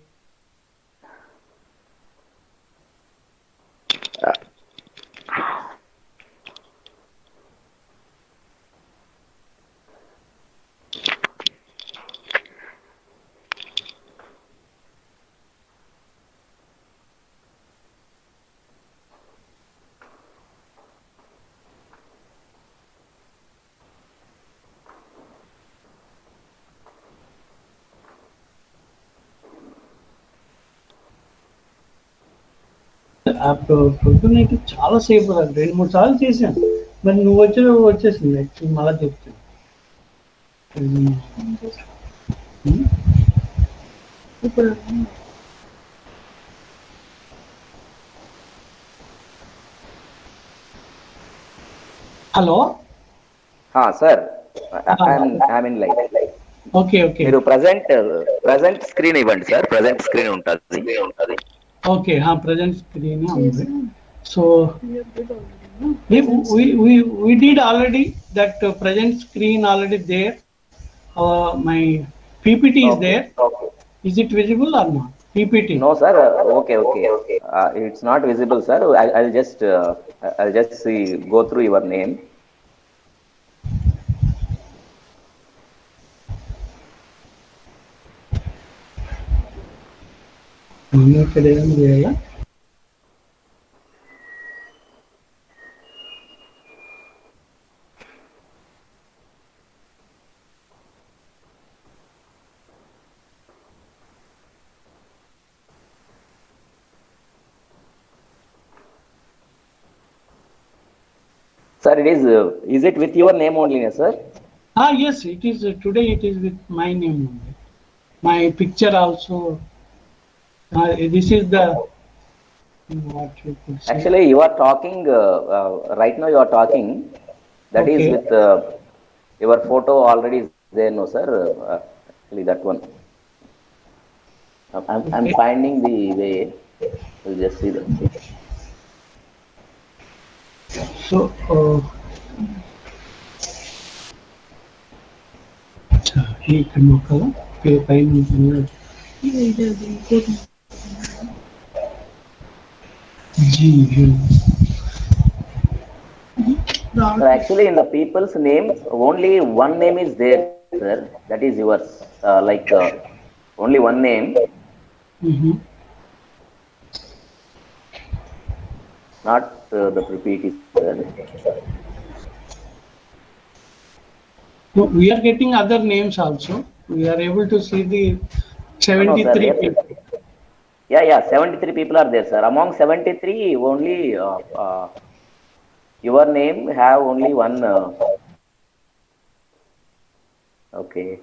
[SPEAKER 9] పొద్దున్న అయితే చాలా సేపు 2-3 సార్లు చేశాను. మరి నువ్వు వచ్చేసింది మళ్ళా చెప్తాను. Hello
[SPEAKER 1] sir, I'm in live.
[SPEAKER 9] Okay.
[SPEAKER 1] మీరు present screen ఇవ్వండి సార్. present screen ఉంటుంది.
[SPEAKER 9] ఓకే, ప్రజెంట్ స్క్రీన్ ఉంది. So We did already that present screen already there. My PPT is
[SPEAKER 1] Okay.
[SPEAKER 9] there. Is it visible or not? PPT.
[SPEAKER 1] No, sir. Okay, okay. It's not visible, sir. I'll just see, go through your name. Sir, it is it with your name only, sir?
[SPEAKER 9] Yes, it is today. It is with my name only. My picture also. This is the what you could say.
[SPEAKER 1] Actually, you are talking, right now you are talking, that is
[SPEAKER 9] Okay.
[SPEAKER 1] with your photo already is there, no, sir? Actually, that one. I'm
[SPEAKER 9] Okay.
[SPEAKER 1] finding the way. We'll just see that.
[SPEAKER 9] So, he can look at G.
[SPEAKER 1] So actually, in the people's name, only one name is there, sir. That is yours. Only one name,
[SPEAKER 9] Mm-hmm.
[SPEAKER 1] not the PPT, sir.
[SPEAKER 9] No, we are getting other names also. We are able to see the
[SPEAKER 1] No, no, sir.
[SPEAKER 9] 73
[SPEAKER 1] Yes,
[SPEAKER 9] people.
[SPEAKER 1] yeah, yeah. 73 people are there, sir. Among 73, only your name have only one. Okay.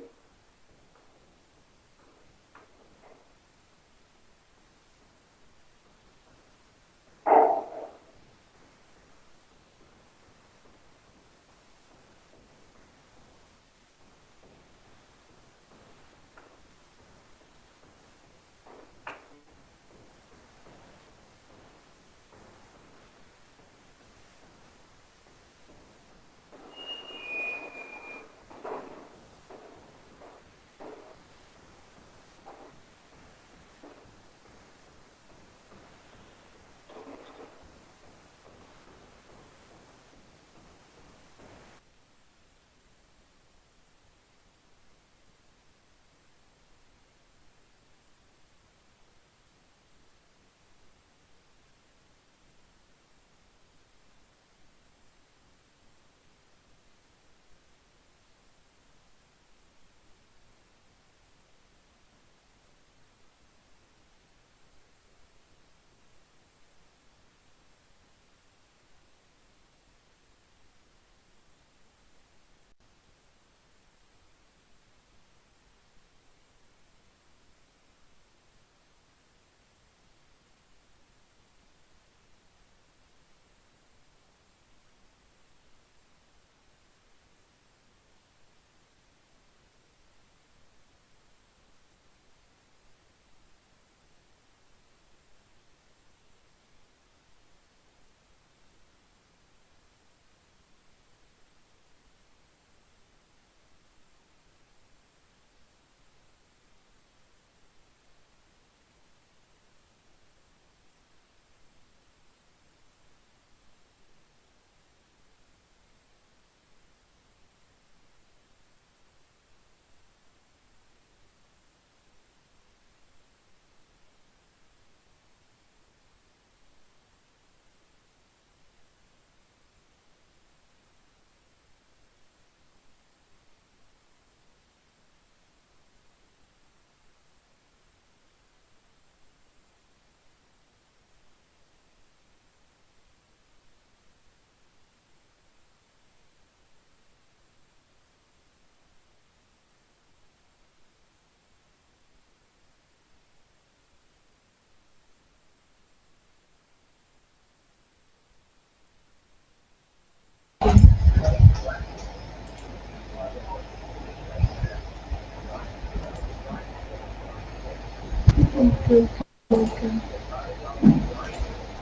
[SPEAKER 11] Okay. Okay.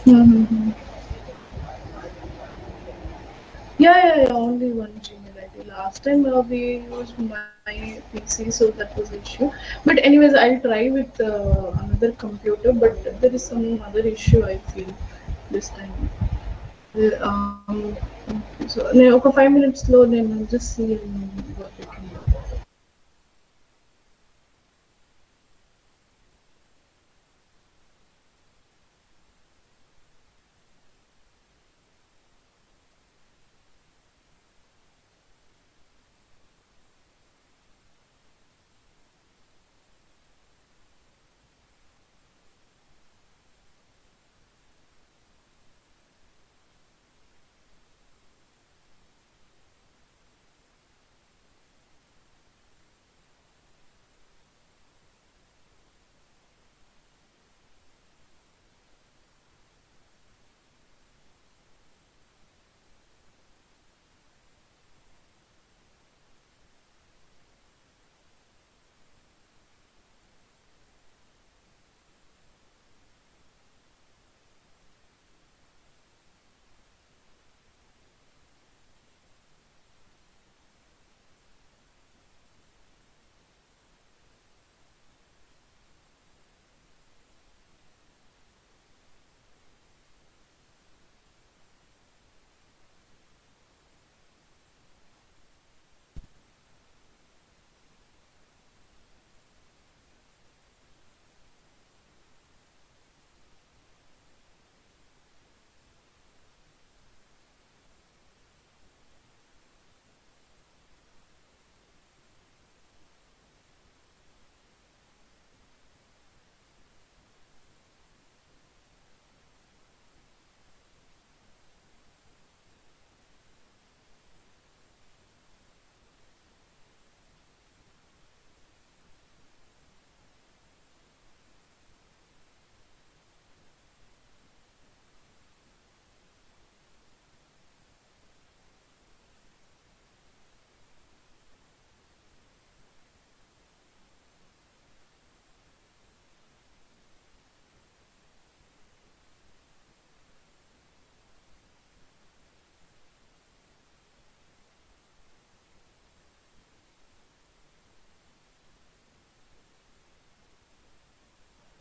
[SPEAKER 11] Mm-hmm. Yeah, only one Gmail ID. Last time we used my PC, so that was the issue. But anyways, I'll try with another computer, but there is some other issue I feel this time. So ఒక 5 minutes లో నేను just see what we can do.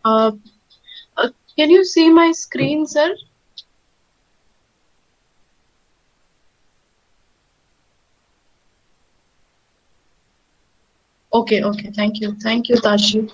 [SPEAKER 11] Uh, can you see my screen, sir? Okay. Thank you, Tashi.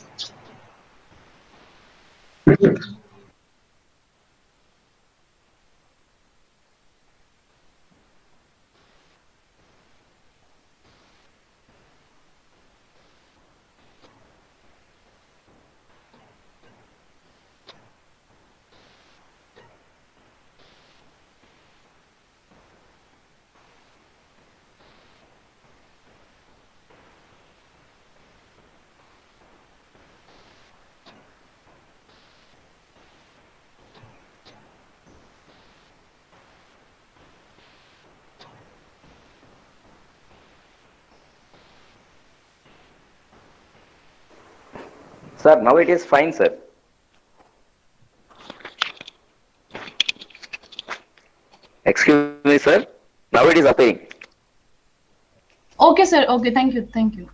[SPEAKER 1] Sir, now it is fine, sir. Excuse me, sir. Now it is appearing.
[SPEAKER 11] Okay, sir. Okay, thank you.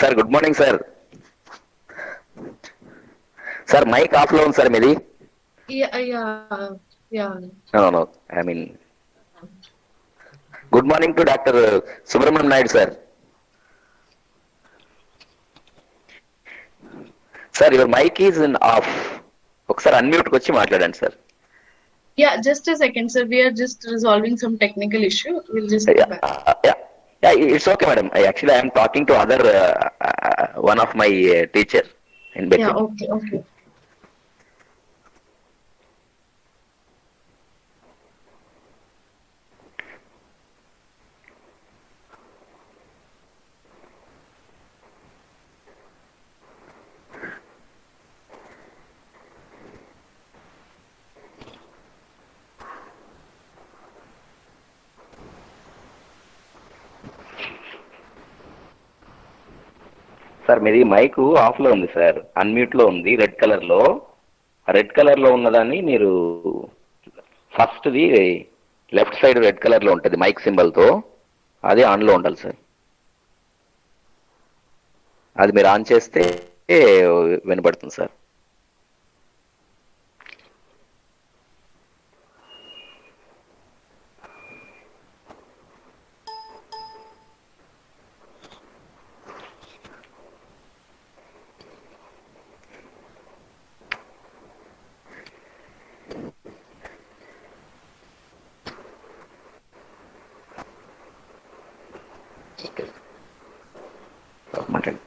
[SPEAKER 1] Sir good morning sir. Sir mic off లో ఉంది sir మీది. No I mean good morning to doctor Subrahmanyam Naidu sir. Sir your mic is in off. ఒకసారి అన్మ్యూట్కి వచ్చి మాట్లాడండి sir.
[SPEAKER 11] Yeah, just a second, sir. We are just resolving some technical issue. We'll just go back.
[SPEAKER 1] Yeah, it's okay, madam. Actually, I am talking to other one of my teacher in between.
[SPEAKER 11] Yeah, okay.
[SPEAKER 1] Sir మీది mic off లో ఉంది sir, unmute లో ఉంది, red colour లో. Red colour లో ఉన్నదాన్ని మీరు first the left side red colour లో ఉంటుంది మైక్ సింబల్ తో, అది ఆన్ లో ఉండాలి సార్. అది మీరు ఆన్ చేస్తే వినపడుతుంది సార్. మాట్లాడండి.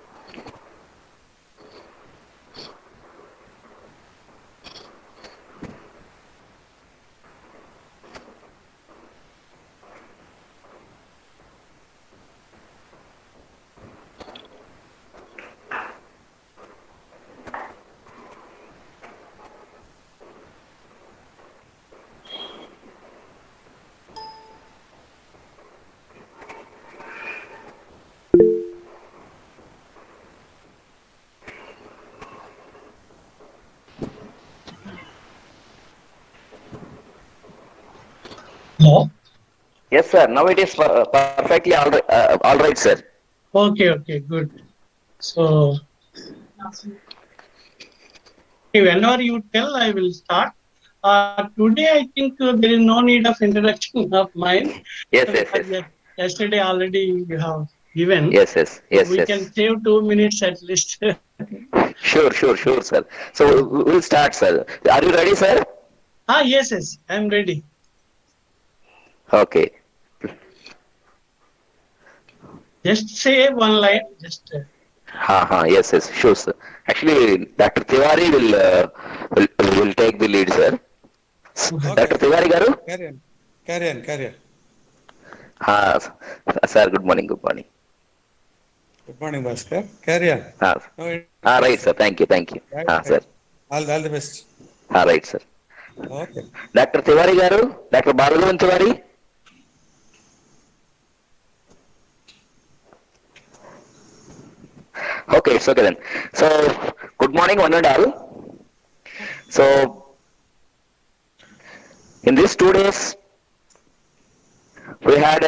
[SPEAKER 9] Hello?
[SPEAKER 1] Yes, sir. Now it is perfectly all right, sir.
[SPEAKER 9] Okay, good. So, whenever you tell, I will start. Today, I think there is no need of introduction of mine.
[SPEAKER 1] Yes.
[SPEAKER 9] Yesterday already you have given.
[SPEAKER 1] Yes.
[SPEAKER 9] We can save 2 minutes at least.
[SPEAKER 1] Sure, sir. So we'll start, sir. Are you ready, sir?
[SPEAKER 9] Yes, I am ready.
[SPEAKER 1] Okay.
[SPEAKER 9] Just say one line.
[SPEAKER 1] Yes, sure, sir. Actually, Dr. Tiwari will take the lead, sir. Okay. Dr. Tiwari garu?
[SPEAKER 12] Carry on.
[SPEAKER 1] Sir, good morning.
[SPEAKER 12] Good morning, Bhaskar. Carry on.
[SPEAKER 1] Right, sir. Thank you.
[SPEAKER 12] Right.
[SPEAKER 1] Sir.
[SPEAKER 12] All the best.
[SPEAKER 1] Right, sir.
[SPEAKER 12] Okay.
[SPEAKER 1] Dr. Tiwari garu? Dr. Baladevan Tiwari? Okay, it's okay then. So, good morning, one and all. So, in these 2 days, we had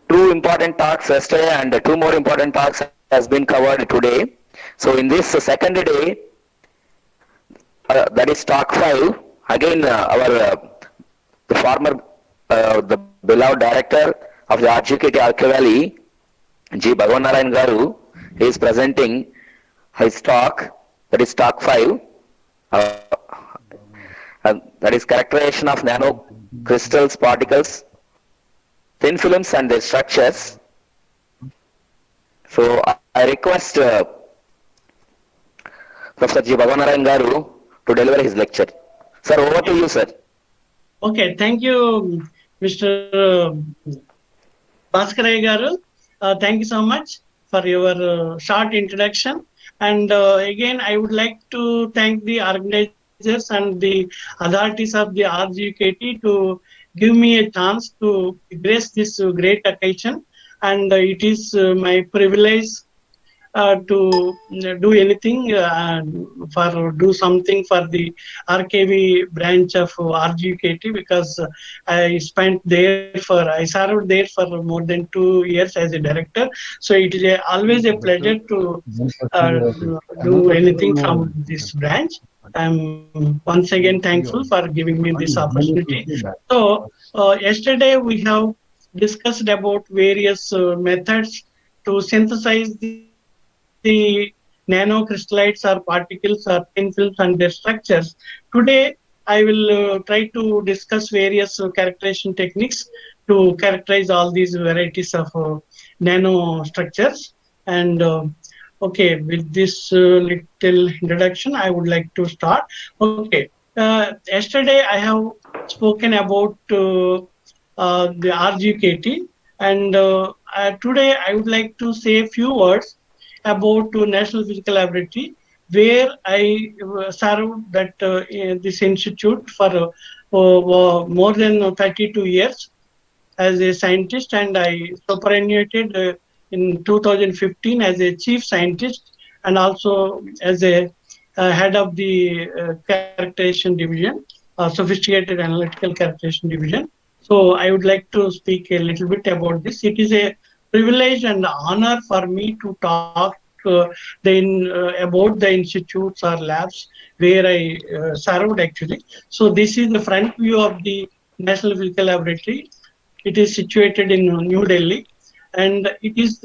[SPEAKER 1] 2 important talks yesterday, and 2 more important talks has been covered today. So, in this second day, that is talk 5. Again, the former, the beloved director of the RGKT Arke Valley, G. Bhagavan Narayan Garu, he is presenting his talk, that is talk 5, that is characterization of nano crystals, particles, thin films and their structures. So I request Professor G. Bhagavan Narayan Garu to deliver his lecture. Sir, over to you, sir.
[SPEAKER 9] Okay, thank you, Mr. Bhaskar Garu. Thank you so much for your short introduction. And again, I would like to thank the organizers and the authorities of the RGKT to give me a chance to grace this great occasion. And it is my privilege to do anything for do something for the RKV branch of RGUKT, because I spent there for I served there for more than 2 years as a director. So it is always a pleasure to do anything from this branch. I'm once again thankful for giving me this opportunity. So yesterday we have discussed about various methods to synthesize the nanocrystallites or particles or thin films and their structures. Today I will try to discuss various characterization techniques to characterize all these varieties of nano structures. And okay, with this little introduction, I would like to start. Okay, yesterday I have spoken about the RGKT, and today I would like to say a few words about National Physical Laboratory, where I served that in this institute for more than 32 years as a scientist, and I superannuated in 2015 as a chief scientist and also as a head of the characterization division, sophisticated analytical characterization division. So I would like to speak a little bit about this. It is a privilege and honor for me to talk about the institutes or labs where I served actually. So this is the front view of the National Physical Laboratory. It is situated in New Delhi, and it is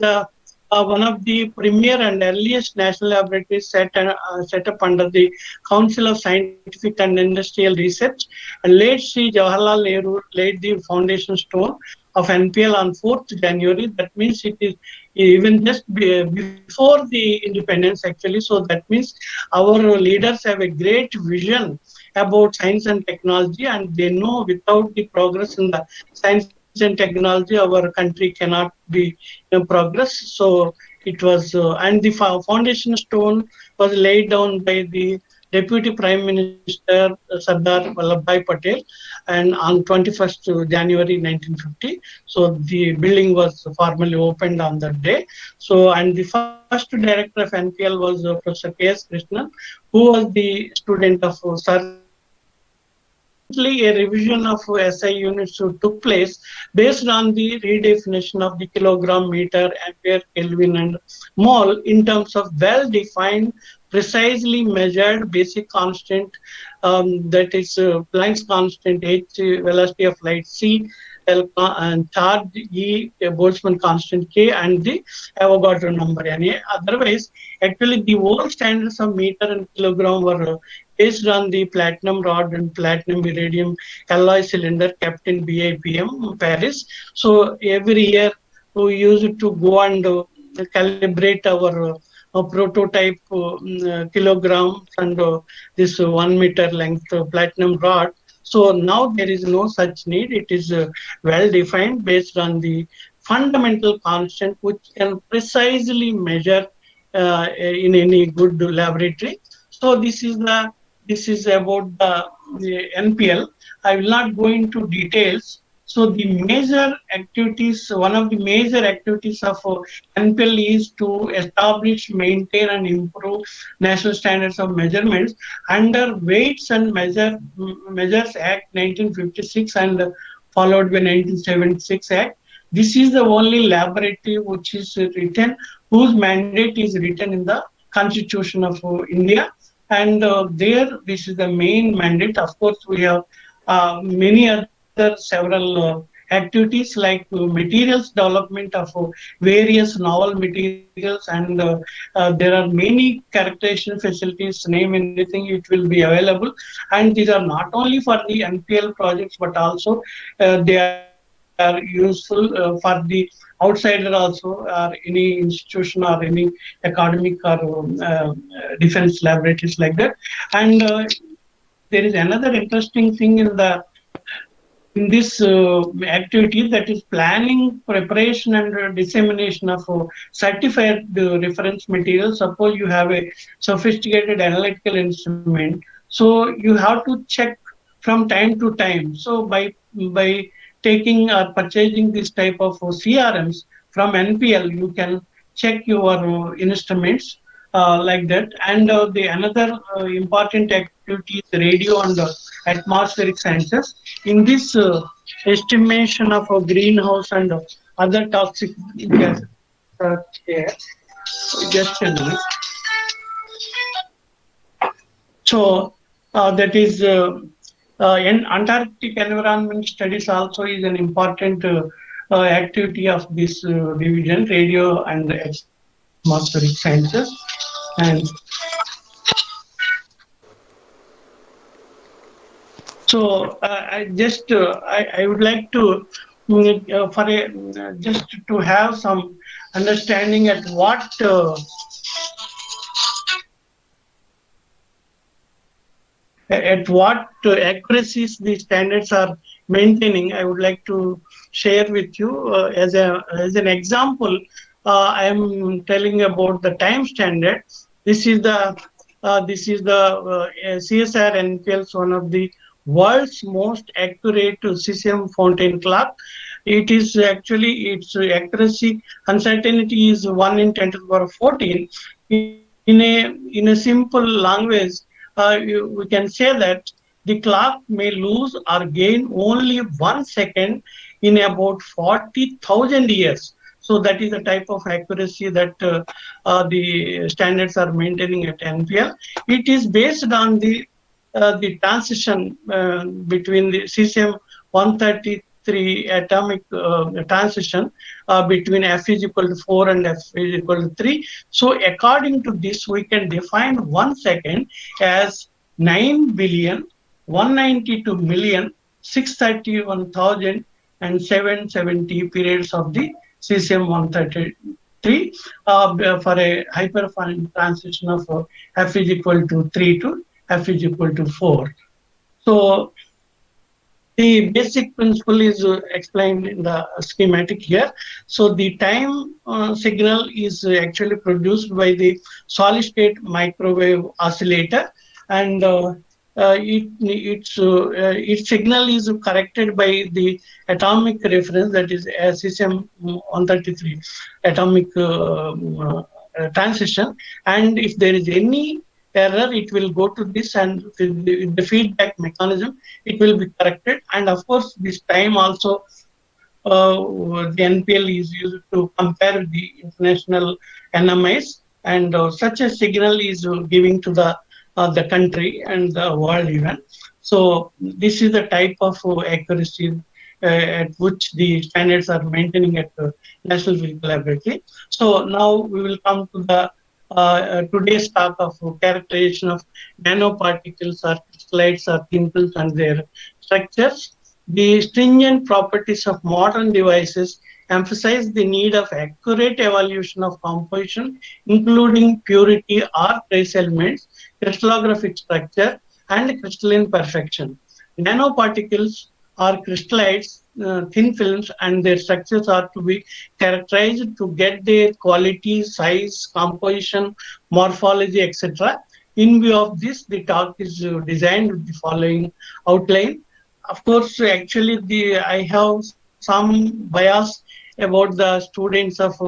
[SPEAKER 9] one of the premier and earliest national laboratories set up under the Council of Scientific and Industrial Research. And late Sri Jawaharlal Nehru laid the foundation stone of NPL on 4th January. That means it is even just before the independence actually. So that means our leaders have a great vision about science and technology, and they know without the progress in the science and technology, our country cannot be in progress. So it was, and the foundation stone was laid down by the Deputy Prime Minister Sardar Vallabhbhai Patel, and on 21st January 1950. So the building was formally opened on that day. So, and the first director of NPL was Professor K.S. Krishnan, who was the student of Sir C.P. Rao. Recently, a revision of SI units took place based on the redefinition of the kilogram, meter, ampere, Kelvin, and mole in terms of well-defined, precisely measured basic constant, that is Planck's constant, h, velocity of light c, L, and charge e, Boltzmann constant k, and the Avogadro number n. Otherwise, actually, the old standards of meter and kilogram were based on the platinum rod and platinum iridium alloy cylinder kept in BIPM Paris. So every year we used to go and calibrate our prototype kilograms and this 1 meter length platinum rod. So now there is no such need. It is well defined based on the fundamental constant which can precisely measure in any good laboratory. So this is about the NPL. I will not go into details. So the major activities, one of the major activities of NPL is to establish, maintain, and improve national standards of measurements under Weights and Measures Act 1956 and followed by 1976 Act. This is the only laboratory which is written, whose mandate is written in the Constitution of India. And there, this is the main mandate. Of course, we have many other several activities like materials development of various novel materials, and there are many characterization facilities. Name anything, it will be available. And these are not only for the NPL projects, but also they are useful for the outsider also, or any institution or any academic or defense laboratories like that. And there is another interesting thing in this activity, that is planning, preparation, and dissemination of certified reference materials. Suppose you have a sophisticated analytical instrument, so you have to check from time to time. So by taking or purchasing this type of CRMs from NPL, you can check your instruments like that. And the another important activity is radio and atmospheric sciences. In this estimation of a greenhouse and other toxic gases are there. Just a minute. So that is in Antarctic environment studies also is an important activity of this division, radio and atmospheric sciences. And so I would like to just to have some understanding at what accuracies the standards are maintaining. I would like to share with you as an example. I am telling about the time standard. This is the CSR NPL's one of the world's most accurate cesium fountain clock. It is actually its accuracy uncertainty is 1 in 10 to the power 14. In a simple language, we can say that the clock may lose or gain only 1 second in about 40,000 years. So that is the type of accuracy that the standards are maintaining at NPL. It is based on the transition between the cesium 133 atomic transition between F is equal to 4 and F is equal to 3. So according to this, we can define 1 second as 9,192,631,770 periods of the cesium 133 for a hyperfine transition of F is equal to 3 to F is equal to 4. So the basic principle is explained in the schematic here. So the time signal is actually produced by the solid state microwave oscillator, and its signal is corrected by the atomic reference, that is cesium 133 atomic transition. And if there is any error, it will go to this, and with the feedback mechanism, it will be corrected. And of course, this time also the NPL is used to compare the international NMIs, and such a signal is giving to the country and the world even. So this is the type of accuracy at which the standards are maintaining at National Physical Laboratory. So now we will come to the today's talk of characterization of nanoparticles or crystallites or thin films and their structures. The stringent properties of modern devices emphasize the need of accurate evaluation of composition, including purity or trace elements, crystallographic structure, and crystalline perfection. Nanoparticles or crystallites, thin films, and their structures are to be characterized to get their quality, size, composition, morphology, etc. In view of this, the talk is designed with the following outline. Of course, actually, I have some bias about the students of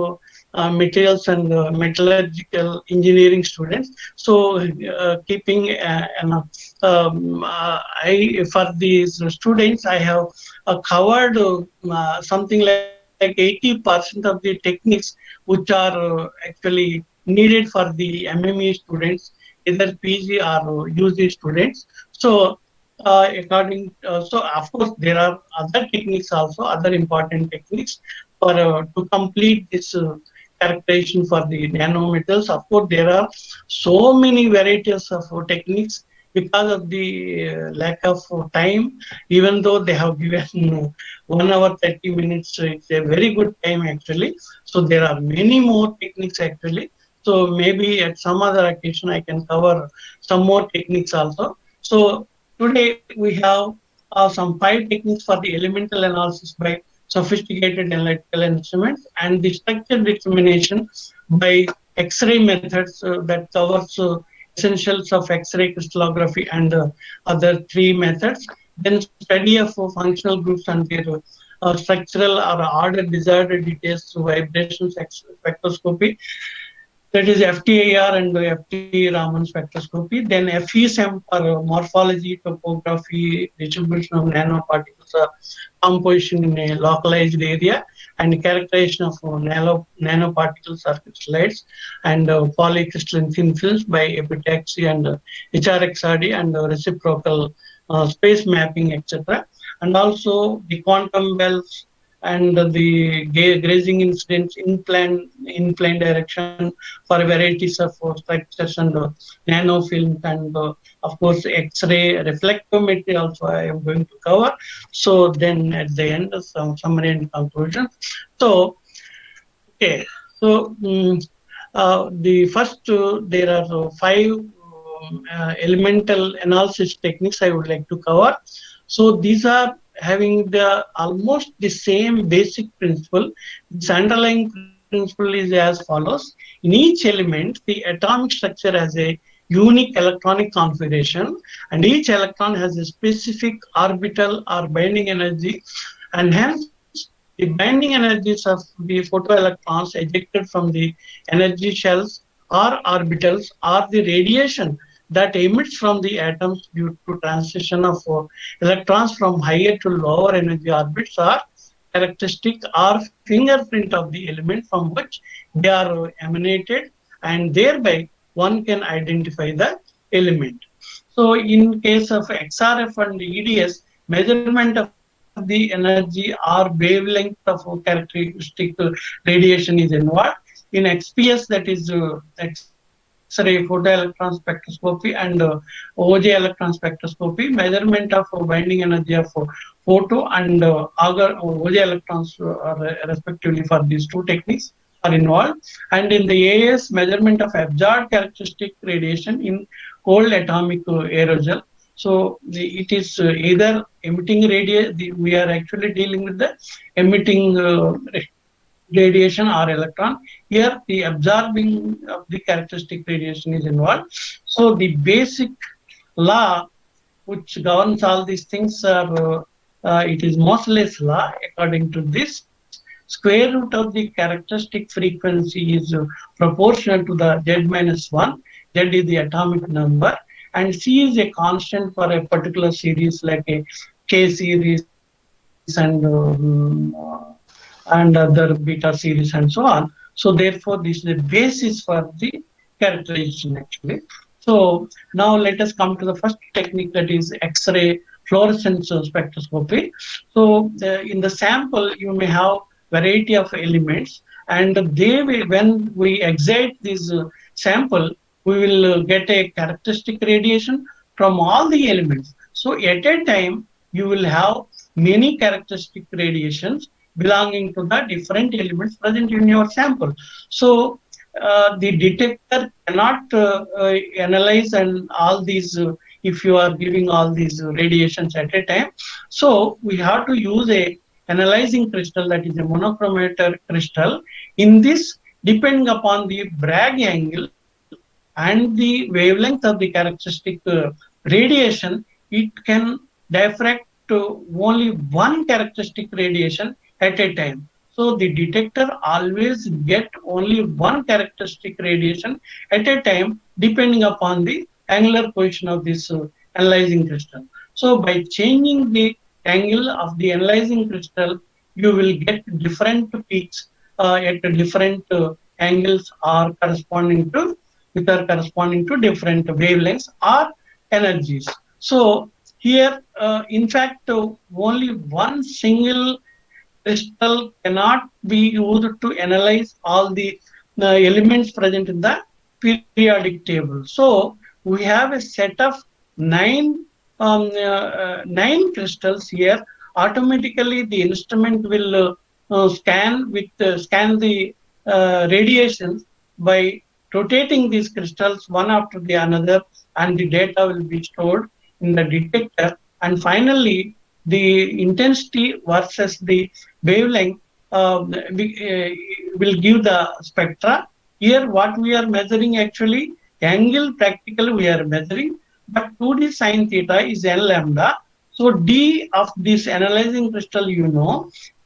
[SPEAKER 9] materials and metallurgical engineering students. So, keeping for these students, I have covered something like 80% of the techniques which are actually needed for the MME students, either PG or UG students. So, so of course there are other techniques also, other important techniques for to complete this characterization for the nanometals. Of course, there are so many varieties of techniques because of the lack of time. Even though they have given 1 hour 30 minutes, it's a very good time actually. So there are many more techniques actually. So maybe at some other occasion I can cover some more techniques also. So today we have some 5 techniques for the elemental analysis by sophisticated analytical instruments, and the structure determination by X-ray methods that covers essentials of X-ray crystallography and other 3 methods. then study of functional groups and their structural or order desired details through vibration spectroscopy, that is FTIR and FT Raman spectroscopy. Then FESM for morphology, topography, distribution of nanoparticles, composition in a localized area, and characterization of nanoparticles or crystallites, and polycrystalline thin films by epitaxy and HRXRD, and reciprocal space mapping, etc. And also the quantum belts and the grazing incidents in plane direction for varieties of structures and nanofilms, and of course X-ray reflectometry also I am going to cover. So then at the end, some summary and conclusion. So okay, so the first there are five elemental analysis techniques I would like to cover. So these are having the almost the same basic principle. This underlying principle is as follows. In each element, the atomic structure has a unique electronic configuration, and each electron has a specific orbital or binding energy, and hence the binding energies of the photoelectrons ejected from the energy shells or orbitals, or the radiation that emits from the atoms due to transition of electrons from higher to lower energy orbits, are characteristic or fingerprint of the element from which they are emanated, and thereby one can identify the element. So in case of XRF and EDS, measurement of the energy or wavelength of characteristic radiation is involved. In XPS, that is X-ray photoelectron spectroscopy, and OJ electron spectroscopy, measurement of binding energy of photo and Auger OJ electrons respectively for these two techniques are involved. And in the AS, measurement of absorbed characteristic radiation in cold atomic aerosol. So it is either emitting radiation, we are actually dealing with the emitting radiation or electron. Here the absorbing of the characteristic radiation is involved. So the basic law which governs all these things are it is Moseley's law. According to this, square root of the characteristic frequency is proportional to the z minus 1. Z is the atomic number, and C is a constant for a particular series like a K series and other beta series and so on. So therefore, this is the basis for the characterization actually. So now let us come to the first technique, that is X-ray fluorescence spectroscopy. So in the sample, you may have variety of elements, and they will, when we excite this sample, we will get a characteristic radiation from all the elements. So at a time, you will have many characteristic radiations belonging to the different elements present in your sample. So the detector cannot analyze and all these if you are giving all these radiations at a time. So we have to use a analyzing crystal, that is a monochromator crystal. In this, depending upon the Bragg angle and the wavelength of the characteristic radiation, it can diffract only one characteristic radiation at a time. So the detector always get only one characteristic radiation at a time, depending upon the angular position of this analyzing crystal. So by changing the angle of the analyzing crystal, you will get different peaks at different angles or corresponding to different wavelengths or energies. So here, in fact, only one single crystal cannot be used to analyze all the elements present in the periodic table. So we have a set of nine crystals here. Automatically, the instrument will scan the radiations by rotating these crystals one after the another, and the data will be stored in the detector. And finally, the intensity versus the wavelength will give the spectra. Here, what we are measuring actually, angle practically we are measuring, but 2D sine theta is n lambda. So D of this analyzing crystal,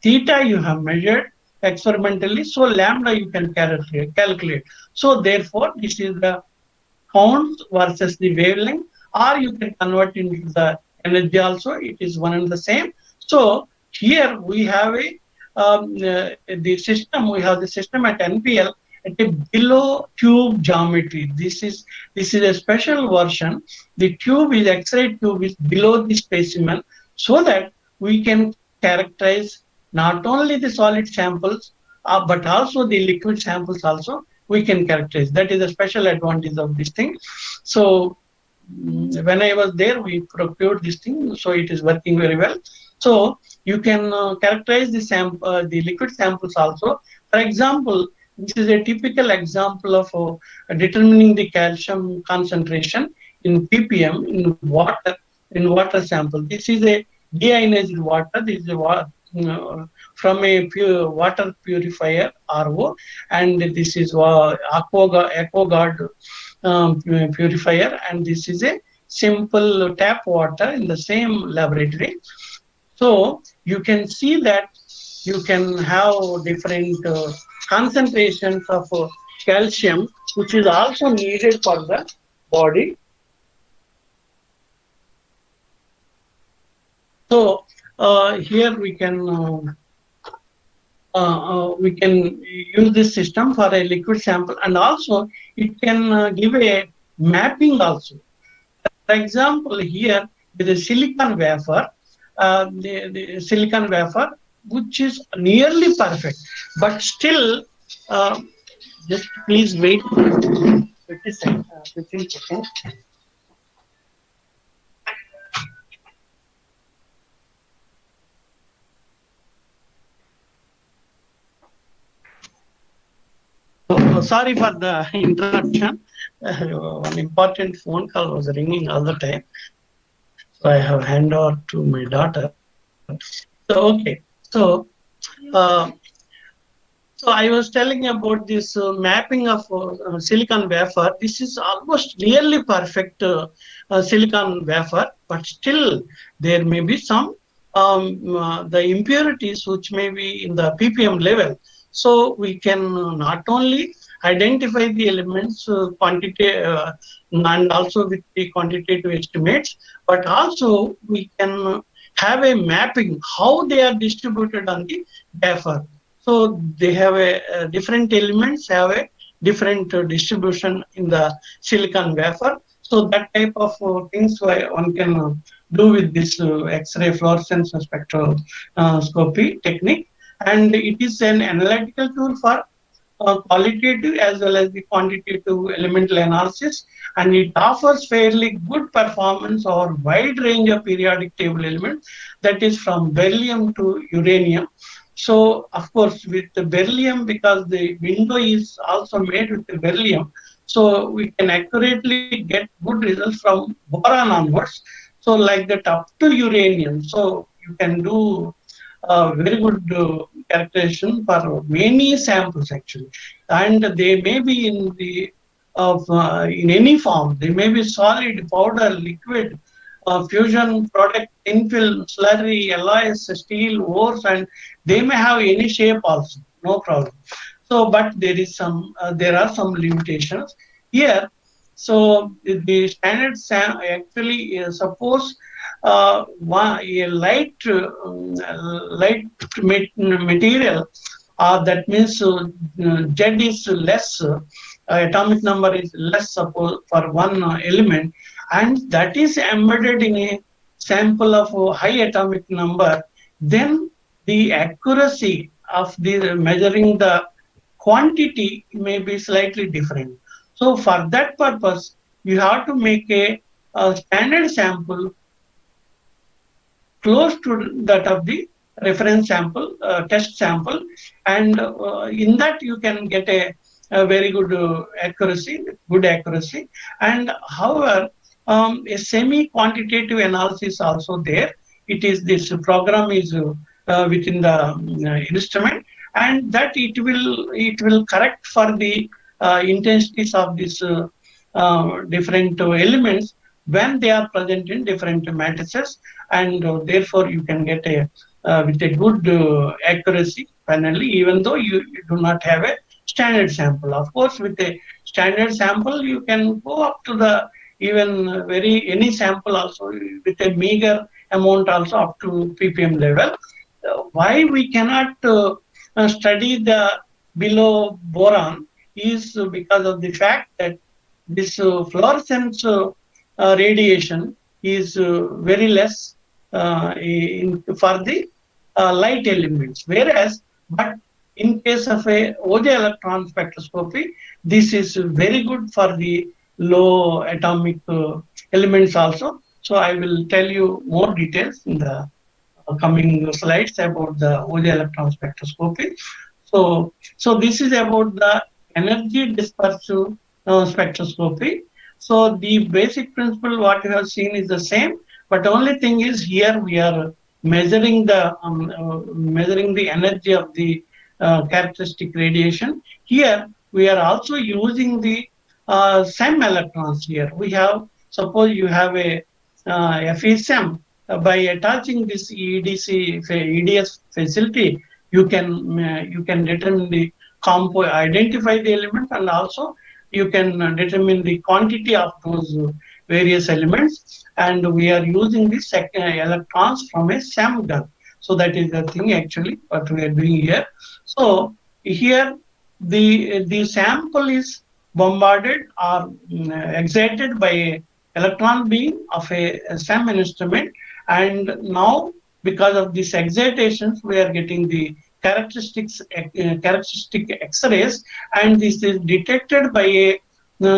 [SPEAKER 9] theta you have measured experimentally, so lambda you can calculate. So therefore, this is the counts versus the wavelength, or you can convert into the energy also. It is one and the same. So here we have the system. We have the system at NPL at a below tube geometry. This is a special version. The tube is X-ray tube is below the specimen, so that we can characterize not only the solid samples, but also the liquid samples also we can characterize. That is a special advantage of this thing. So when I was there, we procured this thing, so it is working very well. So you can characterize the liquid samples also. For example, this is a typical example of determining the calcium concentration in ppm in water sample. This is a deionized water. This is from a pure water purifier RO, and this is AquaGuard purifier, and this is a simple tap water in the same laboratory. So you can see that you can have different concentrations of calcium, which is also needed for the body. So here we can use this system for a liquid sample, and also it can give a mapping also. For example, here with a silicon wafer, the silicon wafer, which is nearly perfect, but still, just please wait 15 seconds. Sorry for the interruption. One important phone call was ringing all the time, so I have hand over to my daughter. So okay, uh, so I was telling about this mapping of silicon wafer. This is almost nearly perfect silicon wafer, but still there may be some the impurities which may be in the ppm level. So we can not only identify the elements quantity and also with the quantitative estimates, but also we can have a mapping how they are distributed on the wafer. So they have a different elements have a different distribution in the silicon wafer. So that type of things one can do with this X-ray fluorescence spectroscopy technique, and it is an analytical tool for qualitative as well as the quantitative elemental analysis, and it offers fairly good performance over wide range of periodic table elements, that is from beryllium to uranium. So of course with the beryllium, because the window is also made with the beryllium, so we can accurately get good results from boron onwards. So like that up to uranium, so you can do very good characterization for many samples actually, and they may be in the in any form. They may be solid, powder, liquid, fusion product, thin film, slurry, alloys, steel, ores, and they may have any shape also, no problem. So, but there are some limitations here. So the standard actually suppose a light material, that means Z is less, atomic number is less suppose for one element, and that is embedded in a sample of a high atomic number, then the accuracy of the measuring the quantity may be slightly different. So for that purpose, you have to make a standard sample close to that of the reference sample, test sample, and in that you can get a very good accuracy. And however, a semi-quantitative analysis also there. It is this program is within the instrument, and that it will correct for the intensities of these different elements. when they are present in different matrices, and therefore you can get a with a good accuracy finally, even though you do not have a standard sample. Of course, with a standard sample, you can go up to the even very any sample also with a meager amount also up to ppm level. Why we cannot study the below boron is because of the fact that this fluorescence radiation is very less for the light elements, whereas but in case of a OJ electron spectroscopy, this is very good for the low atomic elements also. So I will tell you more details in the coming slides about the OJ electron spectroscopy. So this is about the energy dispersive spectroscopy. So the basic principle what you have seen is the same, but only thing is here we are measuring the energy of the characteristic radiation. Here we are also using the SEM electrons. Here we have, suppose you have a FESM, by attaching this EDS facility, you can determine the identify the element, and also you can determine the quantity of those various elements. And we are using the electrons from a SEM gun. So that is the thing actually what we are doing here. So here the sample is bombarded or excited by a electron beam of a SEM instrument, and now because of these excitations we are getting the characteristic X-rays, and this is detected by a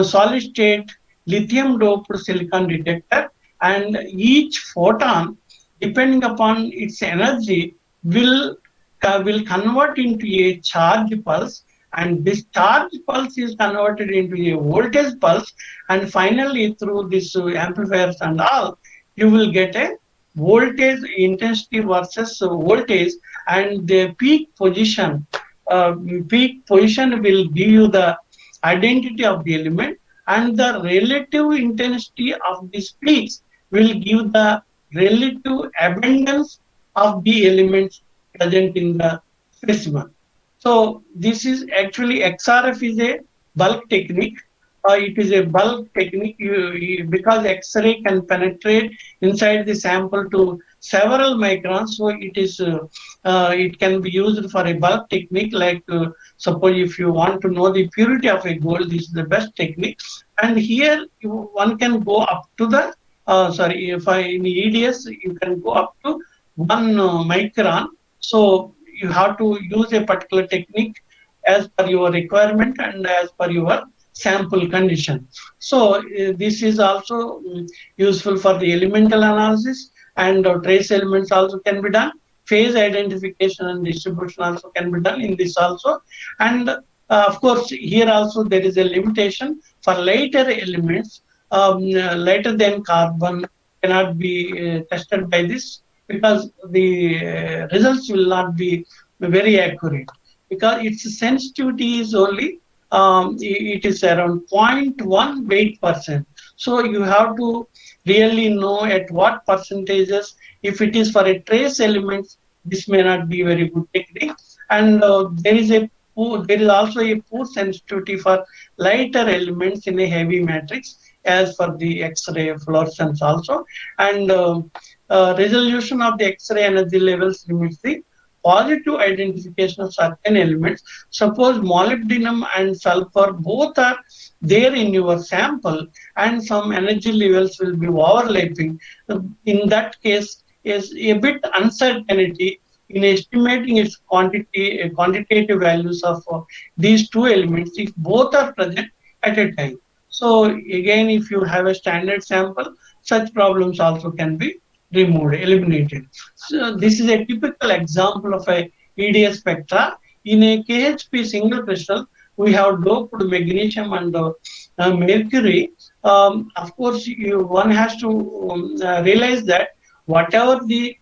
[SPEAKER 9] solid state lithium doped silicon detector, and each photon depending upon its energy will convert into a charge pulse, and this charge pulse is converted into a voltage pulse, and finally through this amplifiers and all you will get a voltage intensity versus voltage, and the peak position will give you the identity of the element, and the relative intensity of these peaks will give the relative abundance of the elements present in the specimen. So this is actually XRF is a bulk technique. It is a bulk technique because X-ray can penetrate inside the sample to several microns. So it can be used for a bulk technique. Like suppose if you want to know the purity of a gold, this is the best technique. And here one can go up to the if in EDS you can go up to 1 micron. So you have to use a particular technique as per your requirement and as per your sample condition. So this is also useful for the elemental analysis, and trace elements also can be done. Phase identification and distribution also can be done in this also. And of course here also there is a limitation for lighter elements. Lighter than carbon cannot be tested by this because the results will not be very accurate, because its sensitivity is only it is around 0.1 weight%. So you have to really know at what percentages. If it is for a trace elements, this may not be very good technique. And there is also a poor sensitivity for lighter elements in a heavy matrix, as for the X-ray fluorescence also. And resolution of the X-ray energy levels limits the positive identification of certain elements. Suppose molybdenum and sulfur both are there in your sample, and some energy levels will be overlapping. In that case, is a bit uncertainty in estimating its quantitative values of these two elements if both are present at a time. So again, if you have a standard sample, such problems also can be eliminated. So this is a typical example of a EDS spectra. In a KHP single crystal, we have doped magnesium and mercury. Of course, one has to realize that whatever the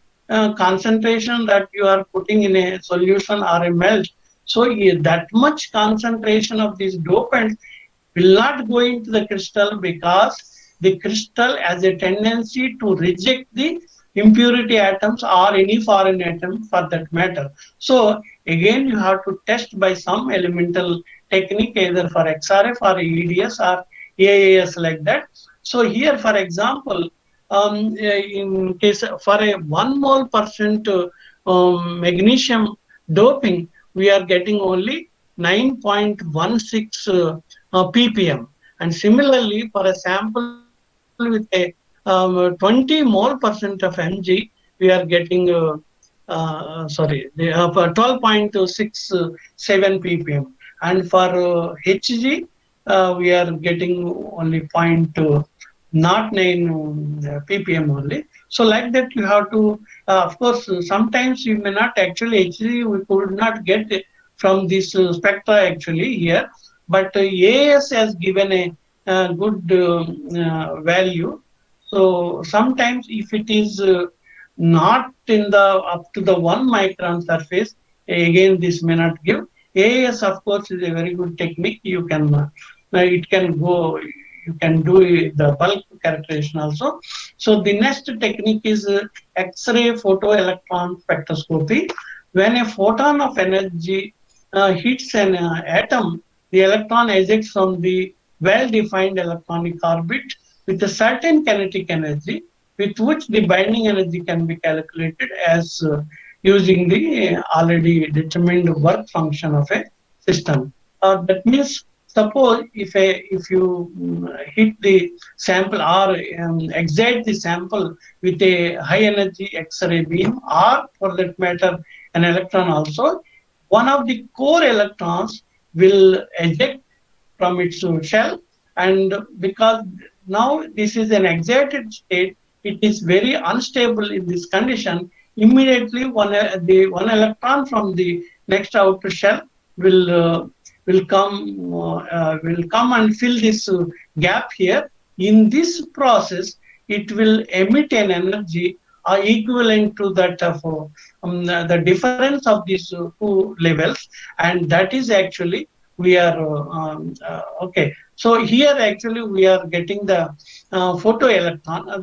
[SPEAKER 9] concentration that you are putting in a solution or a melt, so that much concentration of these dopants will not go into the crystal, because the crystal has a tendency to reject the impurity atoms or any foreign atom for that matter. So again, you have to test by some elemental technique either for XRF or EDS or AAS like that. So here, for example, in case for a 1 mole percent magnesium doping, we are getting only 9.16 ppm. And similarly, for a sample with a 20 mole percent of Mg, we are getting for 12.67 ppm, and for Hg, we are getting only point not 9 ppm only. So like that, you have to, of course, sometimes you may not actually Hg, we could not get it from this spectra actually here, but AS has given a good value. So sometimes if it is not in the up to the 1 micron surface, again this may not give. AS of course is a very good technique. You can it can go, you can do the bulk characterization also. So the next technique is X-ray photoelectron spectroscopy. When a photon of energy hits an atom, the electron ejects from the well-defined electronic orbit with a certain kinetic energy, with which the binding energy can be calculated as using the already determined work function of a system. That means, suppose if you hit the sample or excite the sample with a high energy X-ray beam, or for that matter an electron also, one of the core electrons will eject from its shell, and because now this is an excited state, it is very unstable in this condition. Immediately one electron from the next outer shell will come and fill this gap here. In this process, it will emit an energy equivalent to that of the difference of these two levels, and that is actually we are okay. So here actually we are getting the photoelectron.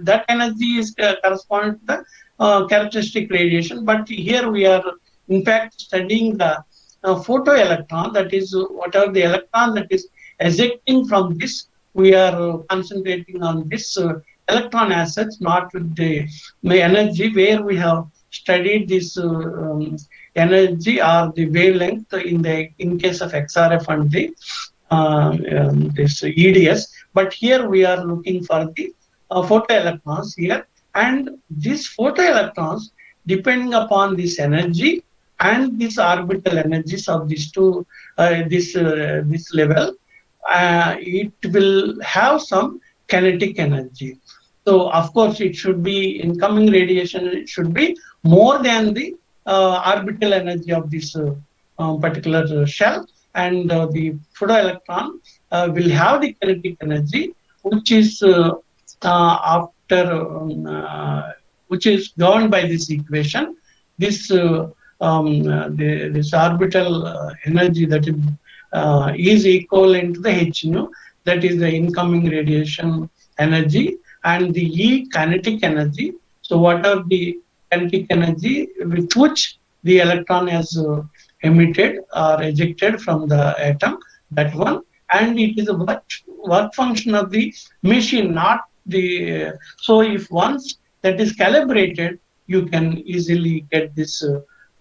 [SPEAKER 9] That energy is corresponding to the characteristic radiation, but here we are in fact studying the photoelectron, that is whatever the electron that is ejecting from this, we are concentrating on this electron as such, not with the energy where we have studied this energy or the wavelength in case of XRF and the this EDS. But here we are looking for the photoelectrons here, and these photoelectrons, depending upon this energy and these orbital energies of these two this level, it will have some kinetic energy. So of course it should be incoming radiation, it should be more than the orbital energy of this particular shell, and the photoelectron will have the kinetic energy which is which is governed by this equation. This this orbital energy that is equivalent to the h nu, that is the incoming radiation energy, and the E kinetic energy. So what are the kinetic energy with which the electron has emitted or ejected from the atom, that one, and it is a work function of the machine, not the. So if once that is calibrated, you can easily get this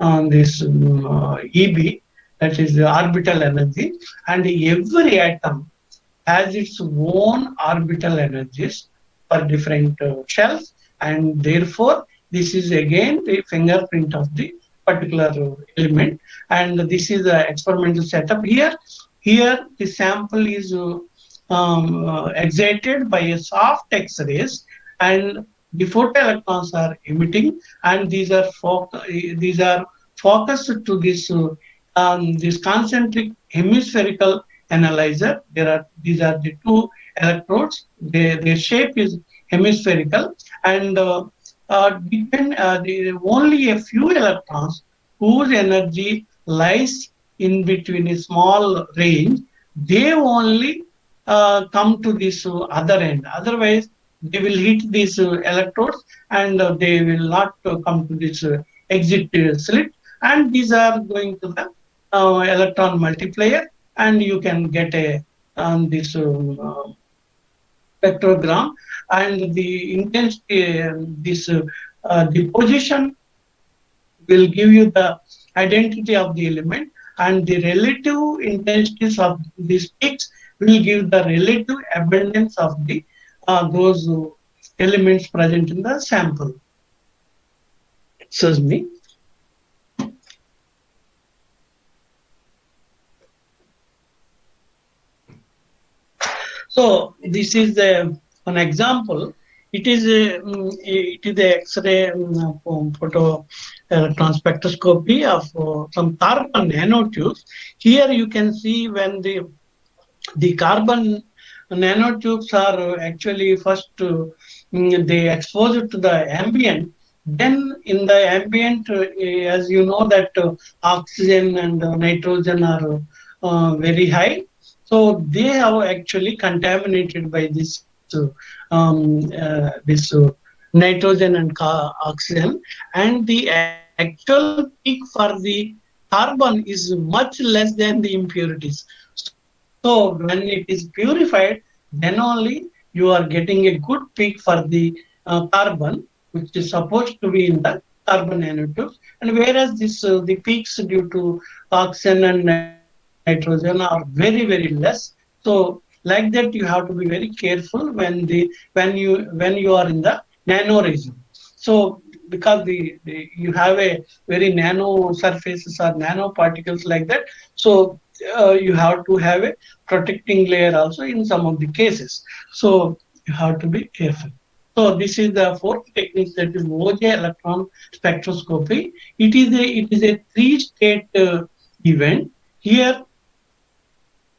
[SPEAKER 9] EB, that is the orbital energy, and every atom has its own orbital energies for different shells, and therefore this is again the fingerprint of the particular element, and this is the experimental setup here. Here the sample is excited by a soft X-rays, and the photoelectrons are emitting, and these are focused to this concentric hemispherical analyzer. These are the two electrodes. Their shape is hemispherical, and only a few electrons whose energy lies in between a small range, they only come to this other end. Otherwise, they will hit these electrodes and they will not come to this exit slit. And these are going to the electron multiplier, and you can get a this spectrogram, and the intensity, the position will give you the identity of the element, and the relative intensities of these peaks will give the relative abundance of the those elements present in the sample. Excuse me. So this is an example. It is the X-ray photo electron spectroscopy of some carbon nanotubes. Here you can see when the carbon nanotubes are actually first they expose it to the ambient. Then in the ambient, as you know that oxygen and nitrogen are very high, so they have actually contaminated by this nitrogen and oxygen, and the actual peak for the carbon is much less than the impurities. So when it is purified, then only you are getting a good peak for the carbon, which is supposed to be in the carbon nanotubes. And whereas the peaks due to oxygen and nitrogen are very, very less. So like that, you have to be very careful when you are in the nano region. So because you have a very nano surfaces or nano particles like that, so you have to have a protecting layer also in some of the cases. So you have to be careful. So this is the fourth technique, that is OJ electron spectroscopy. It is a three-state event. Here,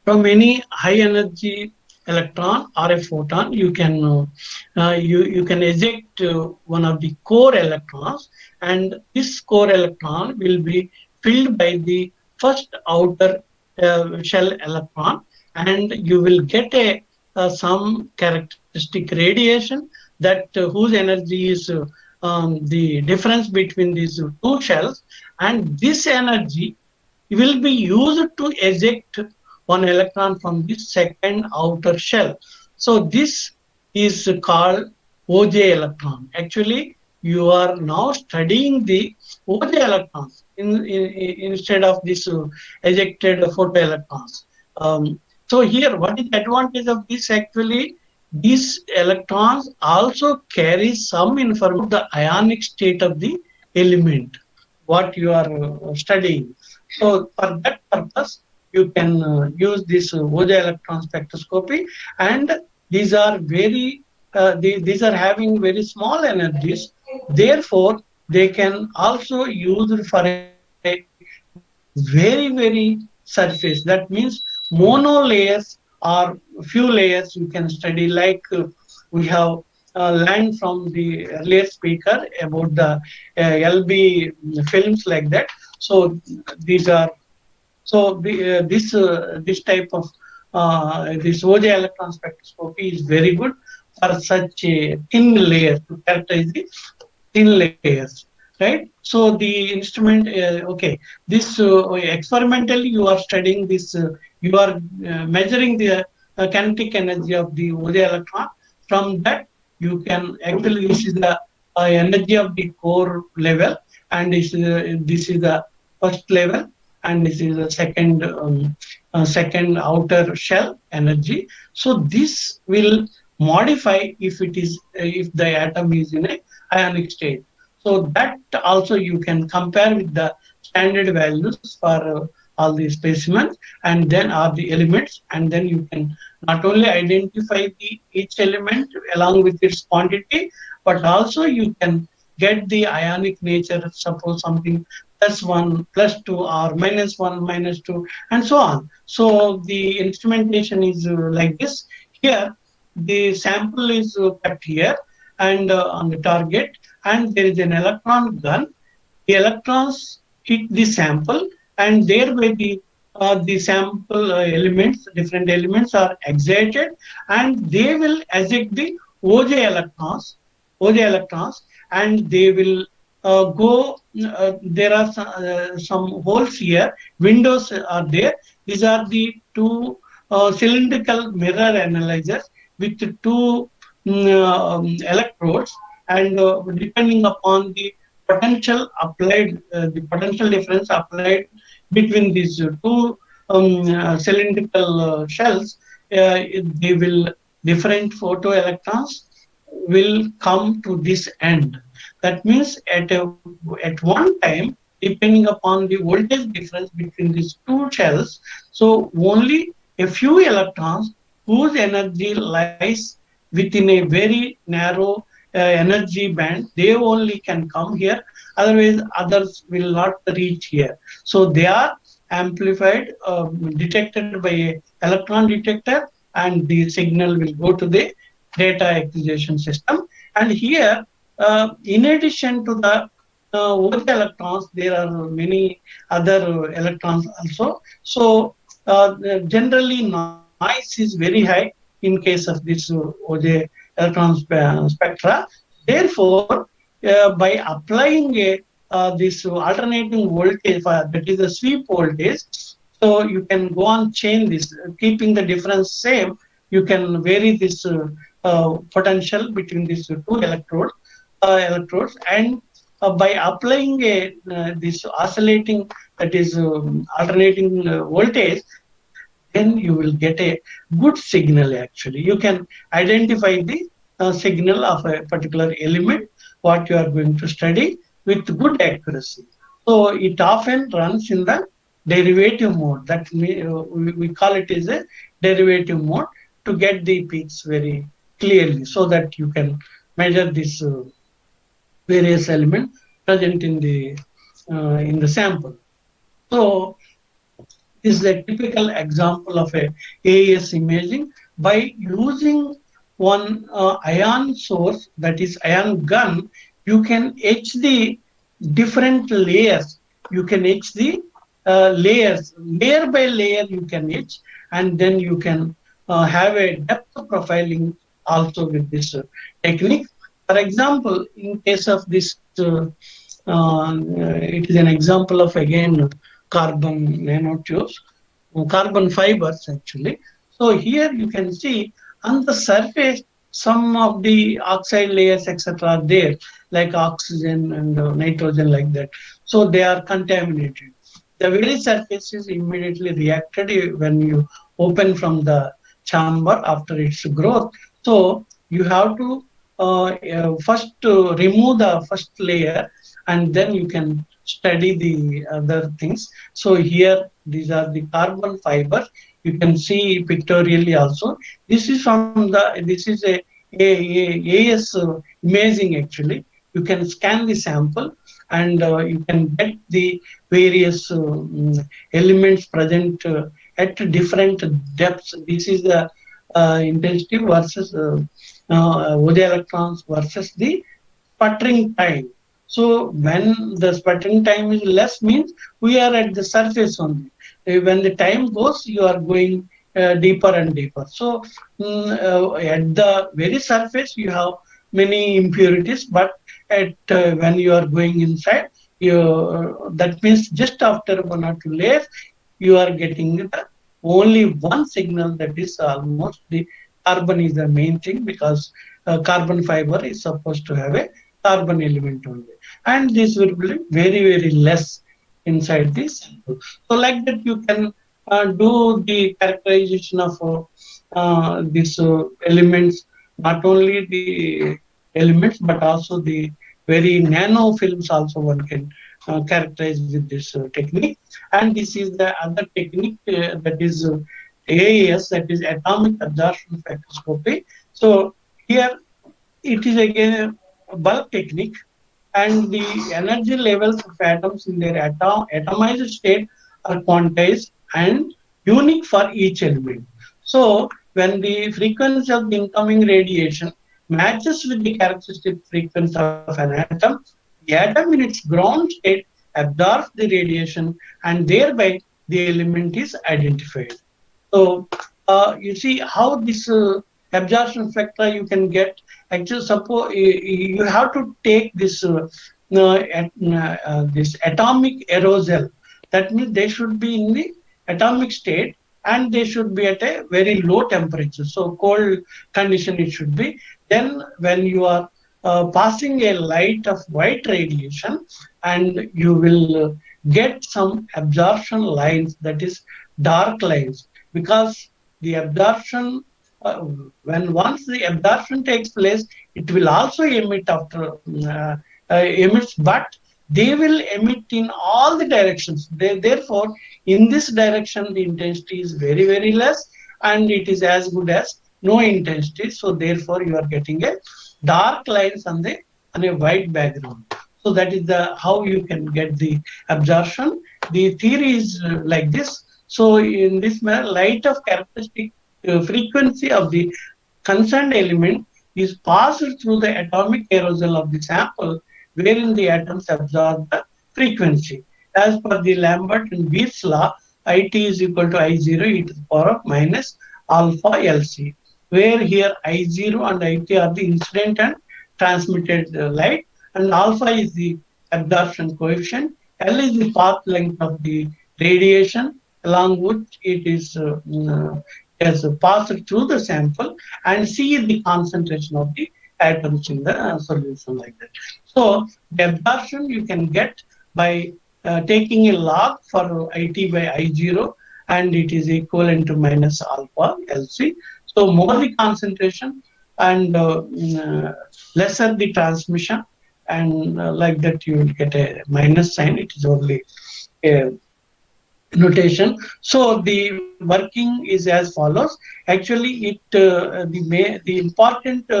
[SPEAKER 9] from any high energy electron or a photon, you can eject one of the core electrons, and this core electron will be filled by the first outer shell electron, and you will get some characteristic radiation that whose energy is the difference between these two shells, and this energy will be used to eject one electron from the second outer shell. So this is called OJ electron. Actually, you are now studying the OJ electrons instead of this ejected photoelectrons. So here, what is the advantage of this? Actually, these electrons also carry some information of the ionic state of the element, what you are studying. So for that purpose, you can use this OJ electron spectroscopy, and these are these are having very small energies. Therefore, they can also use for a very surface. That means mono layers or few layers you can study, like we have learned from the earlier speaker about the LB films like that. So these are this type of this OJ electron spectroscopy is very good for such a thin layer, to characterize the thin layers, right? So the instrument, okay, this experimentally you are studying this, you are measuring the kinetic energy of the OJ electron. From that, you can actually, this is the energy of the core level, and this is the first level, and this is the second outer shell energy. So this will modify if it is if the atom is in a ionic state. So that also you can compare with the standard values for all the specimens, and then are the elements, and then you can not only identify each element along with its quantity, but also you can get the ionic nature, suppose something +1, +2, or -1, -2, and so on. So the instrumentation is like this. Here, the sample is kept here and on the target, and there is an electron gun. The electrons hit the sample, and thereby the the sample elements, different elements are excited, and they will eject the OJ electrons, and they will go. There are some holes here, windows are there. These are the two cylindrical mirror analyzers with two electrodes, and depending upon the potential applied, the potential difference applied between these two cylindrical shells, they will different photoelectrons will come to this end. That means at one time, depending upon the voltage difference between these two shells, so only a few electrons whose energy lies within a very narrow energy band, they only can come here. Otherwise, others will not reach here. So they are amplified, detected by a electron detector, and the signal will go to the data acquisition system. And here, in addition to the OH electrons, there are many other electrons also. So generally, noise is very high in case of this OJ electron spectra. Therefore, by applying this alternating voltage, that is the sweep voltage, so you can go on chain this, keeping the difference same. You can vary this potential between these two electrodes, and by applying a this oscillating, that is alternating voltage, then you will get a good signal. Actually, you can identify the signal of a particular element what you are going to study with good accuracy. So it often runs in the derivative mode. That we call it as a derivative mode to get the peaks very clearly, so that you can measure this various elements present in the sample. So this is a typical example of a AES imaging. By using one ion source, that is ion gun, you can etch the different layers. You can etch the layers, layer by layer you can etch, and then you can have a depth profiling also with this technique. For example, in case of this, it is an example of again carbon nanotubes, carbon fibers actually. So here you can see on the surface some of the oxide layers etc. are there, like oxygen and nitrogen, like that. So they are contaminated. The very surface is immediately reacted when you open from the chamber after its growth. So you have to first remove the first layer, and then you can study the other things. So here these are the carbon fibers. You can see pictorially also. This is from this is a AS imaging actually. You can scan the sample, and you can get the various elements present at different depths. This is the intensity versus OJ electrons versus the sputtering time. So when the sputtering time is less, means we are at the surface only. When the time goes, you are going deeper and deeper. So at the very surface, you have many impurities, but at when you are going inside, you that means just after one or two layers, you are getting the only one signal, that is almost the carbon is the main thing, because carbon fiber is supposed to have a carbon element only, and this will be very less inside this sample. So like that you can do the characterization of these elements, not only the elements but also the very nano films also one can characterize with this technique. And this is the other technique, that is AAS, that is atomic absorption spectroscopy. So here it is again a bulk technique, and the energy levels of atoms in their atomized state are quantized and unique for each element. So when the frequency of the incoming radiation matches with the characteristic frequency of an atom, the atom in its ground state absorbs the radiation, and thereby the element is identified. So you see how this absorption factor you can get. Actually, suppose you have to take this this atomic aerosol. That means they should be in the atomic state and they should be at a very low temperature. So cold condition it should be. Then when you are passing a light of white radiation, and you will get some absorption lines, that is dark lines, because the absorption when once the absorption takes place, it will also emit after emits, but they will emit in all the directions. Therefore, in this direction, the intensity is very less, and it is as good as no intensity. So therefore, you are getting a dark lines on a white background. So that is the how you can get the absorption. The theory is like this. So in this manner, light of characteristic frequency of the concerned element is passed through the atomic aerosol of the sample, wherein the atoms absorb the frequency. As per the Lambert and Beer's law, IT is equal to I0 e to the power of minus alpha LC, where here I0 and IT are the incident and transmitted light, and alpha is the absorption coefficient, L is the path length of the radiation along which it is has passed through the sample, and C is the concentration of the atoms in the solution, like that. So the absorption you can get by taking a log for IT by I0, and it is equivalent to minus alpha LC. So more the concentration and lesser the transmission, and like that you will get a minus sign. It is only a notation. So the working is as follows. Actually, the important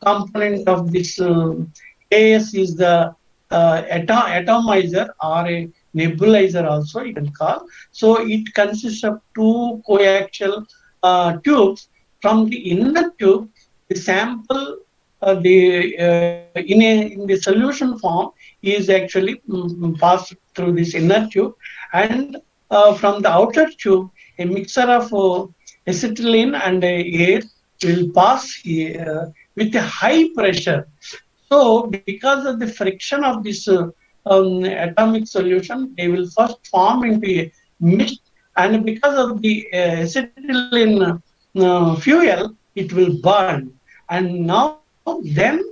[SPEAKER 9] component of this AS is the atomizer, or a nebulizer also you can call. So it consists of two coaxial tubes. From the inner tube, the sample in the solution form is actually passed through this inner tube, and from the outer tube, a mixture of acetylene and air will pass with a high pressure. So, because of the friction of this atomic solution, they will first form into a mist, and because of the acetylene fuel, it will burn. And now, then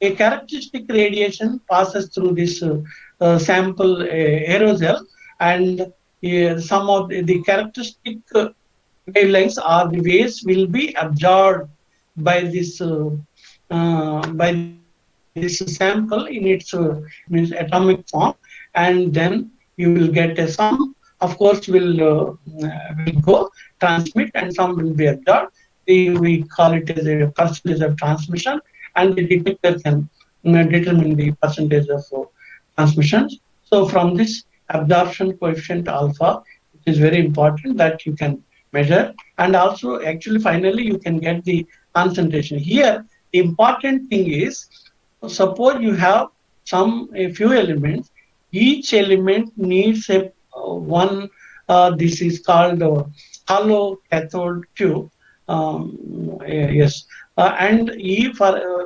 [SPEAKER 9] a characteristic radiation passes through this sample aerosol, and some of the characteristic wavelengths or the waves will be absorbed by this sample in its means atomic form, and then you will get some, of course, will go transmit, and some will be absorbed. We call it as a percentage of transmission, and the detector can determine the percentage of transmissions. So from this absorption coefficient alpha, it is very important that you can measure, and also actually finally you can get the concentration. Here the important thing is, suppose you have a few elements, each element needs a one this is called hollow cathode tube. Yes, and if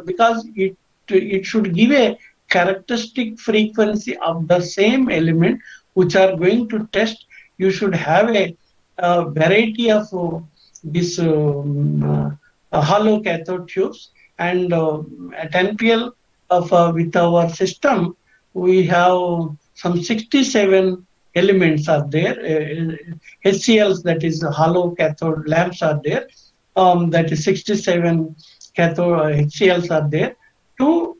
[SPEAKER 9] because it should give a characteristic frequency of the same element which are going to test. You should have a variety of this hollow cathode tubes, and at NPL of with our system we have some 67 elements are there. HCLs, that is hollow cathode lamps, are there. That is 67 cathode HCLs are there to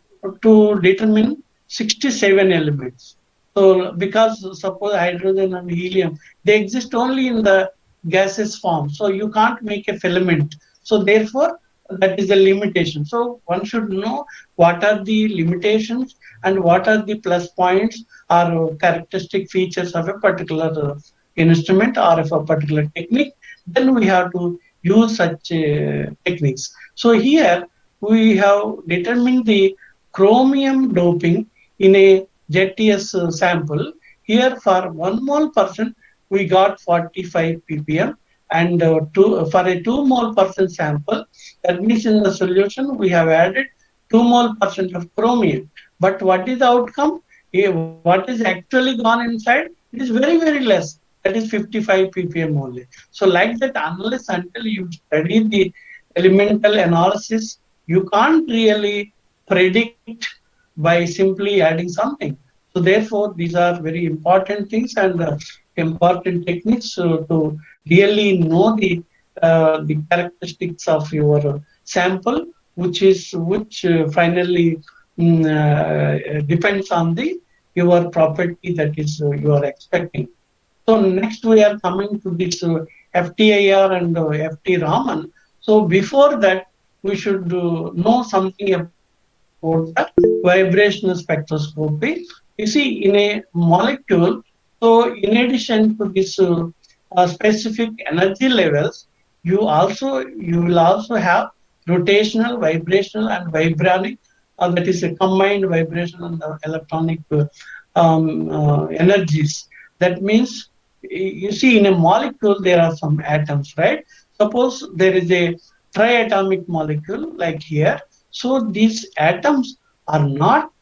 [SPEAKER 9] determine 67 elements. So because suppose hydrogen and helium, they exist only in the gaseous form, so you can't make a filament. So therefore that is the limitation. So one should know what are the limitations and what are the plus points or characteristic features of a particular instrument or of a particular technique. Then we have to use such techniques. So here we have determined the chromium doping in a ZTS sample. Here for 1 mole percent, we got 45 ppm. And for a 2 mole percent sample, that means in the solution we have added 2 mole percent of chromium. But what is the outcome? What is actually gone inside? It is very, very less. That is 55 ppm only. So like that, unless until you study the elemental analysis, you can't really predict by simply adding something. So therefore, these are very important things and important techniques to really know the characteristics of your sample, which finally depends on the your property that is you are expecting. So next we are coming to this FTIR and FT Raman. So before that, we should know something about the vibrational spectroscopy. You see, in a molecule, so in addition to this specific energy levels, you will also have rotational, vibrational, and vibranic. That is a combined vibrational and electronic energies. That means you see in a molecule there are some atoms, right? Suppose there is a triatomic molecule like here. So these atoms are not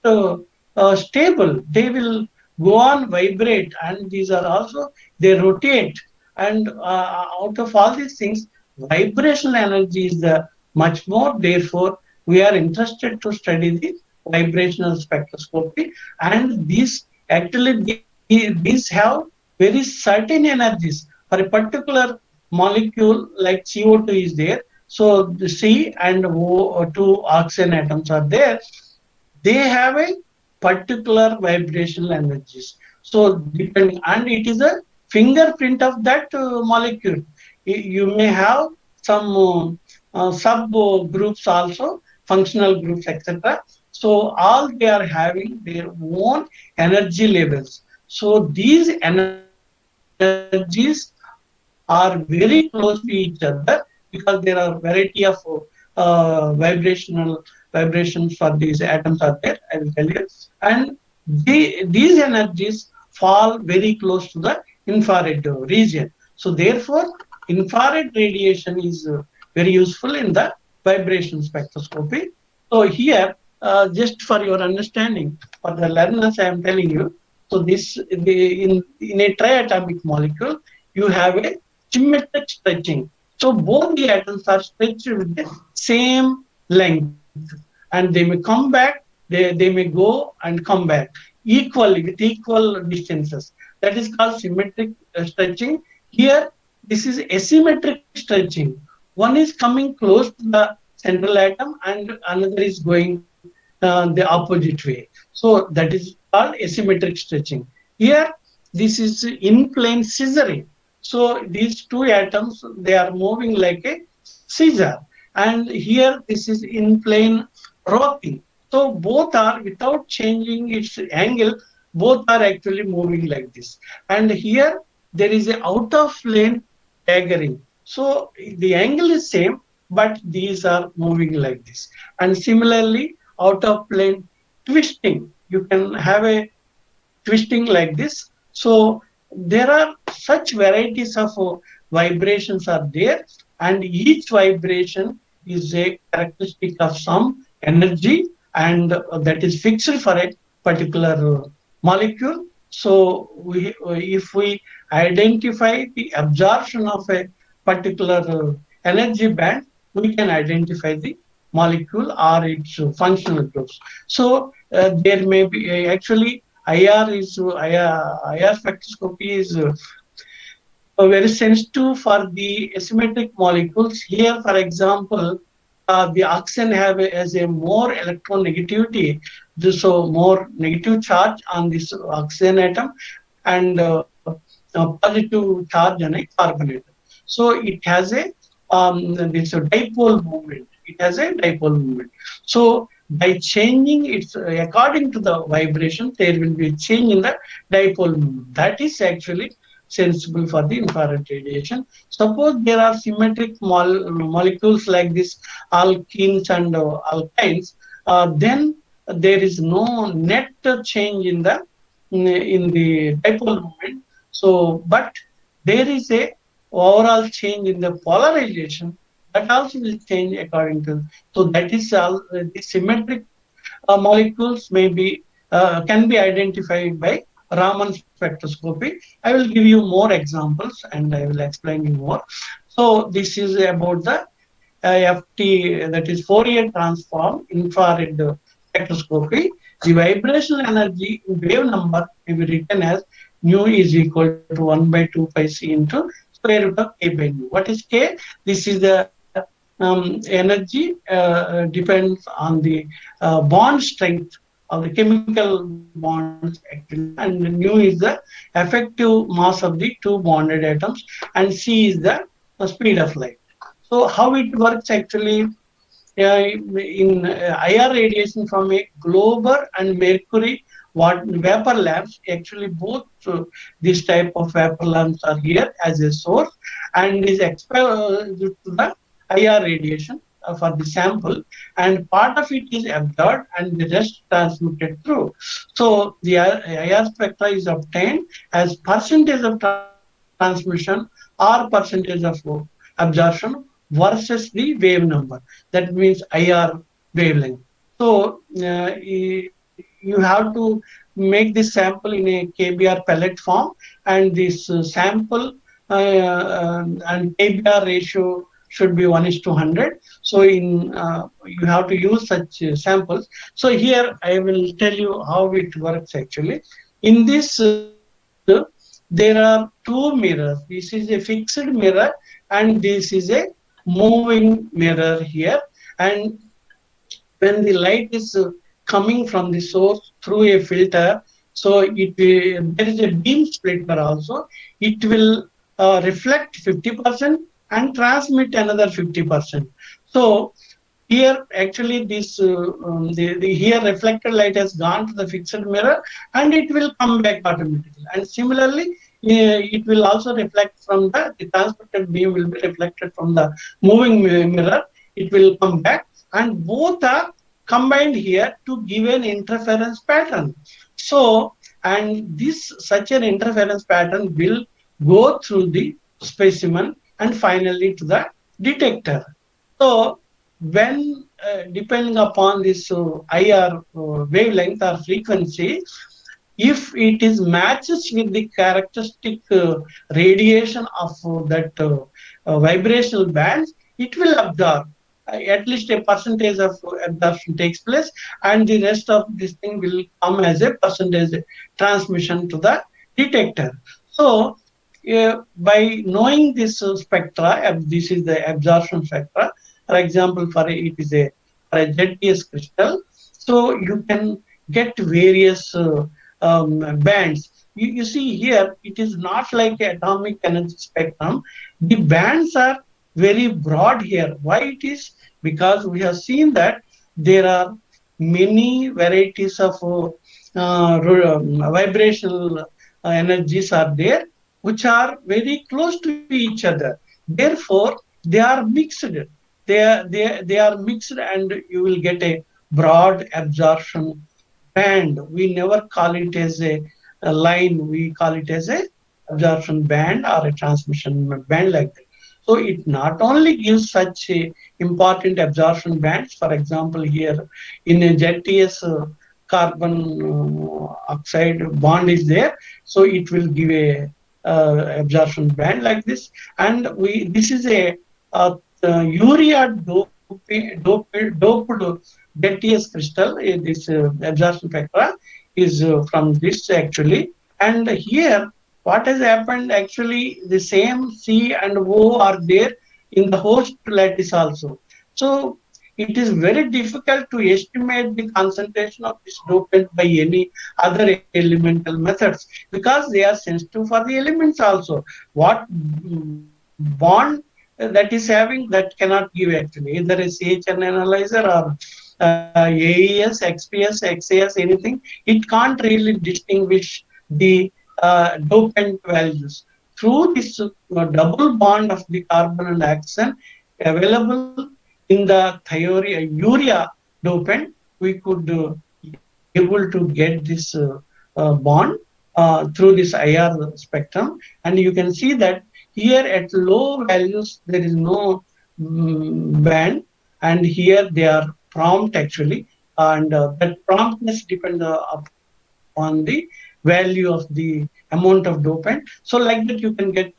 [SPEAKER 9] stable. They will go on vibrate, and these are also they rotate. And out of all these things, vibrational energy is the much more. Therefore, we are interested to study the vibrational spectroscopy, and these have very certain energies for a particular molecule like CO2 is there. So the C and O2 oxygen atoms are there. They have a particular vibrational energies. So depending, and it is a fingerprint of that molecule. You may have some sub groups also, functional groups, etc. So all they are having their own energy levels. So these energies are very close to each other because there are variety of vibrations for these atoms are there. I will tell you, and these energies fall very close to the infrared region. So therefore, infrared radiation is very useful in the vibration spectroscopy. So here, just for your understanding, for the learners, I am telling you. So in a triatomic molecule, you have a symmetric stretching. So both the atoms are stretched with the same length, and they may come back. They may go and come back equally with equal distances. That is called symmetric stretching. Here, this is asymmetric stretching. One is coming close to the central atom, and another is going the opposite way. So that is called asymmetric stretching. Here, this is in plane scissoring. So these two atoms, they are moving like a scissor. And here, this is in plane rocking. So both are, without changing its angle, both are actually moving like this. And here, there is a out of plane staggering. So the angle is same, but these are moving like this. And similarly, out of plane twisting. You can have a twisting like this. So there are such varieties of vibrations are there, and each vibration is a characteristic of some energy, and that is fixed for a particular molecule. So if we identify the absorption of a particular energy band, we can identify the molecule or its functional groups. So there may be actually IR spectroscopy is very sensitive for the asymmetric molecules. Here, for example, the oxygen has a more electronegativity, so more negative charge on this oxygen atom, and positive charge on a carbon atom. So it has a this dipole movement. It has a dipole movement. So by changing its according to the vibration, there will be a change in the dipole movement. That is actually sensible for the infrared radiation. Suppose there are symmetric molecules like this, alkenes and alkynes, then there is no net change in the dipole moment. So, but there is a overall change in the polarization that also will change according to. So that is all the symmetric molecules may be can be identified by Raman spectroscopy. I will give you more examples and I will explain you more. So this is about the FT, that is Fourier transform infrared spectroscopy. The vibrational energy in wave number may be written as nu is equal to 1 by 2 pi c into square root of k by nu. What is k? This is the energy depends on the bond strength of the chemical bonds actually, and nu is the effective mass of the two bonded atoms, and c is the speed of light. So how it works actually, in IR radiation from a Glober and Mercury vapor lamps, actually both this type of vapor lamps are here as a source and is exposed to the IR radiation for the sample, and part of it is absorbed and the rest transmitted through. So the IR spectra is obtained as percentage of transmission or percentage of absorption versus the wave number. That means IR wavelength. So you have to make this sample in a KBR pellet form, and this sample and KBR ratio should be 1:100. So in you have to use such samples. So here I will tell you how it works actually. In this there are two mirrors. This is a fixed mirror and this is a moving mirror here. And when the light is coming from the source through a filter, so there is a beam splitter also. It will reflect 50% and transmit another 50%. So here actually this the here reflected light has gone to the fixed mirror and it will come back automatically. And similarly, it will also reflect from the transmitted beam will be reflected from the moving mirror. It will come back, and both are combined here to give an interference pattern. So, and this such an interference pattern will go through the specimen and finally to the detector. So when depending upon this IR wavelength or frequency, if it is matches with the characteristic radiation of that vibrational bands, it will absorb. At least a percentage of absorption takes place, and the rest of this thing will come as a percentage transmission to the detector. So by knowing this spectra, this is the absorption spectra. For example, it is for a ZTS crystal. So you can get various bands. You see here, it is not like atomic energy spectrum. The bands are very broad here. Why it is? Because we have seen that there are many varieties of vibrational energies are there, which are very close to each other. Therefore, they are mixed. They are mixed, and you will get a broad absorption band. We never call it as a line. We call it as a absorption band or a transmission band like that. So it not only gives such a important absorption bands. For example, here in a ZTS carbon oxide bond is there, so it will give a absorption band like this. And this is a urea doped ZTS crystal. This absorption spectra is from this actually. And here, what has happened actually, the same C and O are there in the host lattice also. So it is very difficult to estimate the concentration of this dopant by any other elemental methods, because they are sensitive for the elements also. What bond that is having, that cannot give actually either a CHN analyzer or AES, XPS, XAS, anything. It can't really distinguish the dopant values. Through this double bond of the carbon and oxygen available in the urea dopant, we could able to get this bond through this IR spectrum, and you can see that here at low values there is no band, and here they are prompt actually, and that promptness depends upon the value of the amount of dopant. So like that you can get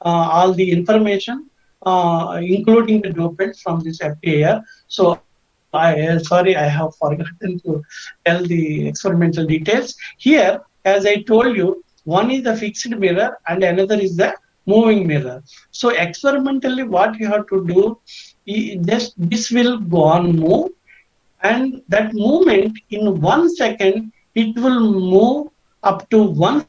[SPEAKER 9] all the information including the dopants from this FTIR. So sorry, I have forgotten to tell the experimental details. Here, as I told you, one is the fixed mirror and another is the moving mirror. So experimentally, what you have to do, this will go on move, and that movement in 1 second it will move up to 1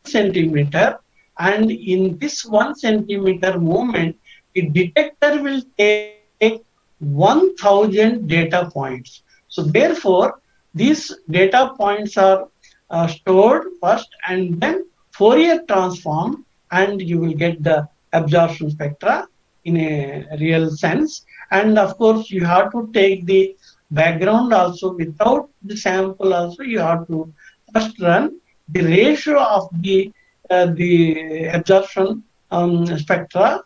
[SPEAKER 9] centimeter, and in this 1 centimeter movement the detector will take 1000 data points. So therefore these data points are stored first and then Fourier transform, and you will get the absorption spectra in a real sense. And of course you have to take the background also. Without the sample also you have to first run the ratio of the absorption spectra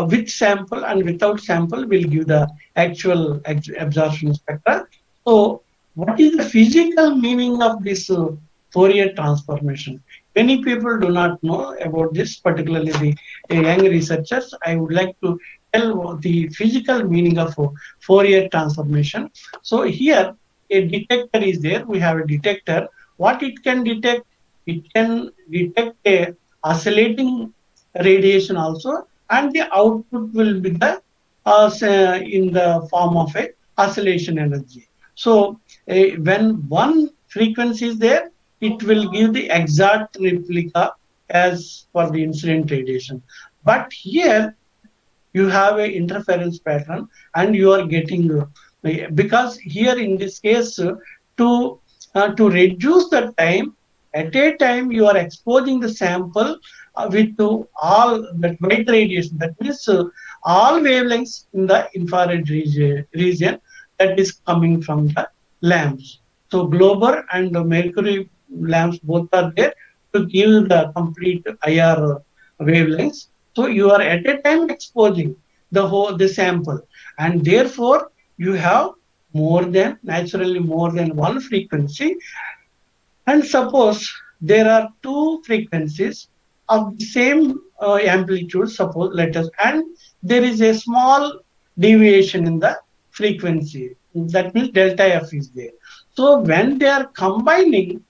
[SPEAKER 9] with sample and without sample will give the actual absorption spectra. So what is the physical meaning of this Fourier transformation? Many people do not know about this, particularly the young researchers. I would like to tell the physical meaning of Fourier transformation. So here a detector is there. We have a detector. What it can detect? It can detect a oscillating radiation also, and the output will be the in the form of a oscillation energy. So when one frequency is there, it will give the exact replica as for the incident radiation. But here you have a interference pattern, and you are getting because here in this case to reduce the time, at a time you are exposing the sample with all that white radiation. That means all wavelengths in the infrared region that is coming from the lamps. So Glober and Mercury lamps both are there to give the complete IR wavelengths. So you are at a time exposing the sample, and therefore you have naturally more than one frequency. And suppose there are two frequencies of the same amplitude, suppose let us, and there is a small deviation in the frequency. That means delta F is there. So when they are combining,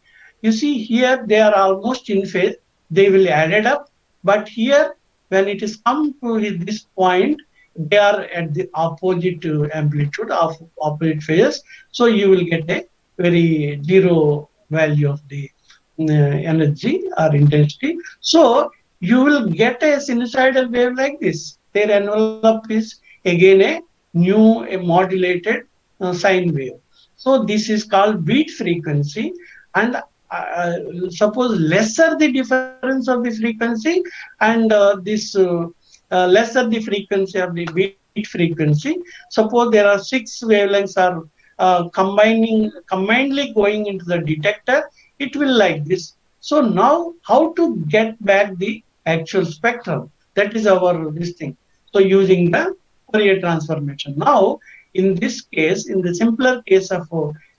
[SPEAKER 9] you see here they are almost in phase, they will add it up. But here when it is come to this point, they are at the opposite amplitude of opposite phase. So you will get a very zero value of the energy or intensity. So you will get a sinusoidal wave like this. Their envelope is again a new a modulated sine wave. So this is called beat frequency, and suppose lesser the difference of the frequency, and lesser the frequency of the beat frequency. Suppose there are 6 wavelengths are combinedly going into the detector, it will like this. So now how to get back the actual spectrum? That is our this thing. So using the Fourier transformation. Now in this case, in the simpler case of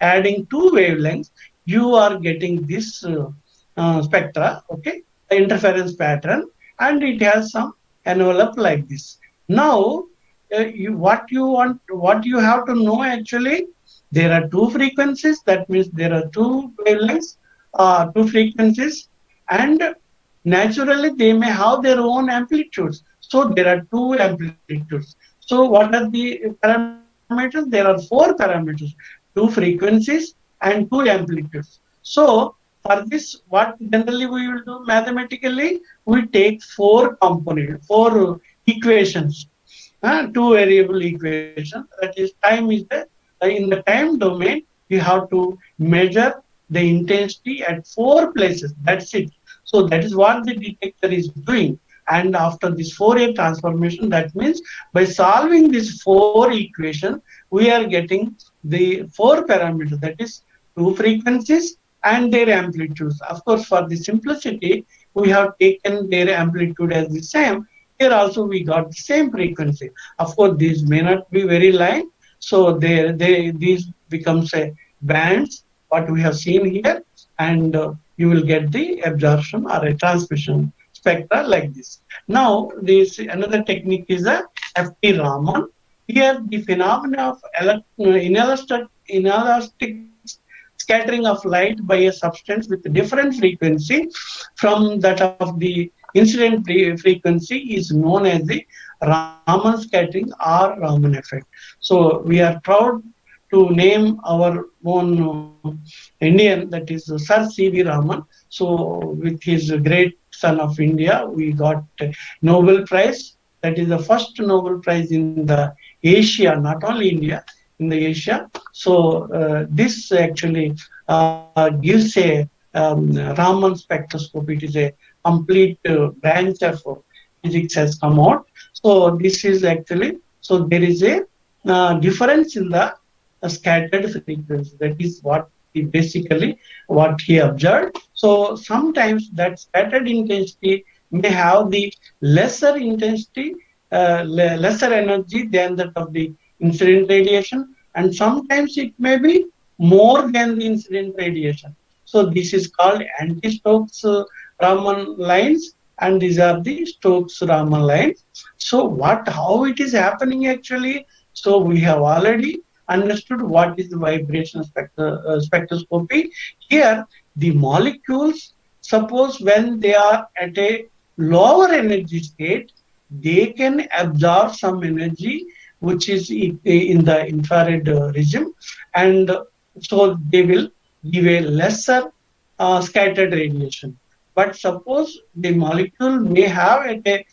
[SPEAKER 9] adding 2 wavelengths, you are getting this spectra, okay, the interference pattern, and it has some envelope like this. Now what you have to know actually, there are 2 frequencies. That means there are 2 wavelengths, 2 frequencies, and naturally they may have their own amplitudes. So there are 2 amplitudes. So what are the parameters? There are 4 parameters: 2 frequencies and 2 amplitudes. So for this, what generally we will do mathematically, we take 4 components, 4 equations, 2 variable equation. That is, time is the in the time domain you have to measure the intensity at 4 places. That's it. So that is what the detector is doing. And after this Fourier transformation, that means by solving this 4 equation, we are getting the 4 parameters. That is 2 frequencies and their amplitudes. Of course, for the simplicity, we have taken their amplitude as the same. Here also we got the same frequency. Of course, these may not be very line, so these becomes a bands. What we have seen here, and you will get the absorption or a transmission spectra like this. Now, this another technique is a FT Raman. Here, the phenomena of inelastic scattering of light by a substance with different frequency from that of the incident frequency is known as the Raman scattering or Raman effect. So we are proud to name our own Indian, that is Sir C.V. Raman. So with his great son of India, we got Nobel Prize. That is the first Nobel Prize in the Asia, not only India, in the Asia. So this actually gives a Raman spectroscope. It is a complete branch of physics has come out. So this is actually, so there is a difference in the scattered frequency. That is what he basically what he observed. So sometimes that scattered intensity may have the lesser intensity, lesser energy than that of the incident radiation, and sometimes it may be more than the incident radiation. So this is called anti-Stokes Raman lines, and these are the Stokes Raman lines. So how it is happening actually? So we have already understood what is the vibration spectroscopy. Here, the molecules, suppose when they are at a lower energy state, they can absorb some energy which is in the infrared regime, and so they will give a lesser scattered radiation. But suppose the molecule may have at a